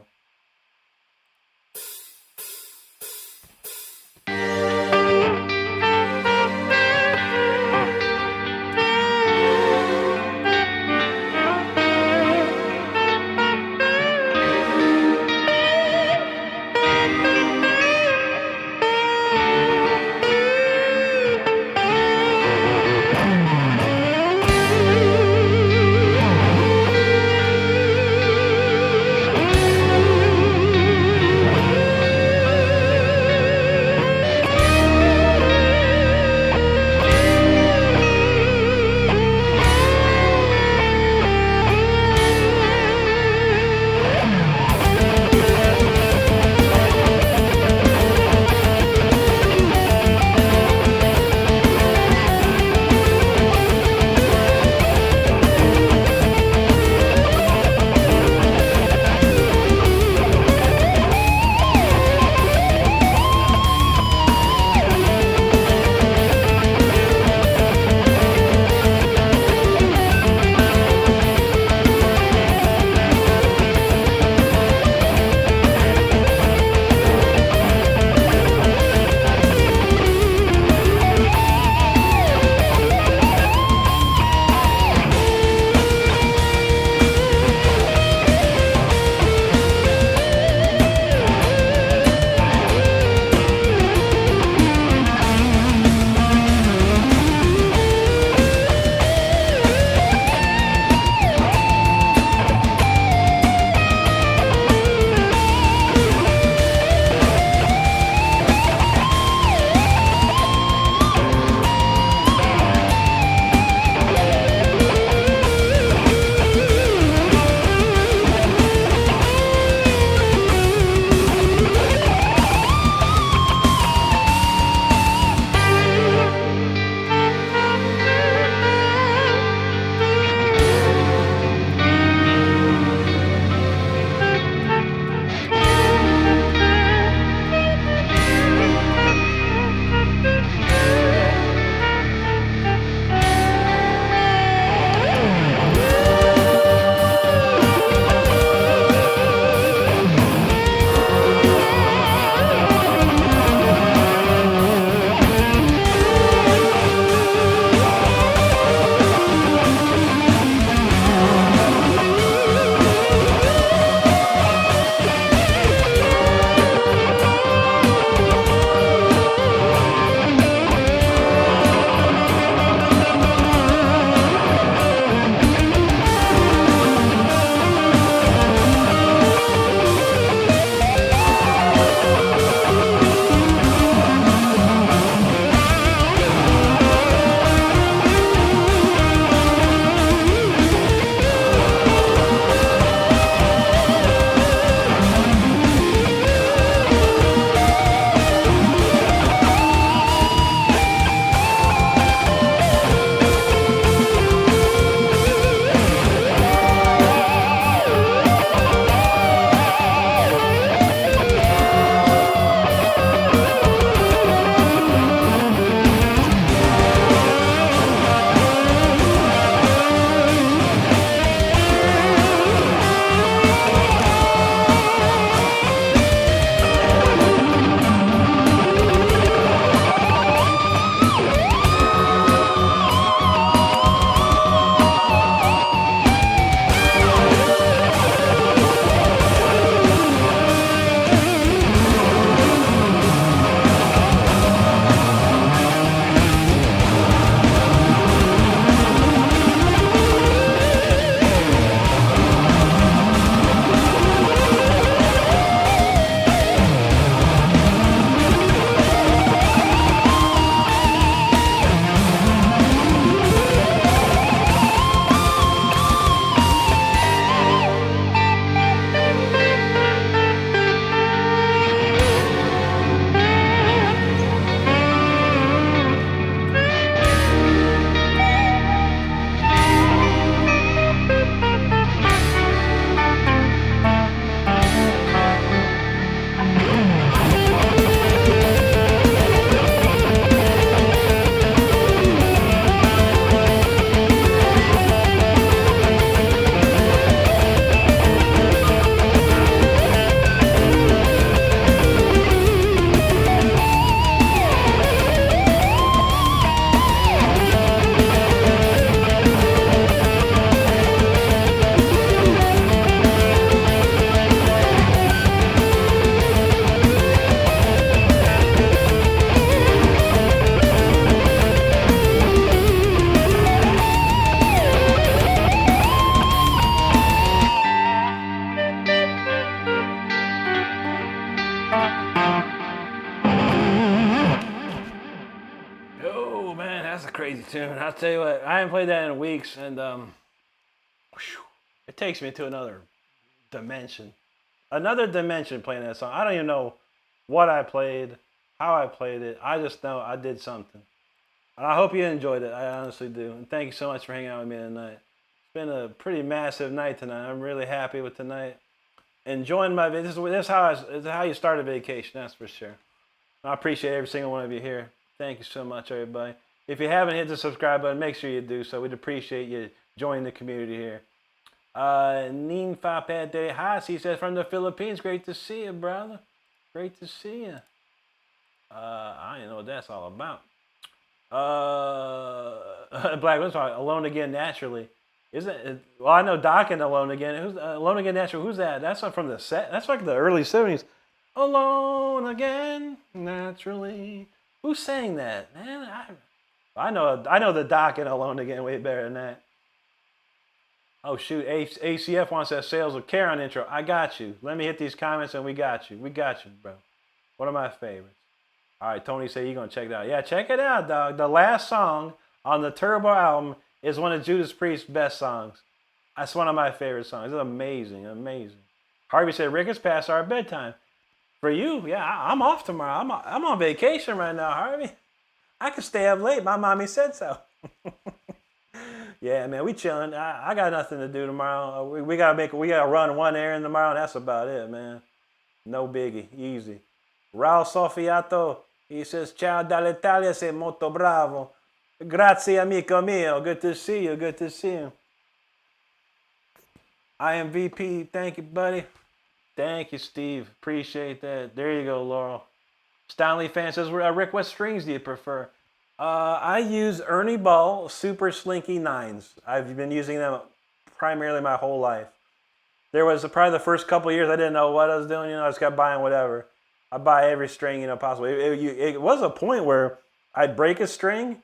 tune. I'll tell you what, I haven't played that in weeks, and it takes me to another dimension. Another dimension playing that song. I don't even know what I played, how I played it. I just know I did something. And I hope you enjoyed it. I honestly do. And thank you so much for hanging out with me tonight. It's been a pretty massive night tonight. I'm really happy with tonight. Enjoying my this is how you start a vacation, that's for sure. I appreciate every single one of you here. Thank you so much, everybody. If you haven't hit the subscribe button, make sure you do so. We'd appreciate you joining the community here. Nin Fapet De Haas, he says, from the Philippines. Great to see you, brother. Great to see you. I don't know what that's all about. Black Wind's Alone Again Naturally. Isn't it? Well, I know Doc and Alone Again. Who's Alone Again Naturally? Who's that? That's not from the set. That's like the early 70s. Alone Again Naturally. Who sang that? Man, I know the Doc and Alone Again way better than that. Oh shoot, ACF wants that Sales with Care on intro. I got you. Let me hit these comments and we got you. We got you, bro. One of my favorites. All right, Tony said you're going to check it out. Yeah, check it out, dog. The last song on the Turbo album is one of Judas Priest's best songs. That's one of my favorite songs. It's amazing, amazing. Harvey said, Rick, it's past our bedtime. For you, yeah, I'm off tomorrow. I'm on vacation right now, Harvey. I could stay up late. My mommy said so. Yeah, man, we chilling. I got nothing to do tomorrow. We gotta run one errand tomorrow, and that's about it, man. No biggie, easy. Raul Sofiato, he says, ciao dall'Italia, sei molto bravo. Grazie, amico mio. Good to see you, good to see you. I am VP, thank you, buddy. Thank you, Steve. Appreciate that. There you go, Laurel. Stanley fan says, Rick, what strings do you prefer? I use Ernie Ball Super Slinky 9s. I've been using them primarily my whole life. There was probably the first couple of years I didn't know what I was doing. I just kept buying whatever. I buy every string possible. It was a point where I'd break a string.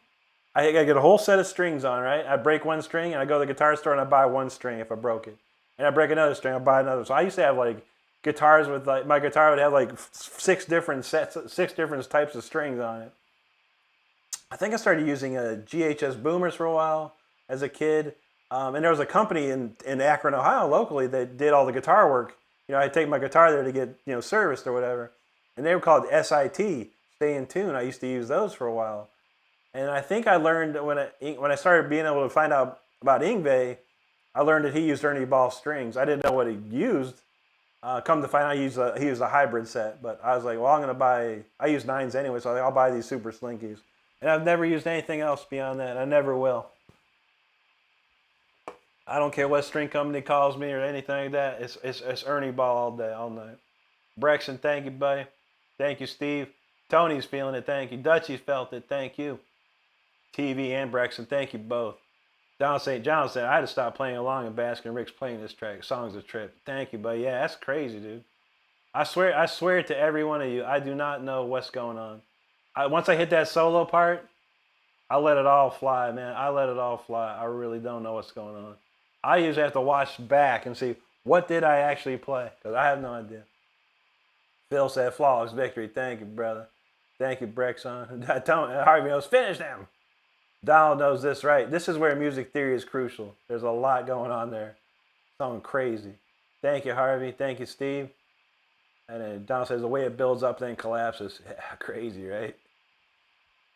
I get a whole set of strings on, right? I'd break one string and I go to the guitar store and I buy one string if I broke it. And I break another string, I buy another. So I used to have like guitars with like, my guitar would have like six different types of strings on it. I think I started using GHS boomers for a while as a kid. And there was a company in Akron, Ohio, locally that did all the guitar work. I'd take my guitar there to get, serviced or whatever. And they were called SIT, Stay in Tune. I used to use those for a while. And I think I learned when I started being able to find out about Yngwie, I learned that he used Ernie Ball strings. I didn't know what he used. Come to find out, he used a hybrid set. But I was like, well, I use 9s anyway, so I'll buy these Super Slinkies. And I've never used anything else beyond that. I never will. I don't care what string company calls me or anything like that. It's Ernie Ball all day, all night. Brexton, thank you, buddy. Thank you, Steve. Tony's feeling it, thank you. Dutchie's felt it, thank you. TV and Brexton, thank you both. Don St. John said, I had to stop playing along and Baskin Rick's playing this track. Song's a trip. Thank you, buddy. Yeah, that's crazy, dude. I swear to every one of you, I do not know what's going on. Once I hit that solo part, I let it all fly, man. I let it all fly. I really don't know what's going on. I usually have to watch back and see what did I actually play, because I have no idea. Phil said, flawless victory. Thank you, brother. Thank you, Brexon. Harvey knows, finish them. Donald knows this, right? This is where music theory is crucial. There's a lot going on there. Something crazy. Thank you, Harvey. Thank you, Steve. And then Donald says, the way it builds up then collapses. Yeah, crazy, right?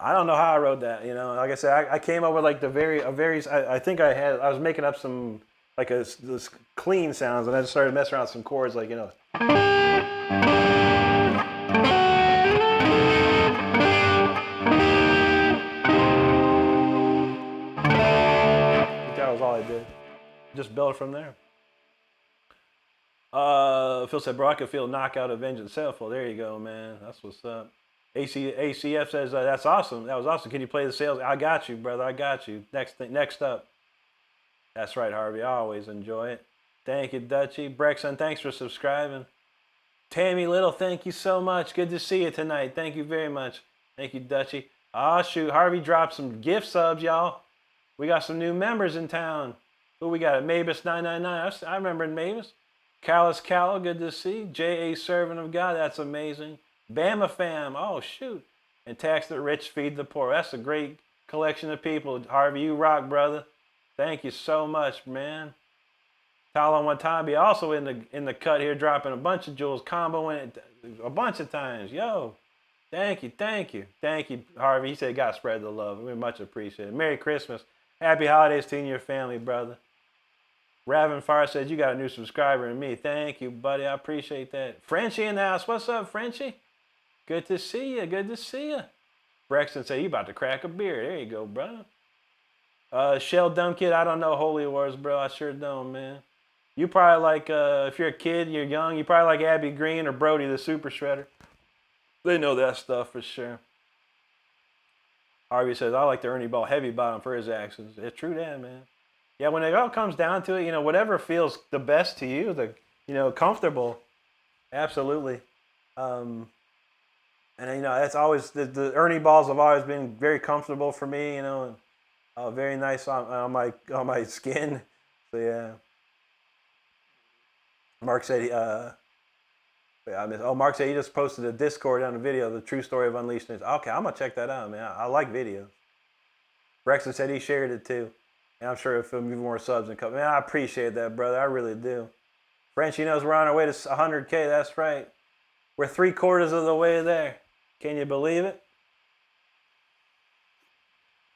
I don't know how I wrote that, Like I said, I came up with like I think I was making up some, like this clean sounds, and I just started messing around with some chords, like, that was all I did. Just build from there. Phil said, bro, I can feel Knockout Avenged Sevenfold. There you go, man. That's what's up. ACF says, that's awesome. That was awesome. Can you play the sales? I got you, brother. I got you. Next up. That's right, Harvey. I always enjoy it. Thank you, Dutchie. Brexon, thanks for subscribing. Tammy Little, thank you so much. Good to see you tonight. Thank you very much. Thank you, Dutchie. Oh, shoot. Harvey dropped some gift subs, y'all. We got some new members in town. Who we got? Mavis999. I remember Mavis. Callus Callow, good to see. J.A. Servant of God, that's amazing. Bama Fam, oh shoot. And Tax the Rich, Feed the Poor. That's a great collection of people. Harvey, you rock, brother. Thank you so much, man. Talon one time be also in the cut here, dropping a bunch of jewels, comboing it a bunch of times. Yo, thank you, Harvey. He said, "God spread the love." We much appreciate it. Merry Christmas, Happy Holidays to you and your family, brother. Raven Fire says you got a new subscriber in me. Thank you, buddy. I appreciate that. Frenchie in the house. What's up, Frenchie? Good to see you. Good to see you. Brexton said you about to crack a beer. There you go, brother. Shell Dumb Kid. I don't know Holy Wars, bro. I sure don't, man. You probably like, if you're a kid, you're young, you probably like Abby Green or Brody the Super Shredder. They know that stuff for sure. Harvey says, I like the Ernie Ball heavy bottom for his actions. It's true that, man. Yeah, when it all comes down to it, whatever feels the best to you, comfortable. Absolutely. And that's always, the Ernie Balls have always been very comfortable for me, and very nice on my skin. So, yeah. Mark said, Mark said he just posted a Discord on a video, the true story of Unleashed. Okay, I'm gonna check that out, man. I like videos. Brexton said he shared it too, and I'm sure if there'll be more subs and come. Man, I appreciate that, brother. I really do. Frenchie knows we're on our way to 100K. That's right. We're 3/4 of the way there. Can you believe it?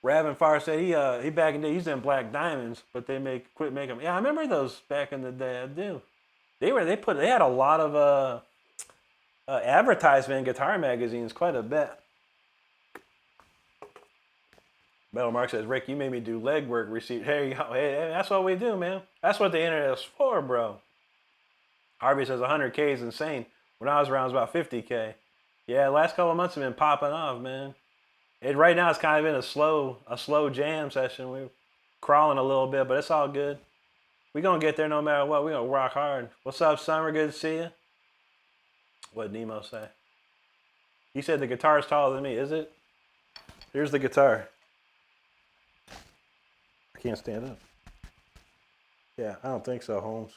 Raven Fire said he back in the day he's in Black Diamonds, but they quit making them. Yeah, I remember those back in the day. I do. They had a lot of advertisement in guitar magazines, quite a bit. Metal Mark says, Rick, you made me do legwork receipt. Hey, that's what we do, man. That's what the internet is for, bro. Harvey says 100K is insane. When I was around, it was about 50K. Yeah, the last couple of months have been popping off, man. Right now it's kind of in a slow jam session. We're crawling a little bit, but it's all good. We're going to get there no matter what. We're going to rock hard. What's up, Summer? Good to see you. What did Nemo say? He said the guitar's taller than me. Is it? Here's the guitar. I can't stand up. Yeah, I don't think so, Holmes.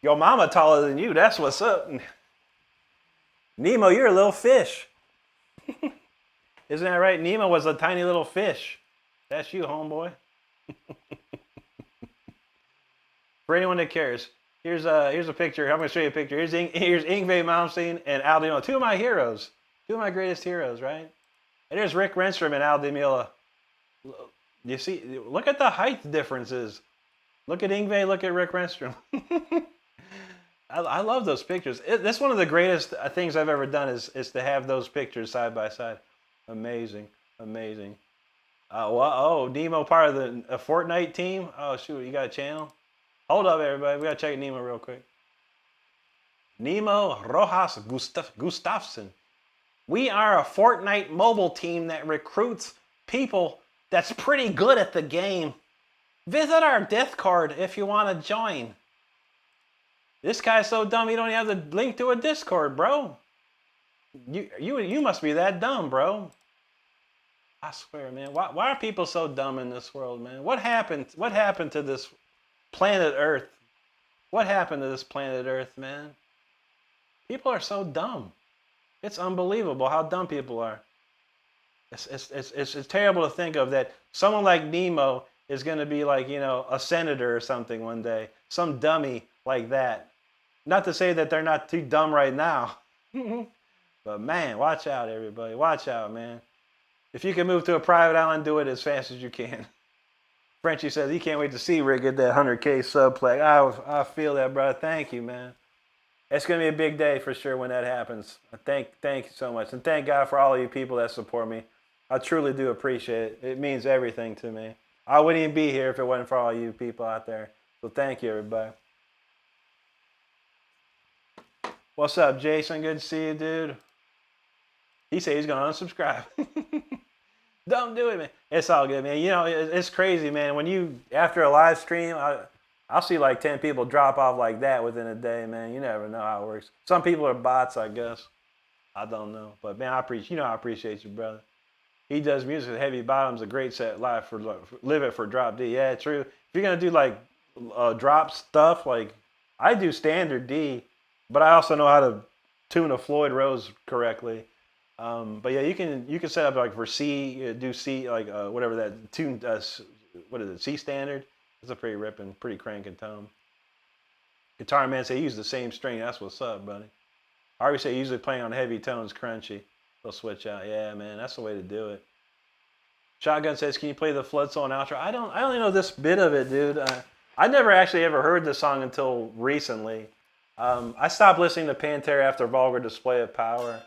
Yo, mama taller than you. That's what's up. Nemo, you're a little fish. Isn't that right? Nemo was a tiny little fish. That's you, homeboy. For anyone that cares, here's a picture. I'm going to show you a picture. Here's Yngwie Malmsteen and Al Di Meola. Two of my heroes. Two of my greatest heroes, right? And there's Rick Renstrom and Al Di Meola. You see, look at the height differences. Look at Yngwie, look at Rick Renstrom. I love those pictures. That's one of the greatest things I've ever done is to have those pictures side by side. Amazing, amazing. Nemo part of the Fortnite team? Oh, shoot, you got a channel? Hold up, everybody. We got to check Nemo real quick. Nemo Rojas Gustafsson. We are a Fortnite mobile team that recruits people that's pretty good at the game. Visit our Discord if you want to join. This guy's so dumb he don't even have the link to a Discord, bro. You must be that dumb, bro. I swear, man. Why are people so dumb in this world, man? What happened to this planet Earth? What happened to this planet Earth, man? People are so dumb. It's unbelievable how dumb people are. It's terrible to think of that someone like Nemo is going to be like, a senator or something one day. Some dummy like that. Not to say that they're not too dumb right now. But man, watch out, everybody. Watch out, man. If you can move to a private island, do it as fast as you can. Frenchie says he can't wait to see Rick get that 100K sub play. I feel that, brother. Thank you, man. It's going to be a big day for sure when that happens. Thank you so much. And thank God for all of you people that support me. I truly do appreciate it. It means everything to me. I wouldn't even be here if it wasn't for all you people out there. So thank you, everybody. What's up, Jason? Good to see you, dude. He said he's going to unsubscribe. Don't do it, man. It's all good, man. It's crazy, man. When after a live stream, I'll see like 10 people drop off like that within a day, man. You never know how it works. Some people are bots, I guess. I don't know. But, man, I appreciate you, brother. He does music. Heavy Bottom's a great set live for Live It for Drop D. Yeah, true. If you're going to do like drop stuff, like I do standard D, but I also know how to tune a Floyd Rose correctly. But yeah, you can set up like for C, do C, like whatever that tune, what is it, C standard? It's a pretty ripping, pretty cranking tone. Guitar man say use the same string. That's what's up, buddy. I always say usually playing on heavy tones, crunchy. They'll switch out. Yeah, man, that's the way to do it. Shotgun says, can you play the flood song outro? I only know this bit of it, dude. I never actually ever heard the song until recently. I stopped listening to Pantera after Vulgar Display of Power.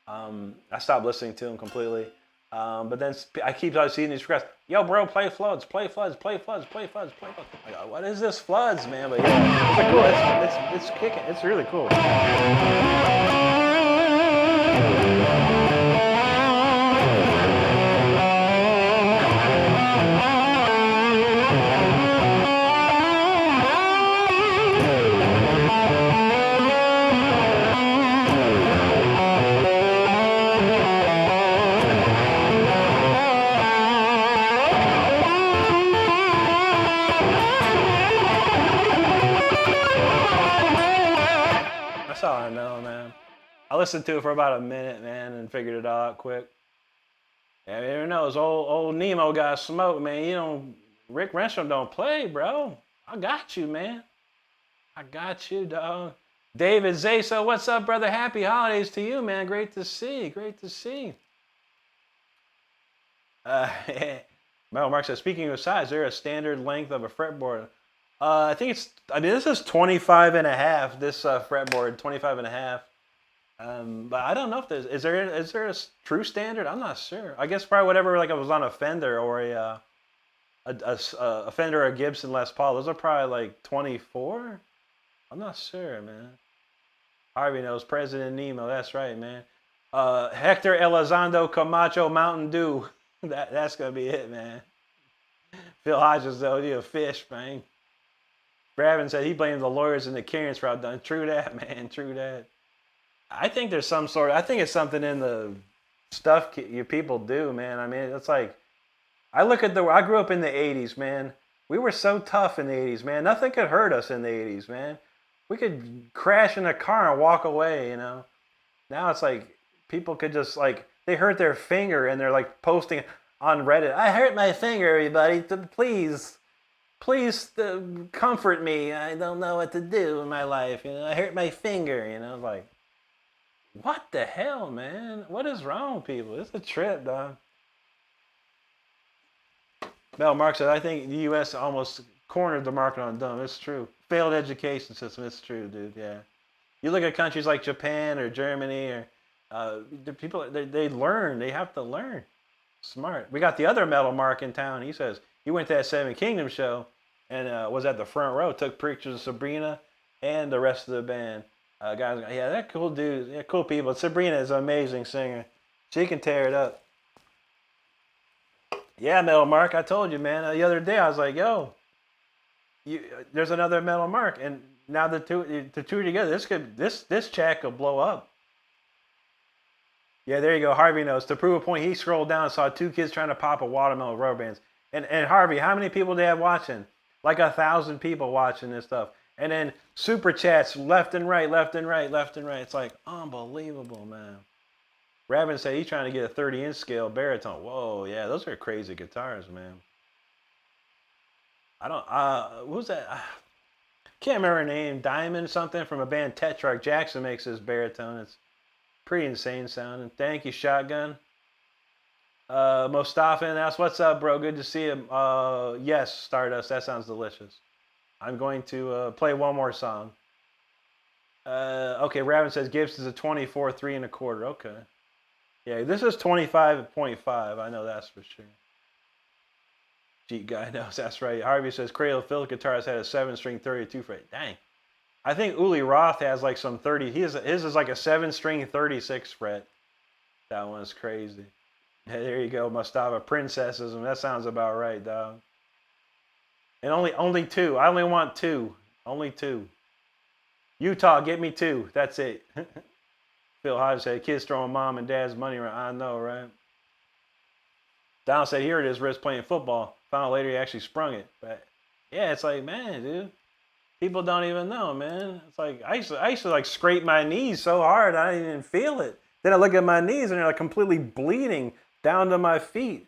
I stopped listening to him completely. But then I keep seeing these requests. Yo, bro, play floods, play floods, play floods, play floods, play floods. I go, what is this floods, man? But yeah, it's cool. It's kicking. It's really cool. That's all I know, man. I listened to it for about a minute, man, and figured it all out quick. Yeah, who knows? Old Nemo got smoked, man. You don't. Rick Renstrom don't play, bro. I got you, man. I got you, dog. David Zaso, what's up, brother? Happy holidays to you, man. Great to see. Great to see. Mel Mark says, speaking of size, is there a standard length of a fretboard? I think it's, this is 25 and a half, this fretboard, 25 and a half. But I don't know if there's, is there a true standard? I'm not sure. I guess probably whatever, like it was on a Fender or a Fender or a Gibson Les Paul. Those are probably like 24. I'm not sure, man. Harvey knows President Nemo. That's right, man. Hector Elizondo Camacho Mountain Dew. That's gonna be it, man. Phil Hodges though, you a fish, man. Bravin said he blames the lawyers and the Karens for outdone. True that, man. True that. I think there's some sort. I think it's something in the stuff you people do, man. I mean, it's like I look at I grew up in the '80s, man. We were so tough in the '80s, man. Nothing could hurt us in the '80s, man. We could crash in a car and walk away, you know. Now it's like people could just like they hurt their finger and they're like posting on Reddit. I hurt my finger, everybody. Please comfort me. I don't know what to do in my life. You know, I hurt my finger. You know, like what the hell, man? What is wrong with people? It's a trip, dog. Mel Mark said, I think the U.S. almost cornered the market on dumb. It's true. Failed education system. It's true, dude. Yeah. You look at countries like Japan or Germany or the people, they learn. They have to learn. Smart. We got the other metal Mark in town. He says he went to that Seven Kingdoms show and was at the front row. Took pictures of Sabrina and the rest of the band. Guys, yeah, they're cool dudes. Yeah, cool people. Sabrina is an amazing singer. She can tear it up. Yeah, Metal Mark, I told you, man. The other day I was like, yo, there's another Metal Mark, and now the two together, this chat could blow up. Yeah, there you go. Harvey knows. To prove a point, he scrolled down and saw two kids trying to pop a watermelon rubber bands. And Harvey, how many people they have watching? Like 1,000 people watching this stuff. And then super chats left and right, left and right, left and right. It's like unbelievable, man. Ravin said he's trying to get a 30-inch scale baritone. Whoa, yeah, those are crazy guitars, man. I don't, who's that? Can't remember her name. Diamond something from a band Tetrarch. Jackson makes this baritone. It's pretty insane sounding. Thank you, Shotgun. Mustafa asks, what's up, bro? Good to see him. Yes, Stardust. That sounds delicious. I'm going to play one more song. Okay, Ravin says Gibson's a 24, 3 1/4. Okay. Yeah, this is 25.5. I know that's for sure. Jeep guy knows that's right. Harvey says Cradle Phil guitarist had a 7-string 32 fret. Dang. I think Uli Roth has like some 30. His is like a 7-string 36 fret. That one's crazy. Hey, there you go, Mustafa. Princessism. That sounds about right, dog. And only 2. I only want 2. Only 2. Utah, get me 2. That's it. Phil Hodge said, kids throwing mom and dad's money around. I know, right? Don said, here it is, Riz playing football. Found out later he actually sprung it. But yeah, it's like, man, dude. People don't even know, man. It's like I used to like scrape my knees so hard I didn't even feel it. Then I look at my knees and they're like completely bleeding down to my feet.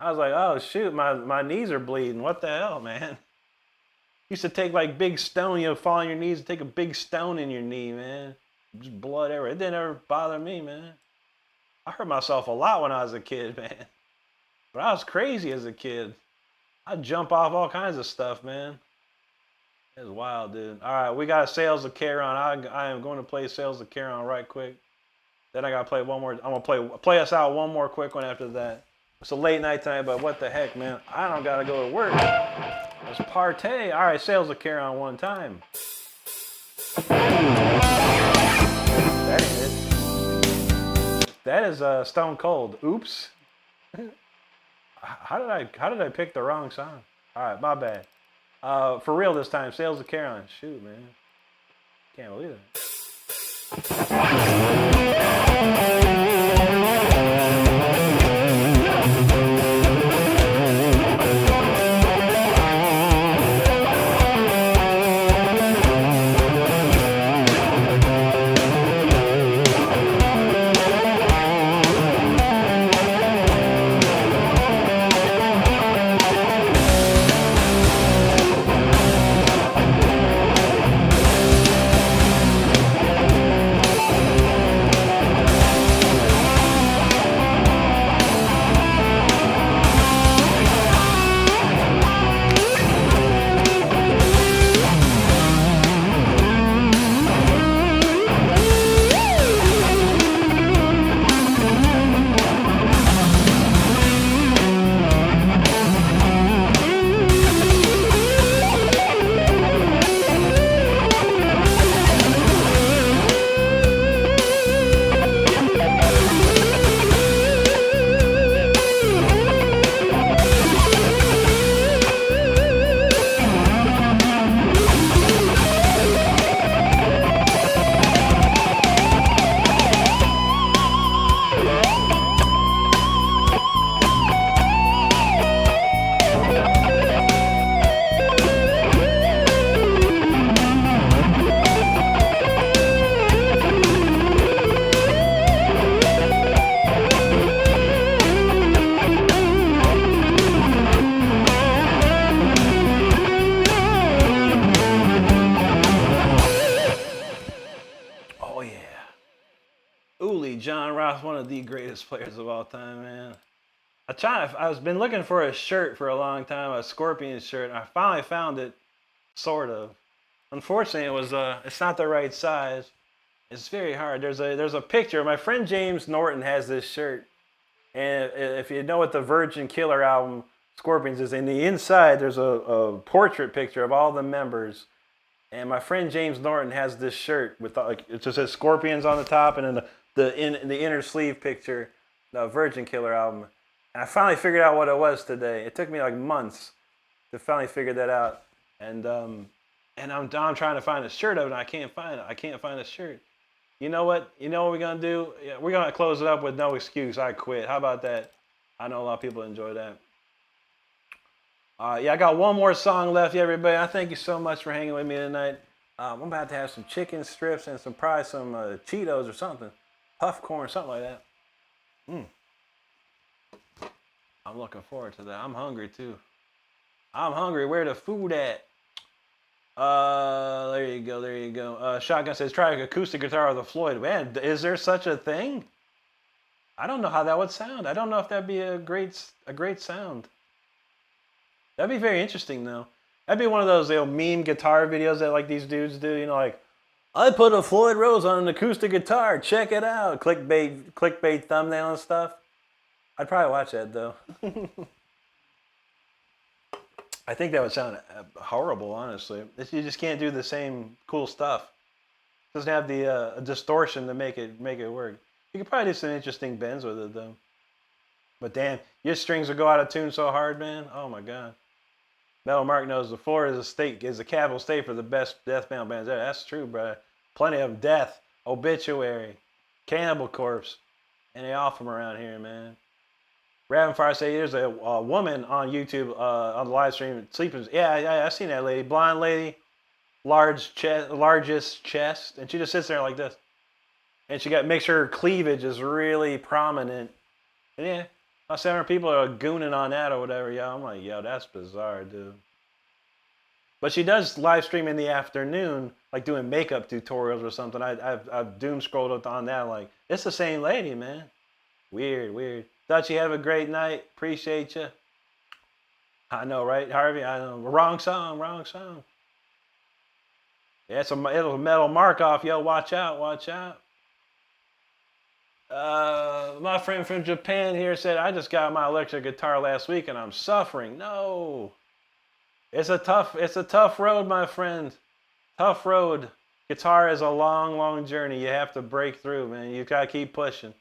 I was like, oh shoot, my knees are bleeding. What the hell, man? Used to take like big stone, fall on your knees and take a big stone in your knee, man. Just blood everywhere. It didn't ever bother me, man. I hurt myself a lot when I was a kid, man. But I was crazy as a kid. I'd jump off all kinds of stuff, man. It was wild, dude. All right, we got Sales of Charon. I am going to play Sales of Charon right quick. Then I got to play one more. I'm going to play us out one more quick one after that. It's a late night tonight, but what the heck, man. I don't got to go to work. Let's partay. All right, Sales of Charon one time. That ain't it. That is Stone Cold. Oops. How did I pick the wrong song? All right, my bad. For real this time, Sales of Charon. Shoot, man. Can't believe it. John Ross, one of the greatest players of all time, man. I've been looking for a shirt for a long time, a Scorpion shirt. And I finally found it, sort of. Unfortunately, it's not the right size. It's very hard. There's a picture. My friend James Norton has this shirt, and if you know what the Virgin Killer album Scorpions is, in the inside there's a portrait picture of all the members. And my friend James Norton has this shirt with it just says Scorpions on the top, and then the inner sleeve picture, the Virgin Killer album. And I finally figured out what it was today. It took me like months to finally figure that out. And I'm trying to find a shirt of it, and I can't find it. I can't find a shirt. You know what? You know what we're gonna do? Yeah, we're gonna close it up with No Excuse. I quit. How about that? I know a lot of people enjoy that. Yeah, I got one more song left, everybody. I thank you so much for hanging with me tonight. I'm about to have some chicken strips and probably some Cheetos or something. Puff corn, something like that. I'm looking forward to that. I'm hungry too. I'm hungry. Where the food at? There you go. There you go. Shotgun says, try an acoustic guitar with a Floyd. Man, is there such a thing? I don't know how that would sound. I don't know if that'd be a great sound. That'd be very interesting, though. That'd be one of those meme guitar videos that like these dudes do. You know, like, I put a Floyd Rose on an acoustic guitar. Check it out. Clickbait thumbnail and stuff. I'd probably watch that, though. I think that would sound horrible, honestly. You just can't do the same cool stuff. It doesn't have the distortion to make it work. You could probably do some interesting bends with it, though. But damn, your strings will go out of tune so hard, man. Oh my god. Metal Mark knows the floor is a capital state for the best death metal bands. That's true, bro. Plenty of them. Death, Obituary, Cannibal Corpse, and they all from around here, man. Ravenfire say there's a woman on YouTube on the live stream sleeping. Yeah, I seen that lady, blonde lady, largest chest, and she just sits there like this, and she makes sure her cleavage is really prominent. And yeah, about 700 people are gooning on that or whatever. Yo, I'm like, yo, that's bizarre, dude. But she does live stream in the afternoon, like doing makeup tutorials or something. I've doom scrolled on that, like, it's the same lady, man. Weird. Thought you have a great night. Appreciate you. I know, right, Harvey? I know. Wrong song. Yeah, it's a metal mark off, yo. Watch out. My friend from Japan here said, I just got my electric guitar last week and I'm suffering. No. It's a tough road, my friend. Tough road. Guitar is a long journey. You have to break through, man. You gotta keep pushing.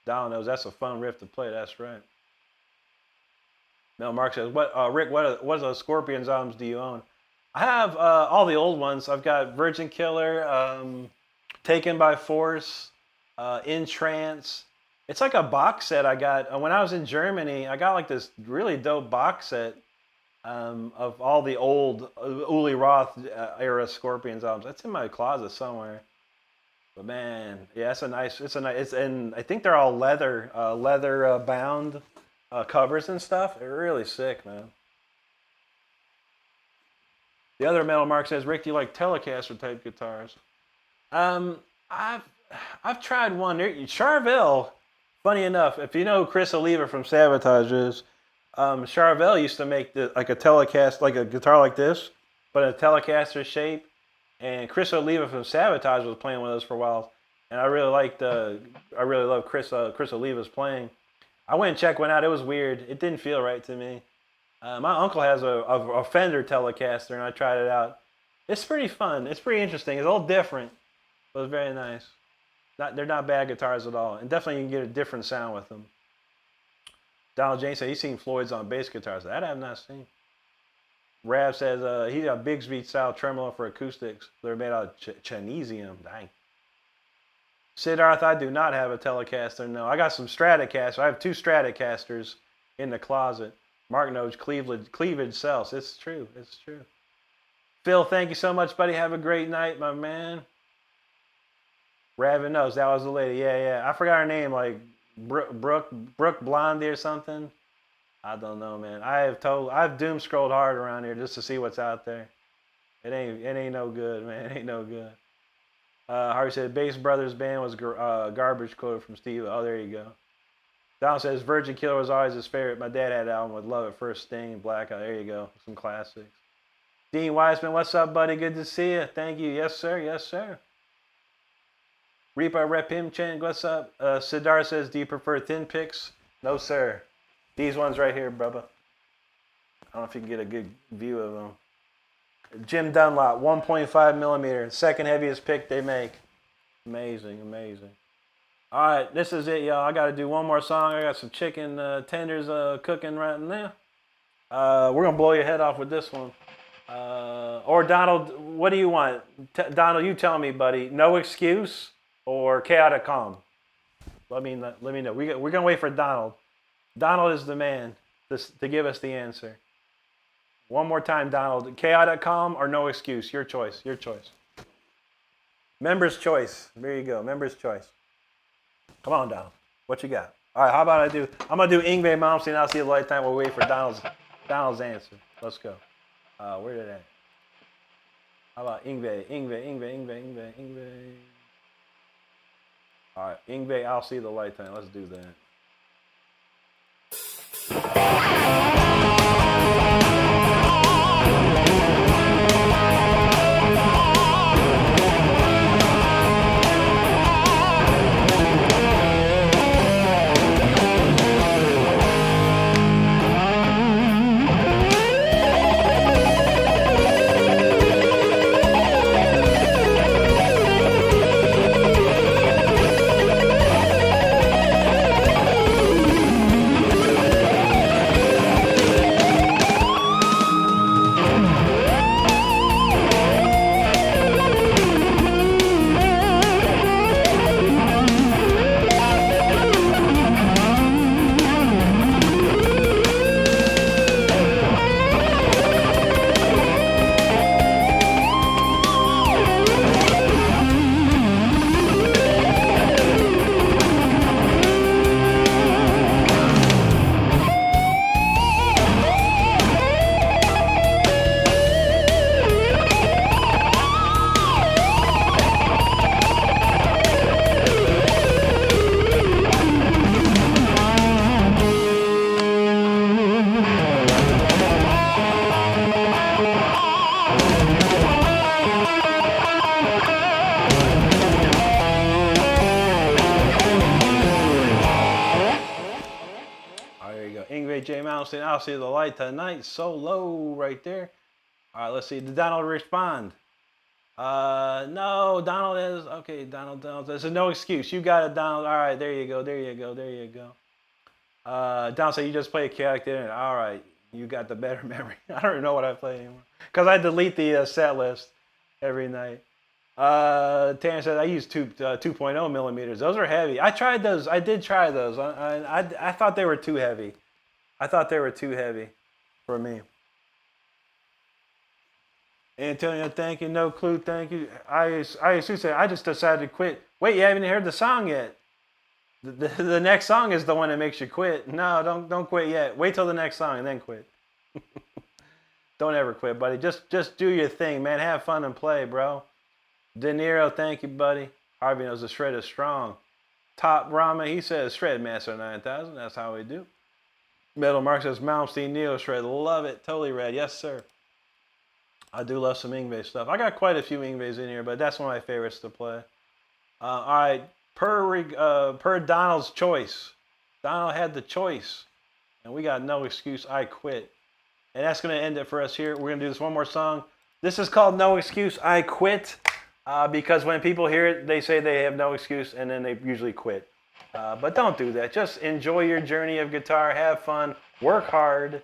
Don knows that's a fun riff to play. That's right. Mel Mark says, Rick, what Scorpions albums do you own? I have all the old ones. I've got Virgin Killer, Taken by Force, In Trance. It's like a box set I got. When I was in Germany, I got like this really dope box set of all the old Uli Roth era Scorpions albums. That's in my closet somewhere. But man, yeah, and I think they're all leather bound covers and stuff. They're really sick, man. The other Metal Mark says, Rick, do you like Telecaster type guitars? I've tried one. Charvel, funny enough, if you know who Chris Oliva from Sabotage is, Charvel used to make like a Telecast, like a guitar like this, but in a Telecaster shape. And Chris Oliva from Sabotage was playing with us for a while, and I really love Chris Oliva's playing. I went and checked one out. It was weird. It didn't feel right to me. My uncle has a Fender Telecaster, and I tried it out. It's pretty fun. It's pretty interesting. It's a little different, but it's very nice. They're not bad guitars at all, and definitely you can get a different sound with them. Donald James said he's seen Floyd's on bass guitars. That I have not seen. Rav says he got Bigsby style tremolo for acoustics. They're made out of Chinesium. Dang. Siddharth, I do not have a Telecaster. No, I got some Stratocasters. I have 2 Stratocasters in the closet. Mark knows cleavage sells. It's true. Phil, thank you so much, buddy. Have a great night, my man. Raven knows that was the lady. Yeah. I forgot her name, like Brooke Blondie or something. I don't know, man. I've doom scrolled hard around here just to see what's out there. It ain't no good, man. It ain't no good. Harvey said Bass Brothers Band was garbage quote from Steve. Oh, there you go. Don says Virgin Killer was always his favorite. My dad had an album with Love at First Sting, Blackout. There you go. Some classics. Dean Wiseman, what's up, buddy? Good to see you. Thank you. Yes, sir. Reaper Rep Him Chen, what's up? Siddhar says, do you prefer thin picks? No, sir. These ones right here, brother. I don't know if you can get a good view of them. Jim Dunlop, 1.5 millimeter, second heaviest pick they make. Amazing. All right, this is it, y'all. I got to do one more song. I got some chicken tenders cooking right now. We're going to blow your head off with this one. Or Donald, what do you want? Donald, you tell me, buddy. No Excuse or Chaotic Calm? Let me know. We're going to wait for Donald. Donald is the man to give us the answer. One more time, Donald. Chaotic Calm or No Excuse? Your choice. Member's choice. There you go. Member's choice. Come on, Donald. What you got? All right, how about I'm going to do Yngwie Malmsteen. I'll see the lifetime. We'll wait for Donald's answer. Let's go. Where did that? How about Yngwie? All right, Yngwie, I'll see the lifetime. Let's do that. velocity of the light tonight. So low right there. All right, let's see. Did Donald respond? No, Donald is, okay, Donald, this is no excuse. You got it, Donald. All right, there you go. Donald said you just play a character. All right, you got the better memory. I don't even know what I play anymore. Because I delete the set list every night. Terrence said I use 2.0 millimeters. Those are heavy. I tried those. I did try those. I thought they were too heavy. I thought they were too heavy for me. Antonio, thank you. No clue, thank you. I said I just decided to quit. Wait, you haven't heard the song yet. The next song is the one that makes you quit. No, don't quit yet. Wait till the next song and then quit. Don't ever quit, buddy. Just do your thing, man. Have fun and play, bro. De Niro, thank you, buddy. Harvey knows the shred is strong. Top Rama, he says shred master 9000. That's how we do. Metal Mark says Malmsteen Neo shred. Love it. Totally red. Yes, sir. I do love some Yngwie stuff. I got quite a few Yngwies in here, but that's one of my favorites to play. All right, per Donald's choice. Donald had the choice, and we got No Excuse, I Quit. And that's going to end it for us here. We're going to do this one more song. This is called No Excuse, I Quit, because when people hear it, they say they have no excuse, and then they usually quit. But don't do that. Just enjoy your journey of guitar, have fun, work hard,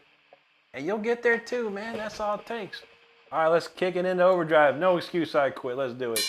and you'll get there too, man. That's all it takes. All right, let's kick it into overdrive. No Excuse, I Quit. Let's do it.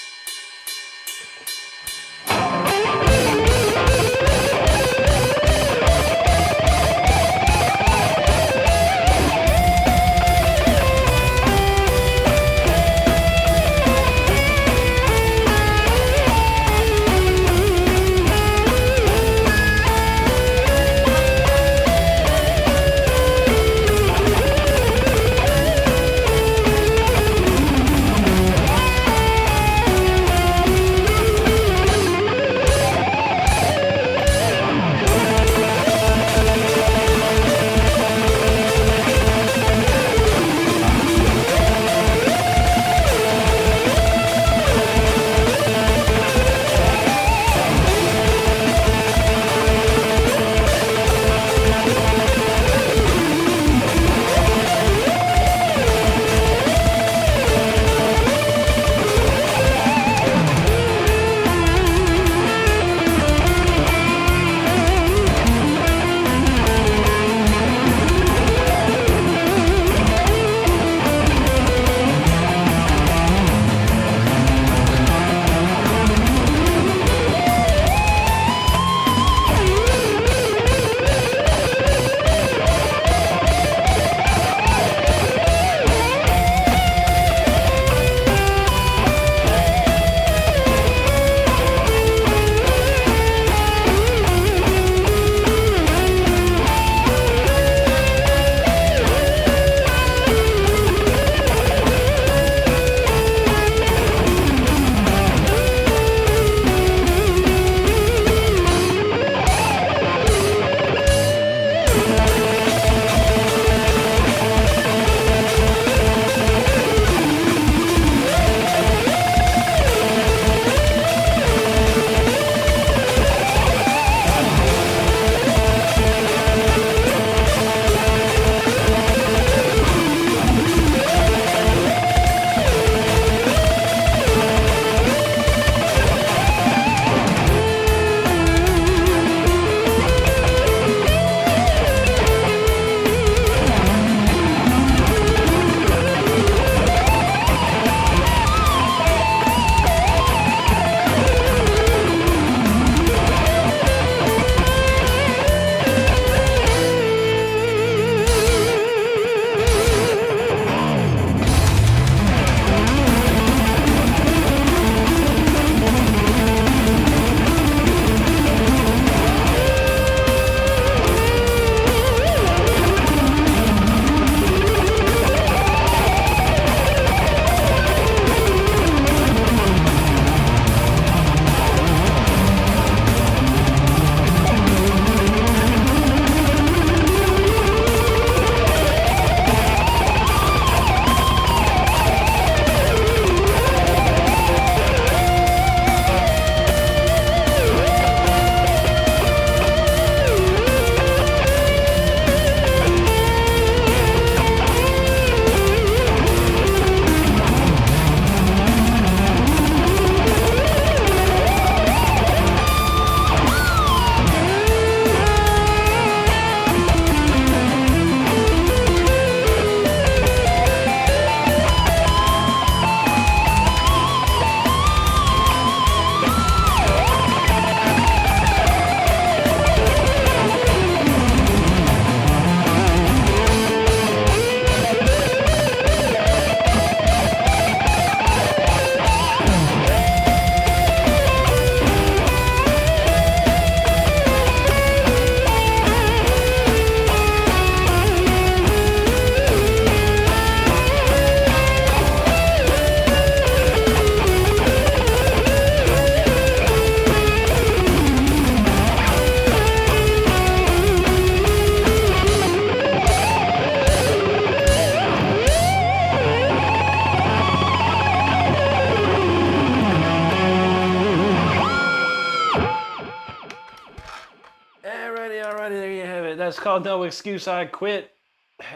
it's called No Excuse I Quit.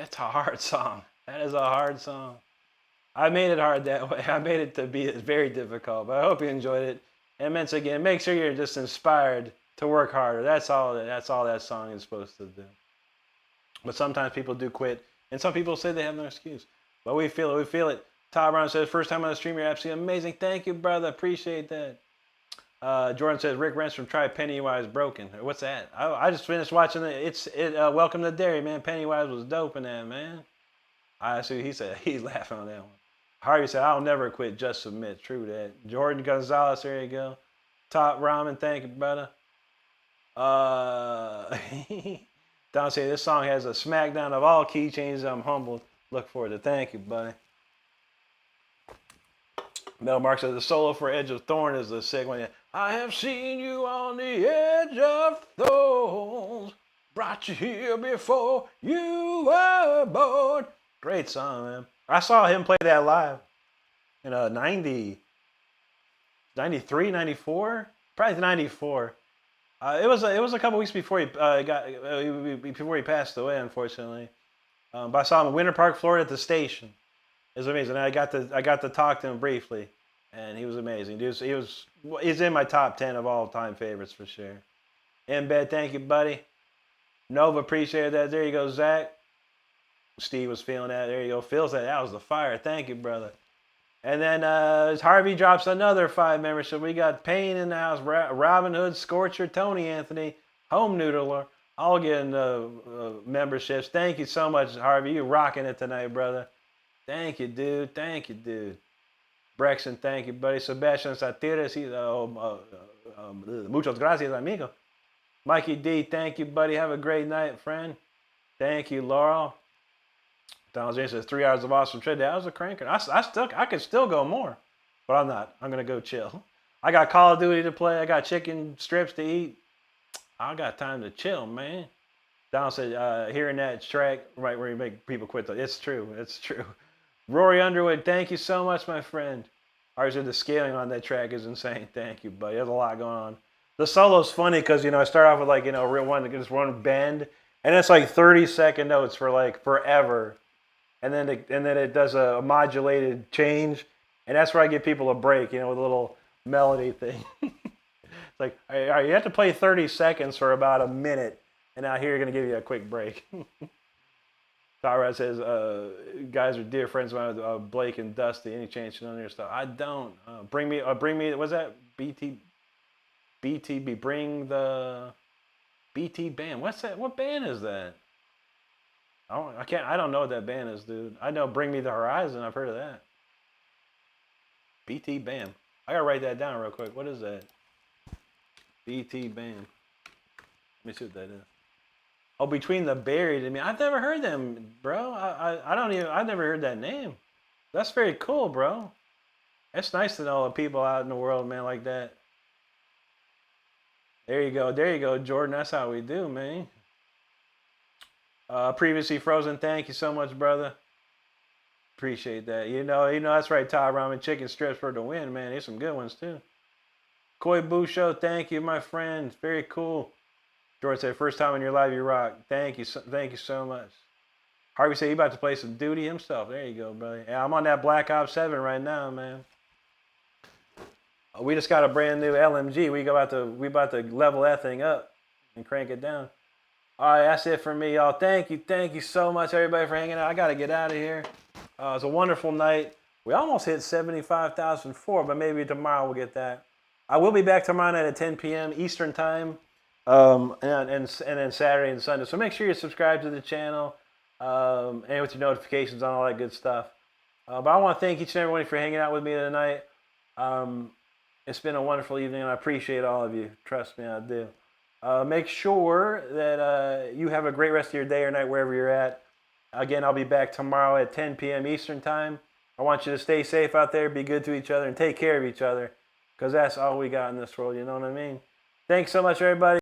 It's a hard song. That is a hard song. I made it hard that way. I made it to be very difficult, but I hope you enjoyed it. And once again, make sure you're just inspired to work harder. That's all that song is supposed to do. But sometimes people do quit, and some people say they have no excuse. But we feel it. We feel it. Todd Brown says, first time on the stream, you're absolutely amazing. Thank you, brother. Appreciate that. Jordan says, Rick Renstrom tried Pennywise Broken. What's that? I just finished watching it. Welcome to Derry, man. Pennywise was dope in that, man. I see. He said he's laughing on that one. Harvey said, I'll never quit, just submit. True that. Jordan Gonzalez, there you go. Top Ramen, thank you, brother. Don said, this song has a smackdown of all key changes. I'm humbled. Look forward to. Thank you, buddy. Mel Mark says, the solo for Edge of Thorn is the sick one. I have seen you on the edge of thorns, brought you here before you were born. Great song, man. I saw him play that live in 93, 94, probably 94. It was a couple weeks before he before he passed away, unfortunately. But I saw him in Winter Park, Florida, at the station. It was amazing. I got to talk to him briefly, and he was amazing. He's in my top 10 of all time favorites for sure. Embed, thank you, buddy. Nova, appreciate that. There you go, Zach. Steve was feeling that. There you go. Feels that. That was the fire. Thank you, brother. And then Harvey drops another 5 membership. We got Payne in the house. Robin Hood, Scorcher, Tony Anthony, Home Noodler, all getting memberships. Thank you so much, Harvey. You're rocking it tonight, brother. Thank you, dude. Thank you, dude. Brexton, thank you, buddy. Sebastian Satires, muchas gracias, amigo. Mikey D, thank you, buddy. Have a great night, friend. Thank you, Laurel. Donald James says 3 hours of awesome trade. That was a cranker. I could still go more, but I'm not. I'm gonna go chill. I got Call of Duty to play. I got chicken strips to eat. I got time to chill, man. Donald said, hearing that track right where you make people quit. Though it's true. It's true. Rory Underwood, thank you so much, my friend. I said the scaling on that track is insane. Thank you, buddy. There's a lot going on. The solo's funny because I start off with just one bend, and it's like 30-second notes for like forever. And then it does a modulated change, and that's where I give people a break, with a little melody thing. It's like, all right, you have to play 30 seconds for about a minute, and now here you're going to give you a quick break. Tyrod says, guys are dear friends of mine, Blake and Dusty. Any chance you know their stuff? I don't. Bring me. What's that? BTB. Bring the BT band. What's that? What band is that? I don't know what that band is, dude. I know Bring Me the Horizon. I've heard of that. BT Bam. I gotta write that down real quick. What is that? BT Bam. Let me see what that is. Oh, Between the Buried. I've never heard them, bro. I've never heard that name. That's very cool, bro. It's nice to know people out in the world, man, like that. There you go, Jordan. That's how we do, man. Previously Frozen, thank you so much, brother. Appreciate that. That's right, Todd Ramen. Chicken strips for the win, man. There's some good ones, too. Koi Busho, thank you, my friend. Very cool. George said, first time in your life, you rock. Thank you so much. Harvey said, he about to play some duty himself. There you go, brother. Yeah, I'm on that Black Ops 7 right now, man. We just got a brand new LMG. We about to level that thing up and crank it down. All right, that's it for me, y'all. Thank you so much, everybody, for hanging out. I got to get out of here. It was a wonderful night. We almost hit 75,004, but maybe tomorrow we'll get that. I will be back tomorrow night at 10 p.m. Eastern Time, and then Saturday and Sunday. So make sure you subscribe to the channel and with your notifications on all that good stuff. But I want to thank each and everyone for hanging out with me tonight. It's been a wonderful evening, and I appreciate all of you. Trust me, I do. Make sure that you have a great rest of your day or night wherever you're at. Again, I'll be back tomorrow at 10 p.m. Eastern Time. I want you to stay safe out there, be good to each other, and take care of each other, because that's all we got in this world, you know what I mean? Thanks so much, everybody.